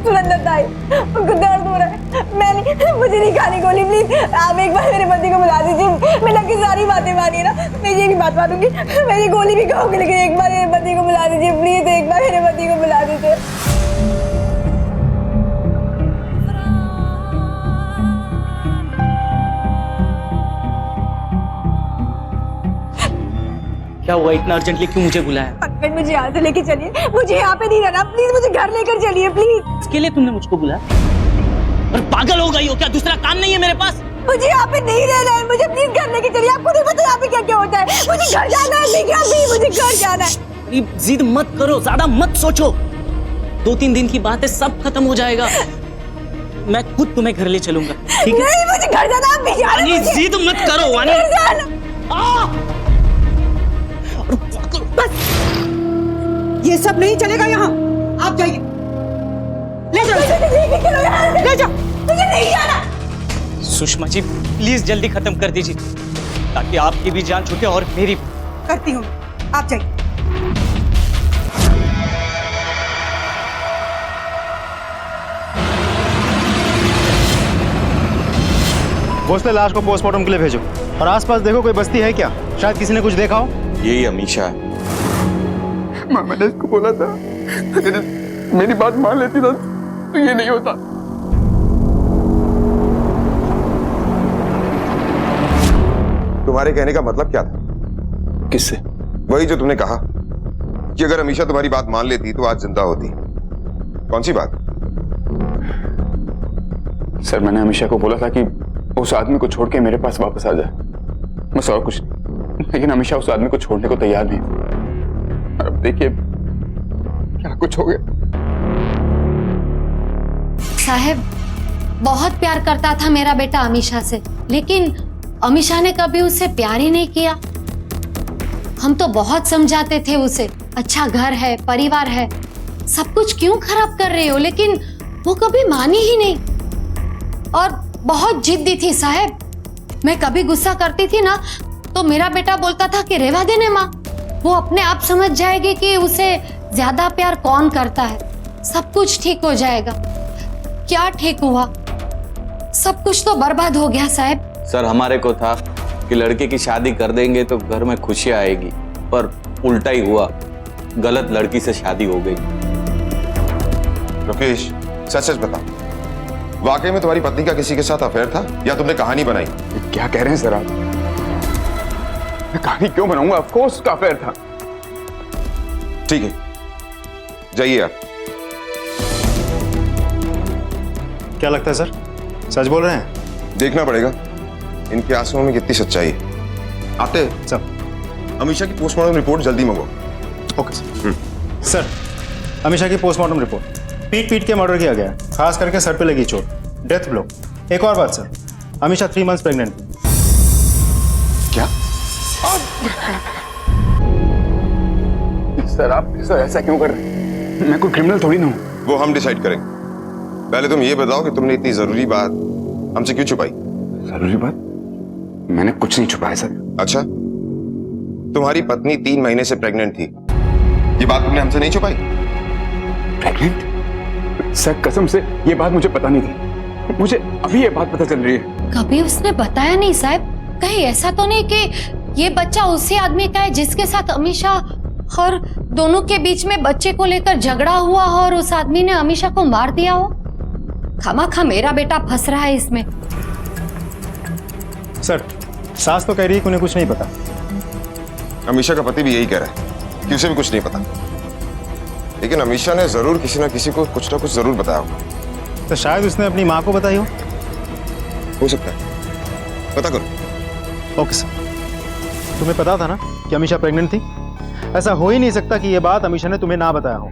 तुरंत बताइए, उनको दर्द हो रहा है। मैं नहीं, मुझे नहीं खानी गोली, प्लीज। आप एक बार मेरे पति को बुला दीजिए। मैं लग की सारी बातें मानिए ना, मैं ये की बात मानूंगी। मैं ये गोली भी खाऊंगी, लेकिन एक बार मेरे पति को बुला दीजिए प्लीज। एक बार मेरे पति को बुला दीजिए। क्या हुआ, इतना अर्जेंटली क्यों मुझे बुलाया? मुझे यहाँ से लेके चलिए, मुझे यहाँ पे नहीं रहना, प्लीज मुझे घर लेकर चलिए प्लीज। इसके लिए तुमने मुझको बुलाया? और पागल हो गई हो क्या? दूसरा काम नहीं है मेरे पास? मुझे यहाँ पे नहीं रहना है, मुझे प्लीज घर लेके चलिए। आपको नहीं पता यहाँ पे क्या क्या होता है। मुझे घर जाना है, ठीक है अभी मुझे घर जाना है। जिद मत करो, ज्यादा मत सोचो। 2-3 दिन की बात है, सब खत्म हो जाएगा। मैं खुद तुम्हें घर ले चलूंगा, ठीक है? नहीं, मुझे घर जाना, आप भी जाना। जिद मत करो वानी। बस, ये सब नहीं चलेगा यहाँ। आप जाइए, ले जाओ, ले जाओ। मुझे नहीं जाना। सुषमा जी प्लीज जल्दी खत्म कर दीजिए, ताकि आपकी भी जान छूटे और मेरी भी। करती हूँ, आप जाइए। घोंसले लाश को पोस्टमार्टम के लिए भेजो और आसपास देखो कोई बस्ती है क्या, शायद किसी ने कुछ देखा हो। यही अमीशा है। मैंने इसको बोला था, अगर मेरी बात मान लेती ना तो ये नहीं होता। तुम्हारे कहने का मतलब क्या था? किससे? वही जो तुमने कहा कि अगर अमीशा तुम्हारी बात मान लेती तो आज जिंदा होती। कौन सी बात? सर, मैंने अमीशा को बोला था कि उस आदमी को छोड़ के मेरे पास वापस आ जाए, बस और कुछ नहीं। लेकिन अमीशा उस आदमी को छोड़ने को तैयार नहीं। और अब देखिए क्या कुछ हो गया। साहब, बहुत प्यार करता था मेरा बेटा अमीशा से, लेकिन अमीशा ने कभी उससे प्यार ही नहीं किया। हम तो बहुत समझाते थे उसे, अच्छा घर है, परिवार है, सब कुछ क्यों खराब कर रहे हो, लेकिन वो कभी मानी ही नहीं। और बहुत जिद्दी थी साहब। मैं कभी गुस्सा करती थी ना तो मेरा बेटा बोलता था कि रहवा देने माँ, वो अपने आप समझ जाएगी कि उसे ज्यादा प्यार कौन करता है, सब कुछ ठीक हो जाएगा। क्या ठीक हुआ? सब कुछ तो बर्बाद हो गया साहब। सर, हमारे को था कि लड़के की शादी कर देंगे तो घर में खुशियां आएगी, पर उल्टा ही हुआ। गलत लड़की से शादी हो गई। रुकेश, सच सच बता, वाकई में तुम्हारी पत्नी का किसी के साथ अफेयर था या तुमने कहानी बनाई? क्या कह रहे हैं सर आप? मैं कहानी क्यों बनाऊंगा? ऑफ कोर्स का अफेयर था। ठीक है, जाइए आप। क्या लगता है सर, सच बोल रहे हैं? देखना पड़ेगा इनके आंसुओं में कितनी सच्चाई है। आते सर, अमीशा की पोस्टमार्टम रिपोर्ट जल्दी मंगवाओ। Okay sir. सर, अमीशा की पोस्टमार्टम रिपोर्ट पीट पीट के मर्डर किया गया, खास करके सर पे लगी चोट, डेथ ब्लो। एक और बात सर, अमीशा 3 मंथ्स प्रेग्नेंट थी। क्या? सर, आप ऐसा क्यों कर रहे हैं? मैं कोई क्रिमिनल थोड़ी ना हूं। वो हम डिसाइड करेंगे। पहले तुम ये बताओ कि तुमने इतनी जरूरी बात हमसे क्यों छुपाई? जरूरी बात? मैंने कुछ नहीं छुपाया सर। अच्छा, तुम्हारी पत्नी 3 महीने से प्रेग्नेंट थी, ये बात तुमने हमसे नहीं छुपाई? प्रेग्नेंट? सर, कसम से ये बात मुझे पता नहीं थी। मुझे अभी ये बात पता चल रही है। कभी उसने बताया नहीं साहब? कहीं ऐसा तो नहीं कि ये बच्चा उसी आदमी का है जिसके साथ अमीशा और दोनों के बीच में बच्चे को लेकर झगड़ा हुआ हो और उस आदमी ने अमीशा को मार दिया हो? खामखा मेरा बेटा फंस रहा है इसमें। सर, सास तो कह रही है कि उन्हें कुछ नहीं पता। अमीशा का पति भी यही कह रहा है कि उसे भी कुछ नहीं पता, लेकिन अमीशा ने जरूर किसी ना किसी को कुछ ना कुछ जरूर बताया होगा। तो शायद उसने अपनी माँ को बताई हो सकता है, पता करो। Okay sir. तुम्हें पता था ना कि अमीशा प्रेग्नेंट थी? ऐसा हो ही नहीं सकता कि यह बात अमीशा ने तुम्हें ना बताया हो।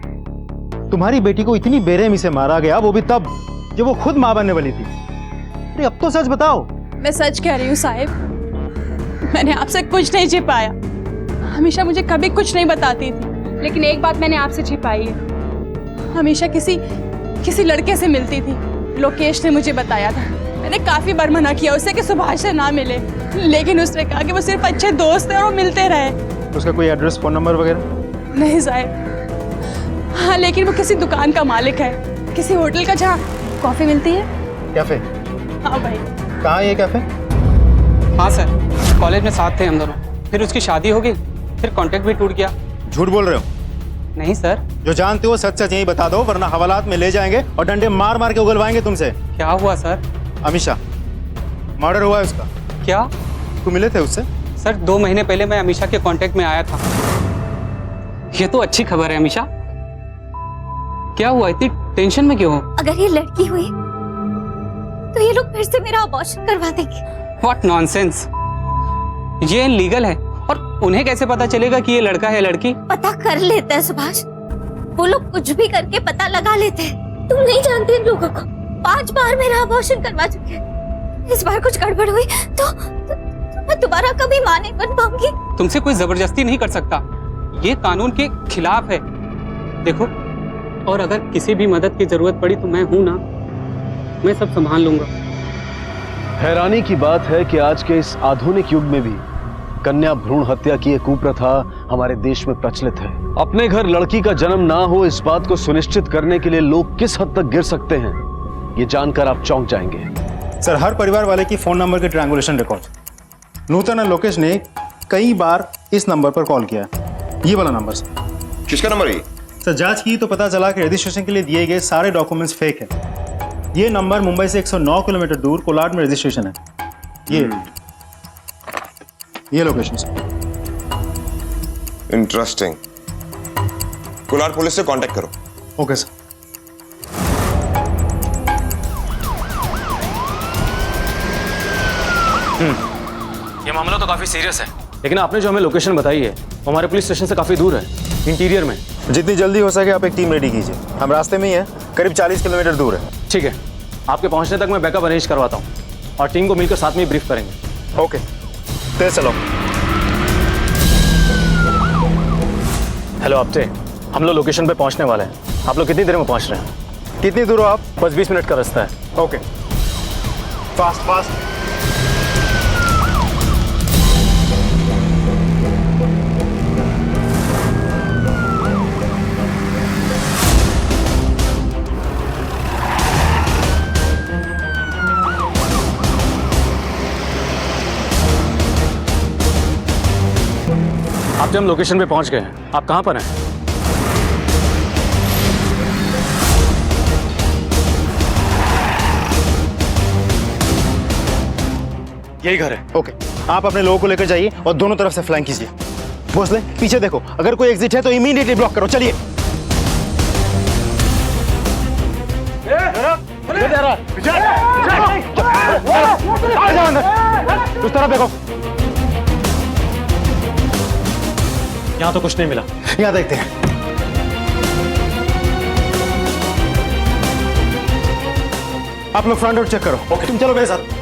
तुम्हारी बेटी को इतनी बेरहमी से मारा गया, वो भी तब जब वो खुद मां बनने वाली थी। अरे अब तो सच बताओ। मैं सच कह रही हूँ साहिब, मैंने आपसे कुछ नहीं छिपाया। हमेशा मुझे कभी कुछ नहीं बताती थी, लेकिन एक बात मैंने आपसे छिपाई है। हमेशा किसी लड़के से मिलती थी, लोकेश ने मुझे बताया था। मैंने काफी बार मना किया उसे कि सुभाष से ना मिले, लेकिन उसने कहा कि वो सिर्फ अच्छे दोस्त हैं और वो मिलते रहे। उसका कोई एड्रेस, फोन नंबर वगैरह? नहीं साहिब, हाँ लेकिन वो किसी दुकान का मालिक है, किसी होटल का जहाँ कॉफी मिलती है। कैफे? हाँ भाई। कहाँ है ये कैफे? हाँ सर, कॉलेज में साथ थे हम दोनों, फिर उसकी शादी हो गई, फिर कांटेक्ट भी टूट गया। झूठ बोल रहे हो? नहीं सर। जो जानते हो सच सच यही बता दो, वरना हवालात में ले जाएंगे और डंडे मार मार के उगलवाएंगे तुमसे। क्या हुआ सर? अमीशा, मर्डर हुआ है उसका। क्या? तुम मिले थे उससे? सर 2 महीने पहले मैं अमीशा के कांटेक्ट में आया था। ये तो अच्छी खबर है अमीशा। क्या हुआ, इतनी टेंशन में क्यों हो? अगर ये लड़की हुई तो ये लोग फिर से मेरा अबॉर्शन करवा देंगे। व्हाट नॉनसेंस, ये इलीगल है। और उन्हें कैसे पता चलेगा कि ये लड़का है लड़की? पता कर लेते हैं सुभाष, वो लोग कुछ भी करके पता लगा लेते हैं। तुम नहीं जानते इन लोगों को, 5 बार मेरा अबॉर्शन करवा चुके हैं। इस बार कुछ गड़बड़ हुई तो मैं दोबारा कभी मां नहीं बन पाऊंगी। तुमसे कोई जबरदस्ती नहीं कर सकता, ये कानून के खिलाफ है। देखो, और अगर किसी भी मदद की जरूरत पड़ी तो मैं हूं ना, मैं सब संभाल लूंगा। हैरानी की बात है कि आज के इस आधुनिक युग में भी कन्या भ्रूण हत्या की एक कुप्रथा हमारे देश में प्रचलित है। अपने घर लड़की का जन्म ना हो, इस बात को सुनिश्चित करने के लिए लोग किस हद तक गिर सकते हैं, ये जानकर आप चौंक जाएंगे। सर, हर परिवार वाले की फोन नंबर के ट्रायंगुलेशन रिकॉर्ड नूतन और लोकेश ने कई बार इस नंबर पर कॉल किया है। ये वाला नंबर सर। किसका नंबर है? सर, जांच की तो पता चला कि रजिस्ट्रेशन के लिए दिए गए सारे डॉक्यूमेंट्स फेक है। ये नंबर मुंबई से 109 किलोमीटर दूर कोलाड में रजिस्ट्रेशन है। ये location sir. Interesting. Kolad police से कांटेक्ट करो। Okay sir. ये मामला तो काफी सीरियस है, लेकिन आपने जो हमें लोकेशन बताई है वो हमारे पुलिस स्टेशन से काफी दूर है, इंटीरियर में। जितनी जल्दी हो सके आप एक टीम रेडी कीजिए। हम रास्ते में ही हैं, करीब 40 किलोमीटर दूर है। ठीक है, आपके पहुंचने तक मैं बैकअप अरेंज करवाता हूँ और टीम को मिलकर साथ में ब्रीफ करेंगे। ओके, तेज चलो। हेलो आपटे, हम लोग लोकेशन पे पहुंचने वाले हैं। आप लोग कितनी देर में पहुंच रहे हैं? कितनी दूर हो आप? बस 20 मिनट का रास्ता है। Okay, fast fast. आप जब हम लोकेशन पे पहुंच गए हैं, आप कहां पर हैं? यही घर है। ओके, आप अपने लोगों को लेकर जाइए और दोनों तरफ से फ्लैंक कीजिए। भोसले, पीछे देखो, अगर कोई एग्जिट है तो इमीडिएटली ब्लॉक करो। चलिए। उस तरफ देखो। यहां तो कुछ नहीं मिला। यहां देखते हैं। आप लोग फ्रंट डोर चेक करो। ओके, तुम चलो मेरे साथ।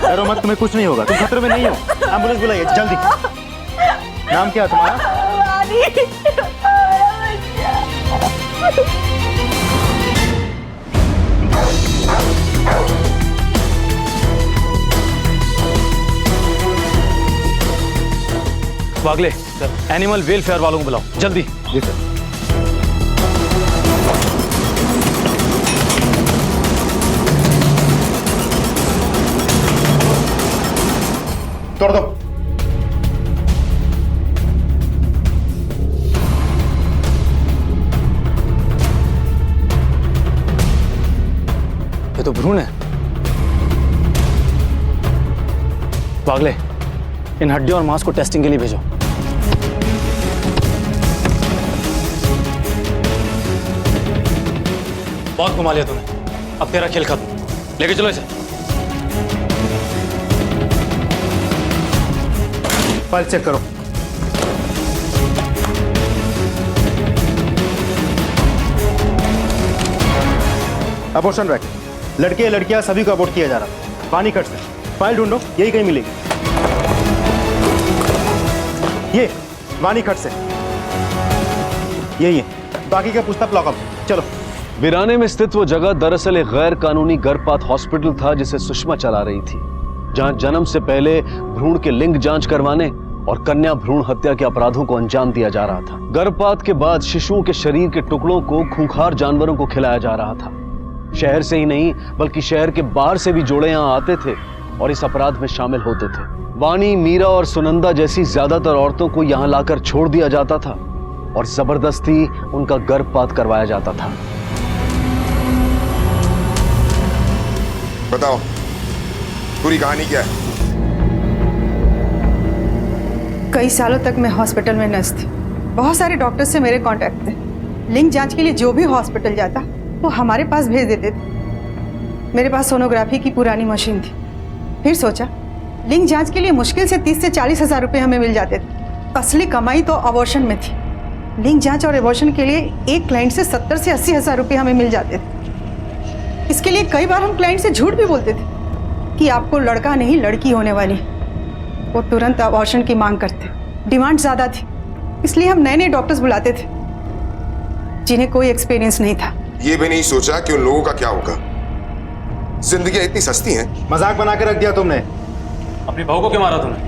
डरो मत, तुम्हें कुछ नहीं होगा, तुम खतरे में नहीं हो। एम्बुलेंस बुलाइए जल्दी। नाम क्या है तुम्हारा? वागले, एनिमल वेलफेयर वालों को बुलाओ जल्दी। जी सर। तोड़ दो। तो भ्रूण है। पागले, इन हड्डियों और मांस को टेस्टिंग के लिए भेजो। बहुत घुमा लिया तूने, अब तेरा खेल खत्म। लेके चलो इसे। फाइल चेक करो। अबॉर्शन रैकेट, लड़के या लड़कियां सभी को अबॉर्ट किया जा रहा है। पानी कट से फाइल ढूंढो, यही कहीं मिलेगी। ये वानी खट से यही है, बाकी का पुस्तक लॉकअप। चलो। वीराने में स्थित वो जगह दरअसल एक गैर कानूनी गर्भपात हॉस्पिटल था जिसे सुषमा चला रही थी, जहां जन्म से पहले भ्रूण के लिंग जांच करवाने और कन्या भ्रूण हत्या के अपराधों को अंजाम दिया जा रहा था। गर्भपात के बाद शिशुओं के शरीर के टुकड़ों को खूंखार जानवरों को खिलाया जा रहा था। शहर से ही नहीं बल्कि शहर के बाहर से भी जोड़े यहां आते थे और इस अपराध में शामिल होते थे। वानी, मीरा और सुनंदा जैसी ज्यादातर औरतों को यहां लाकर छोड़ दिया जाता था और जबरदस्ती उनका गर्भपात करवाया जाता था। बताओ पूरी कहानी क्या है? कई सालों तक मैं हॉस्पिटल में नर्स थी। बहुत सारे डॉक्टर से मेरे कांटेक्ट थे। लिंग जांच के लिए जो भी हॉस्पिटल जाता वो हमारे पास भेज देते थे। मेरे पास सोनोग्राफी की पुरानी मशीन थी। फिर सोचा लिंग जांच के लिए मुश्किल से 30 से 40 हज़ार रुपये हमें मिल जाते थे। असली कमाई तो अबॉर्शन में थी। लिंग जांच और अबॉर्शन के लिए एक क्लाइंट से 70 से 80 हज़ार रुपये हमें मिल जाते थे। इसके लिए कई बार हम क्लाइंट से झूठ भी बोलते थे कि आपको लड़का नहीं लड़की होने वाली। वो तुरंत अबॉर्शन की मांग करते। डिमांड ज़्यादा थी, इसलिए हम नए नए डॉक्टर्स बुलाते थे जिन्हें कोई एक्सपीरियंस नहीं था। ये भी नहीं सोचा कि उन लोगों का क्या होगा। जिंदगी इतनी सस्ती है। मजाक बना के रख दिया तुमने। अपनी बहू को क्यों मारा तुमने?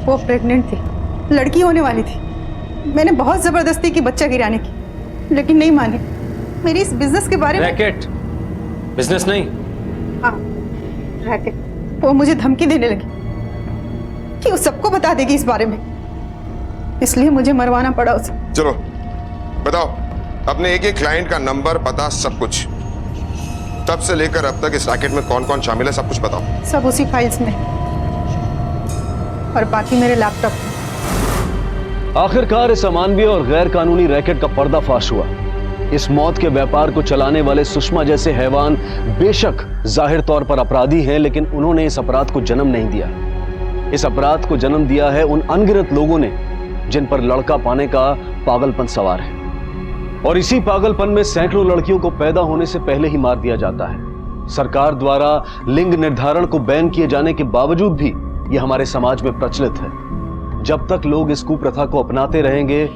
वो प्रेग्नेंट थी, लड़की होने वाली थी। मैंने बहुत जबरदस्ती की बच्चा गिराने की, लेकिन नहीं माने। मेरी इस बिजनेस के बारे में। रैकेट बिजनेस नहीं। हाँ रैकेट। वो मुझे धमकी देने लगी कि वो सबको बता देगी इस बारे में, इसलिए मुझे मरवाना पड़ा उसे। चलो बताओ अपने एक एक क्लाइंट का नंबर, पता, सब कुछ। तब से लेकर अब तक इस रैकेट में कौन कौन शामिल है सब कुछ बताओ। सब उसी फाइल्स में और बाकी मेरे लैपटॉप में। आखिरकार इस अमानवीय और गैर कानूनी रैकेट का पर्दाफाश हुआ। इस मौत के व्यापार को चलाने वाले सुषमा जैसे हैवान बेशक जाहिर तौर पर अपराधी हैं, लेकिन उन्होंने इस अपराध को जन्म नहीं दिया। इस अपराध को जन्म दिया है उन अनगिनत लोगों ने जिन पर लड़का पाने का पागलपन सवार है, और इसी पागलपन में सैकड़ों लड़कियों को पैदा होने से पहले ही मार दिया जाता है। सरकार द्वारा लिंग निर्धारण को बैन किए जाने के बावजूद भी यह हमारे समाज में प्रचलित है। जब तक लोग इस कुप्रथा को अपनाते रहेंगे,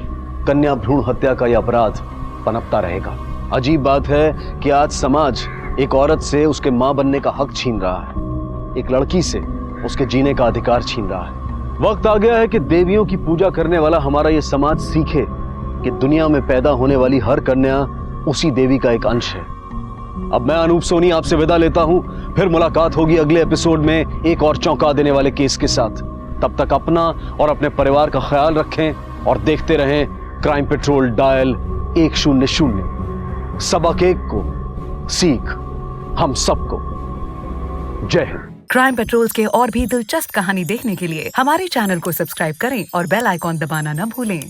कन्या भ्रूण हत्या का यह अपराध पनपता रहेगा। अजीब बात है कि आज समाज एक औरत से उसके मां बनने का हक छीन रहा है, एक लड़की से उसके जीने का अधिकार छीन रहा है। वक्त आ गया है कि देवियों की पूजा करने वाला हमारा यह समाज सीखे कि दुनिया में पैदा होने वाली हर कन्या उसी देवी का एक अंश है। अब मैं अनूप सोनी आपसे विदा लेता हूं, फिर मुलाकात होगी अगले एपिसोड में एक और चौंका देने वाले केस के साथ। तब तक अपना और अपने परिवार का ख्याल रखें और देखते रहें क्राइम पेट्रोल डायल 100। सबक एक को सीख हम सबको। जय हिंद। क्राइम पेट्रोल के और भी दिलचस्प कहानी देखने के लिए हमारे चैनल को सब्सक्राइब करें और बेल आइकॉन दबाना न भूलें।